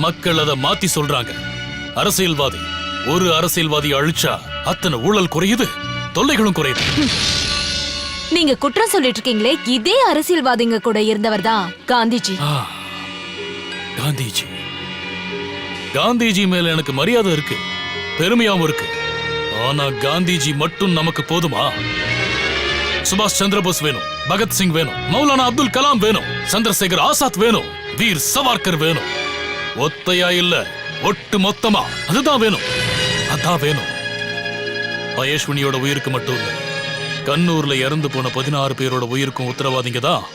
மக்கள் அதை மாத்தி சொல்றாங்க. ஒரு அரசியல்வாதி அழிச்சா அத்தனை ஊழல் குறையுது, தொல்லைகளும் குறையுது. நீங்க குற்றம் சொல்லிட்டு இருக்கீங்களே, இதே அரசியல்வாதிங்க கூட இருந்தவர் தான் காந்திஜி. காந்திஜி மேல எனக்கு மரியாதை இருக்கு, பெருமையாவும் இருக்கு. ஆனா காந்திஜி மட்டும் நமக்கு போதுமா? சுபாஷ் சந்திரபோஸ் வேணும், பகத்சிங் வேணும், மௌலானா அப்துல் கலாம் வேணும், சந்திரசேகர் ஆசாத் வேணும், வீர் சவார்கர் வேணும். ஒத்தையா இல்ல, ஒட்டு மொத்தமா அதுதான் வேணும். அதான் வேணும். மகேஷ்வனியோட உயிருக்கு மட்டும் இல்ல, கண்ணூர்ல இறந்து போன 16 பேரோட உயிருக்கும் உத்தரவாதிங்க தான்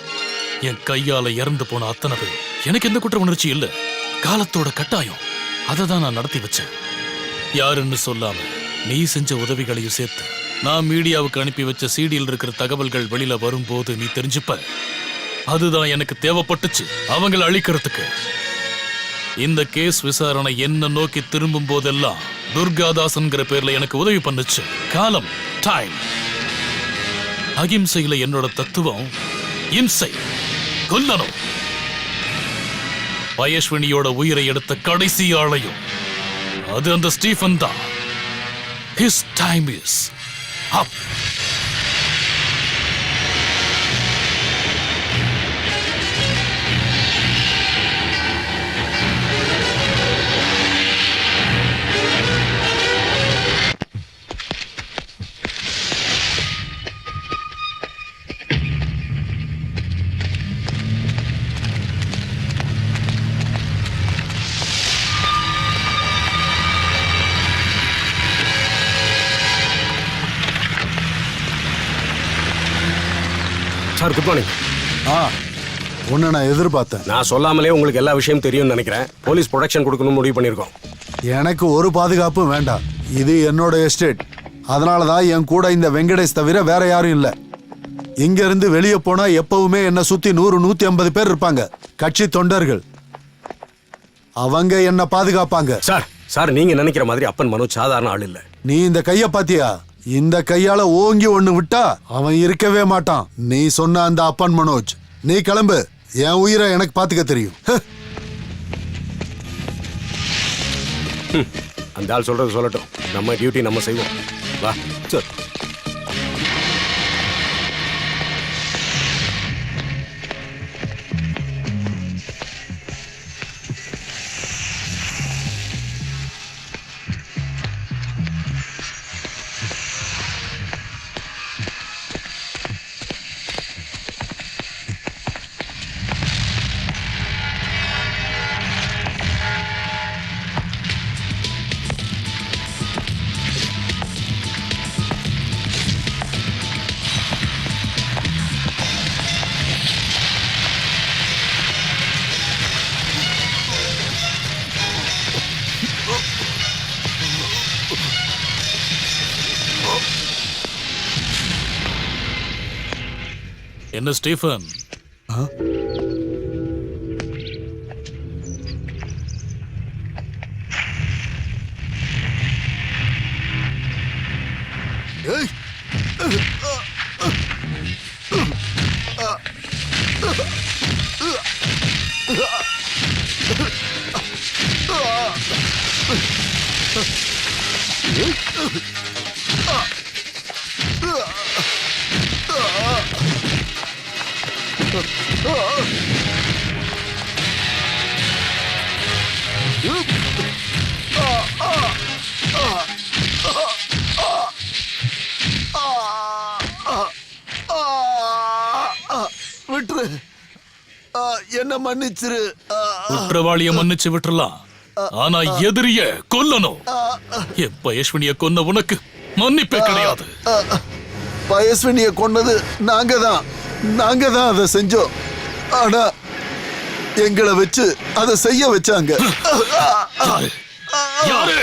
என் கையால இறந்து போன அத்தனை பேர். எனக்கு எந்த குற்ற உணர்ச்சி இல்ல, காலத்தோட கட்டாயம். அதை தான் நான் நடத்தி வச்சேன். யாருன்னு சொல்லாம நீ செஞ்ச உதவிகளையும் சேர்த்து நான் மீடியாவுக்கு அனுப்பி வச்ச சீடியில் இருக்கிற தகவல்கள் வெளியில வரும்போது நீ தெரிஞ்சுப்ப. அதுதான் எனக்கு தேவைப்பட்டுச்சு அவங்களை அழிக்கிறதுக்கு. இந்த கேஸ் விசாரணை என்ன நோக்கி திரும்பும் போதெல்லாம் துர்காதாசன்கிற பேர்ல எனக்கு உதவி பண்ணுச்சு. காலம், டைம். அகிம்சையில என்னோட தத்துவம் இம்சை, கொல்லணும். மகேஷ்வனியோட உயிரை எடுத்த கடைசி ஆளையும் அது அந்த ஸ்டீஃபன் தான். His time is up. Sir, good morning. ஒன்னு நான் எதிர்பார்த்தேன். நான் சொல்லாமலே உங்களுக்கு எல்லா விஷயம் தெரியும்னு நினைக்கிறேன். போலீஸ் ப்ரொடெக்ஷன் கொடுக்கணும்னு முடிவு பண்ணியிருக்கோம். எனக்கு ஒரு பாதுகாப்பும் வேண்டாம். இது என்னோட எஸ்டேட். அதனாலதான் என் கூட இந்த வெங்கடேஷ் தவிர வேற யாரும் இல்ல. இங்க இருந்து வெளியே போனா எப்பவுமே என்ன சுத்தி 100-150 பேர் இருப்பாங்க, கட்சி தொண்டர்கள். அவங்க என்ன பாதுகாப்பாங்க. சார் நீங்க நினைக்கிற மாதிரி அப்பன் மனோஜ் சாதாரண ஆள் இல்ல. நீ இந்த கைய பாத்தியா? இந்த கையால ஓங்கி ஒண்ணு விட்டா அவன் இருக்கவே மாட்டான். நீ சொன்ன அந்த அப்பன் மனோஜ். நீ கிளம்பு, என் உயிரை எனக்கு பாத்துக்க தெரியும். அந்த ஆள் சொல்றது சொல்லட்டும், நம்ம டியூட்டி நம்ம செய்வோம். வா சார். என்ன ஸ்டீஃபன், விட்டுரு, என்ன மன்னிச்சிரு. குற்றவாளிய மன்னிச்சு விட்டுறலாம், ஆனா எதிரிய கொல்லணும். என் பயஸ்வினிய கொன்ன உனக்கு மன்னிப்பே கிடையாது. பயஸ்வினிய கொன்னது நாங்க தான் அதை செஞ்சோம். ஆனா எங்களை வச்சு அதை செய்ய வச்சாங்க. யாரு?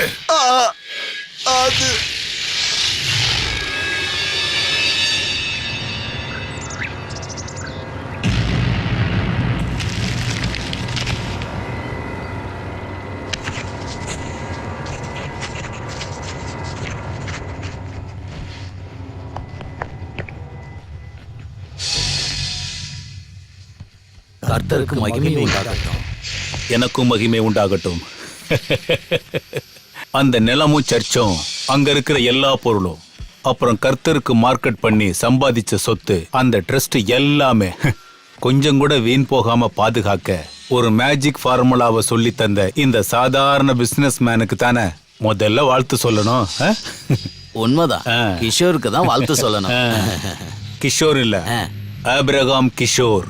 அது கர்த்தருக்கு மகிமை உண்டாகட்டும். எனக்கும் மகிமை உண்டாகட்டும். அந்த நிலமும் சர்ச்சும் அங்க இருக்கிற எல்லா பொருளும் அப்புறம் கர்த்தருக்கு மார்க்கெட் பண்ணி சம்பாதிச்ச சொத்து, அந்த ட்ரஸ்ட் எல்லாமே கொஞ்சம் கூட வீண் போகாம பாதுகாக்க ஒரு மேஜிக் ஃபார்முலாவை சொல்லி தந்த இந்த சாதாரண பிசினஸ் மேனுக்கு தானே முதல்ல வாழ்த்து சொல்லணும். உண்மைதான், கிஷோருக்கு தான் வாழ்த்து சொல்லணும். கிஷோர் இல்ல, ஆபிரகாம் கிஷோர்.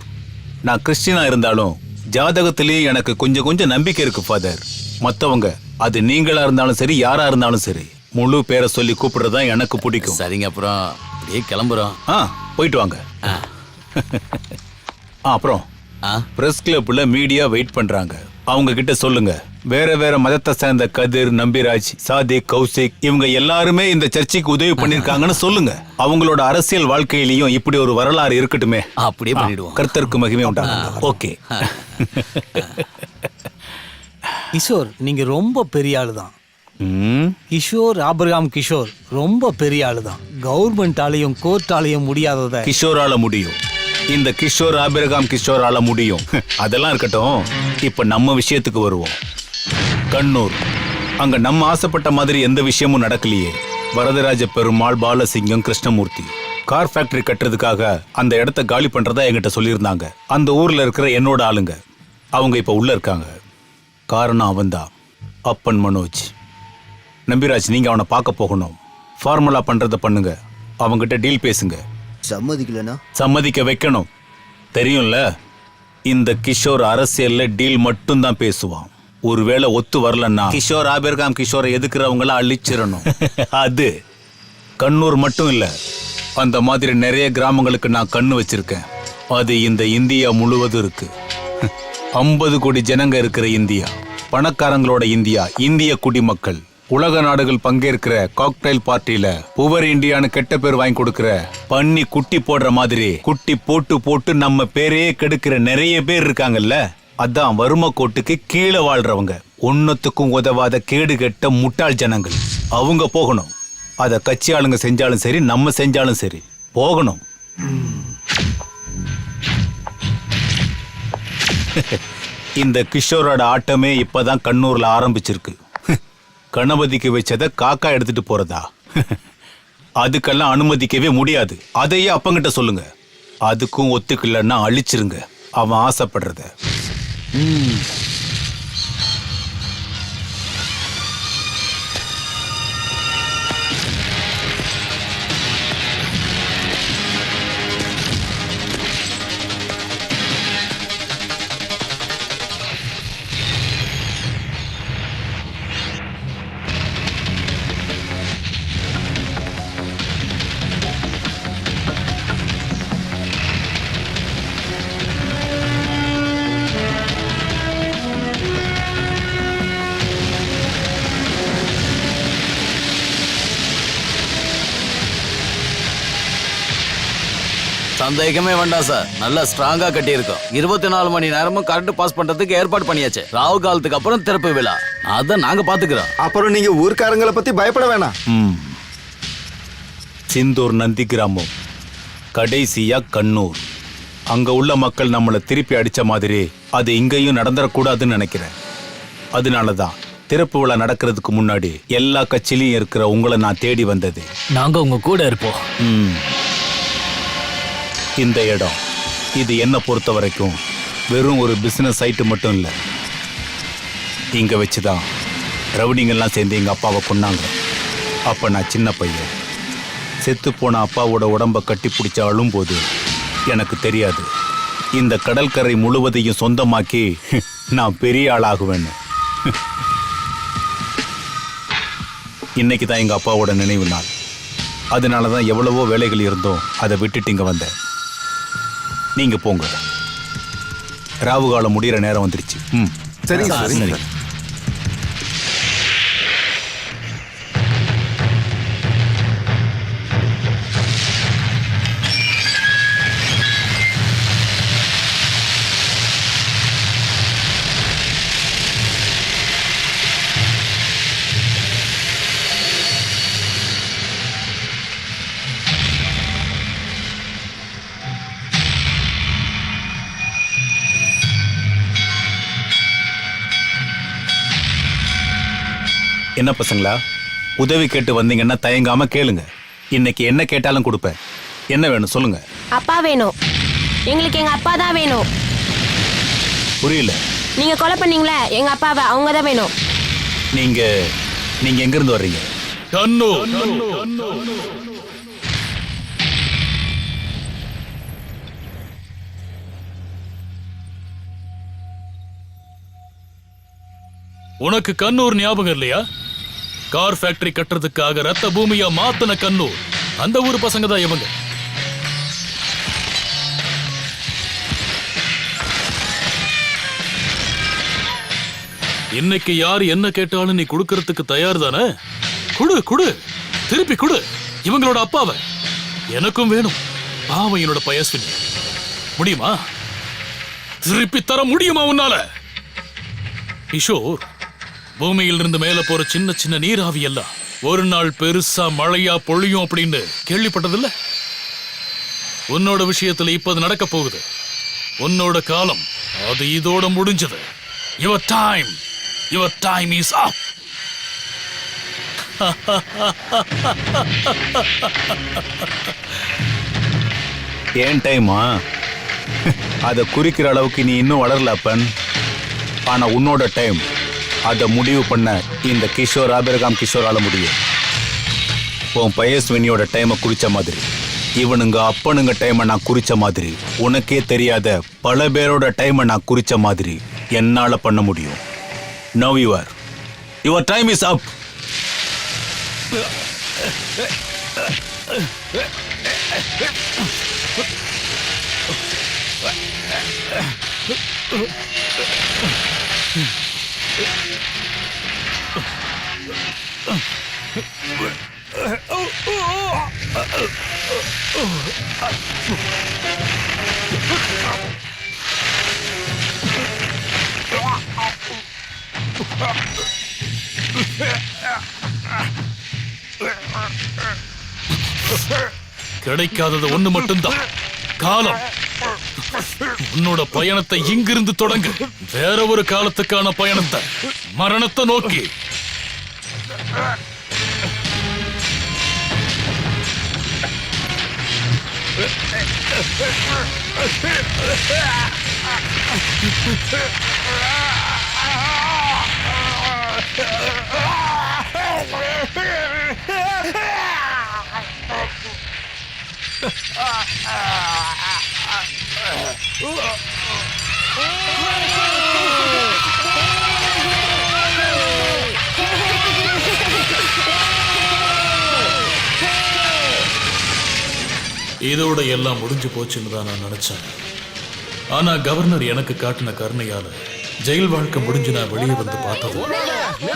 நான் கிறிஸ்டியனா இருந்தாலும் ஜாதகத்திலேயே எனக்கு கொஞ்சம் நம்பிக்கை இருக்கு ஃபாதர். மத்தவங்க, அது நீங்களா இருந்தாலும் சரி, யாரா இருந்தாலும் சரி, முழு பேரை சொல்லி கூப்பிடுறதுதான் எனக்கு பிடிக்கும். சரிங்க, அப்புறம் அப்படியே கிளம்புறோம். போயிட்டு வாங்க. அப்புறம் பிரஸ் கிளப்ல மீடியா வெயிட் பண்றாங்க. அவங்க கிட்ட சொல்லுங்க, வேற மதத்தை சேர்ந்த கதிர், நம்பிராஜ், சாதிக், கௌசிக் இவங்க எல்லாருமே இந்த சர்ச்சைக்கு உதவி பண்ணிருக்காங்கன்னு சொல்லுங்க. அவங்களோட அரசியல் வாழ்க்கையிலயும் இப்படி ஒரு வரலாறு இருக்கட்டுமே. அப்படியே பண்ணிடுவோம். கர்த்தருக்கு மகிமை உண்டாகட்டும். ஓகே. கிஷோர், நீங்க ரொம்ப பெரிய ஆளுதான். கிஷோர், ஆபிரகாம் கிஷோர் ரொம்ப பெரிய ஆளுதான். கவர்மெண்டாலையும் கோர்ட்டாலையும் முடியாதத கிஷோரால முடியும். இந்த கிஷோர், ஆபிரகாம் கிஷோரால முடியும். அதெல்லாம் இருக்கட்டும், இப்ப நம்ம விஷயத்துக்கு வருவோம். கண்ணூர், அங்க நம்ம ஆசைப்பட்ட மாதிரி எந்த விஷயமும் நடக்கலையே. வரதராஜ பெருமாள், பாலசிங்கம், கிருஷ்ணமூர்த்தி கார் ஃபேக்டரி கட்டுறதுக்காக அந்த இடத்த காலி பண்றதா என்கிட்ட சொல்லியிருந்தாங்க. அந்த ஊர்ல இருக்கிற என்னோட ஆளுங்க, அவங்க இப்ப உள்ள இருக்காங்க. காரணம் அவன்தான், அப்பன் மனோஜ். நம்பிராஜ், நீங்க அவனை பார்க்க போகணும். ஃபார்முலா பண்றத பண்ணுங்க, அவங்கிட்ட டீல் பேசுங்க. சம்மதிக்கலனா சம்மதிக்க வைக்கணும். தெரியும்ல, இந்த கிஷோர் அரசியல்ல டீல் மட்டும் தான் பேசுவான். ஒருவேளை ஒத்து வரலன்னா கிஷோர், ஆபிரகாம் கிஷோரை எதுக்குறவங்கள அழிச்சிடணும். அது கண்ணூர் மட்டும் இல்ல, அந்த மாதிரி நிறைய கிராமங்களுக்கு நான் கண்ணு வச்சிருக்கேன். அது இந்த இந்தியா முழுவதும் இருக்கு. 50 கோடி ஜனங்க இருக்கிற இந்தியா, பணக்காரங்களோட இந்தியா, இந்திய குடிமக்கள், உலக நாடுகள் பங்கேற்கிற காக்டைல் பார்ட்டியில புவர் இந்தியான்னு கெட்ட பேர் வாங்கி கொடுக்கிற, பண்ணி குட்டி போடுற மாதிரி குட்டி போட்டு நம்ம பேரையே கெடுக்கிற நிறைய பேர் இருக்காங்கல்ல. அதான் வறுமை கோட்டுக்கு கீழே வாழ்றவங்க, ஒன்னத்துக்கும் உதவாத கேடு கெட்ட முட்டாள் ஜனங்கள். அவங்க போகணும். அத கட்சி ஆளுங்க செஞ்சாலும் சரி, நம்ம செஞ்சாலும் சரி, போகணும். இந்த கிஷோரோட ஆட்டமே இப்பதான் கண்ணூர்ல ஆரம்பிச்சிருக்கு. கணபதிக்கு வச்சதை காக்கா எடுத்துட்டு போறதா? அதுக்கெல்லாம் அனுமதிக்கவே முடியாது. அதையே அப்பங்கிட்ட சொல்லுங்க. அதுக்கும் ஒத்துக்கலன்னா அழிச்சிருங்க அவன் ஆசைப்படுறத. சந்தேகமே வேண்டாம் சார், நல்லா ஸ்ட்ராங்கா கட்டியிருக்கோம். 24 மணி நேரமும் கரண்ட் பாஸ் பண்றதுக்கு ஏற்பாடு பண்ணியாச்சு. ராவு காலத்துக்கு அப்புறம் திறப்பு விழா, அதை நாங்க பாத்துக்கிறோம். அப்புறம் நீங்க ஊர்க்காரங்களை பத்தி பயப்பட வேணாம். சிந்தூர் நந்தி கிராமம், கடைசியா கண்ணூர். அங்க உள்ள மக்கள் நம்மளை திருப்பி அடிச்ச மாதிரி அது இங்கேயும் நடந்துடக்கூடாதுன்னு நினைக்கிறேன். அதனாலதான் திறப்பு விழா நடக்கிறதுக்கு முன்னாடி எல்லா கட்சியிலையும் இருக்கிற உங்களை நான் தேடி வந்தது. நாங்க உங்க கூட இருப்போம். இந்த இடம் இது என்ன பொறுத்த வரைக்கும் வெறும் ஒரு பிசினஸ் சைட்டு மட்டும் இல்லை. இங்க வச்சுதான் ரவுடிங்கெல்லாம் சேர்ந்து எங்க அப்பாவை கொன்னாங்க. அப்ப நான் சின்ன பையன். செத்து போன அப்பாவோட உடம்ப கட்டி பிடிச்ச அழும்போது எனக்கு தெரியாது இந்த கடற்கரை முழுவதையும் சொந்தமாக்கி நான் பெரிய ஆளாகுவேன்னு. இன்னைக்கு தான் எங்க அப்பாவோட நினைவு நாள். அதனாலதான் எவ்வளவோ வேலைகள் இருந்தோம், அதை விட்டுட்டு இங்க வந்தேன். நீங்க போங்க, ராவு காலம் முடிகிற நேரம் வந்துருச்சு. சரிங்க சரிங்க. என்ன பசங்களா, உதவி கேட்டு வந்தீங்கன்னா தயங்காம கேளுங்க. இன்னைக்கு என்ன கேட்டாலும் கொடுப்பேன். என்ன வேணும் சொல்லுங்க. அப்பா வேணும். எங்களுக்கு எங்க அப்பா தான் வேணும். புரியல. நீங்க கொலை பண்ணீங்களே எங்க அப்பாவை, அவங்க தான் வேணும். நீங்க எங்க இருந்து வர்றீங்க? உனக்கு கண்ணூர் ஞாபகம் இல்லையா? கார் ஃபேக்டரி கட்டுறதுக்காக ரத்த பூமியா மாத்தின கண்ணூர், அந்த ஊர் பசங்க தான் இவங்க. இன்னைக்கு யார் என்ன கேட்டாலும் நீ கொடுக்கறதுக்கு தயார் தானே? குடு குடு, திருப்பி குடு. இவங்களோட அப்பாவை எனக்கும் வேணும். பாவம் என்னோட பயஸ்வினி. முடியுமா? திருப்பி தர முடியுமா உன்னால? கிஷோர், பூமியில் இருந்து மேல போற சின்ன சின்ன நீராவி எல்லாம் ஒரு நாள் பெருசா மழையா பொழியும் அப்படின்னு கேள்விப்பட்டதில்ல? உன்னோட விஷயத்துல இப்ப அது நடக்க போகுது. உன்னோட காலம் அது இதோட முடிஞ்சது. Your time is up. ஏன் டைமா? அதை குறிக்கிற அளவுக்கு நீ இன்னும் வளரல அப்பன். ஆனா உன்னோட டைம் அதை முடிவு பண்ண இந்த கிஷோர் ஆபிரகாம் கிஷோரால முடியும். உன் பயஸ்வினியோட டைமை குறிச்ச மாதிரி, இவனுங்க அப்பனுங்க டைமை நான் குறிச்ச மாதிரி, உனக்கே தெரியாத பல பேரோட டைமை நான் குறிச்ச மாதிரி என்னால பண்ண முடியும். Now your time is up. கிடைக்காதது ஒண்ணு மட்டும்தான், காலம். உன்னோட பயணத்தை இங்கிருந்து தொடங்கு. வேற ஒரு காலத்துக்கான பயணத்தை, மரணத்தை நோக்கி. இதோட எல்லாம் முடிஞ்சு போச்சுன்னு தான் நான் நினைச்சேன். ஆனா கவர்னர் எனக்கு காட்டின கருணையால ஜெயில் வாழ்க்கை முடிஞ்சு நான் வெளியே வந்து பார்த்தது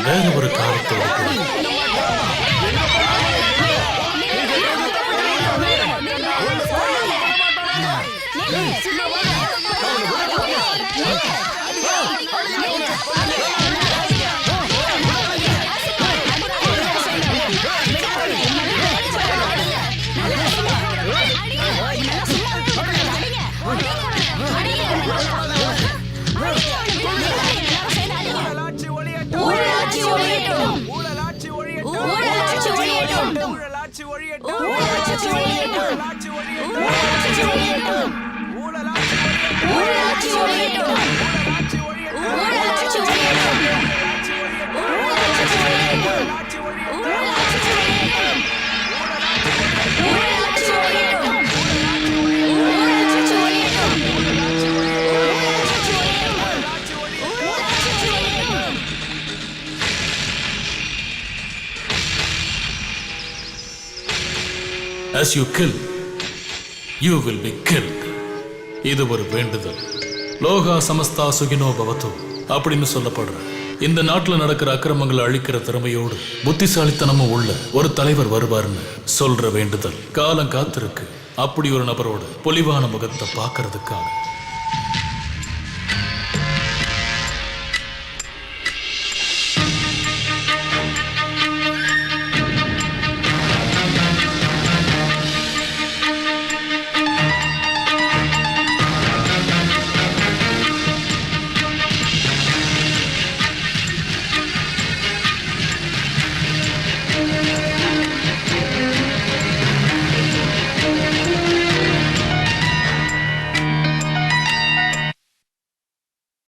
வேற ஒரு காலத்தோட As you kill, you will be killed. இது ஒரு வேண்டுதல். லோகா சமஸ்தா சுகினோ பவத்து அப்படின்னு சொல்லப்படுற இந்த நாட்டுல நடக்கிற அக்கிரமங்களை அழிக்கிற திறமையோடு புத்திசாலித்தனமும் உள்ள ஒரு தலைவர் வருவார்னு சொல்ற வேண்டுதல். காலம் காத்திருக்கு அப்படி ஒரு நபரோட பொலிவான முகத்தை பார்க்கறதுக்காக.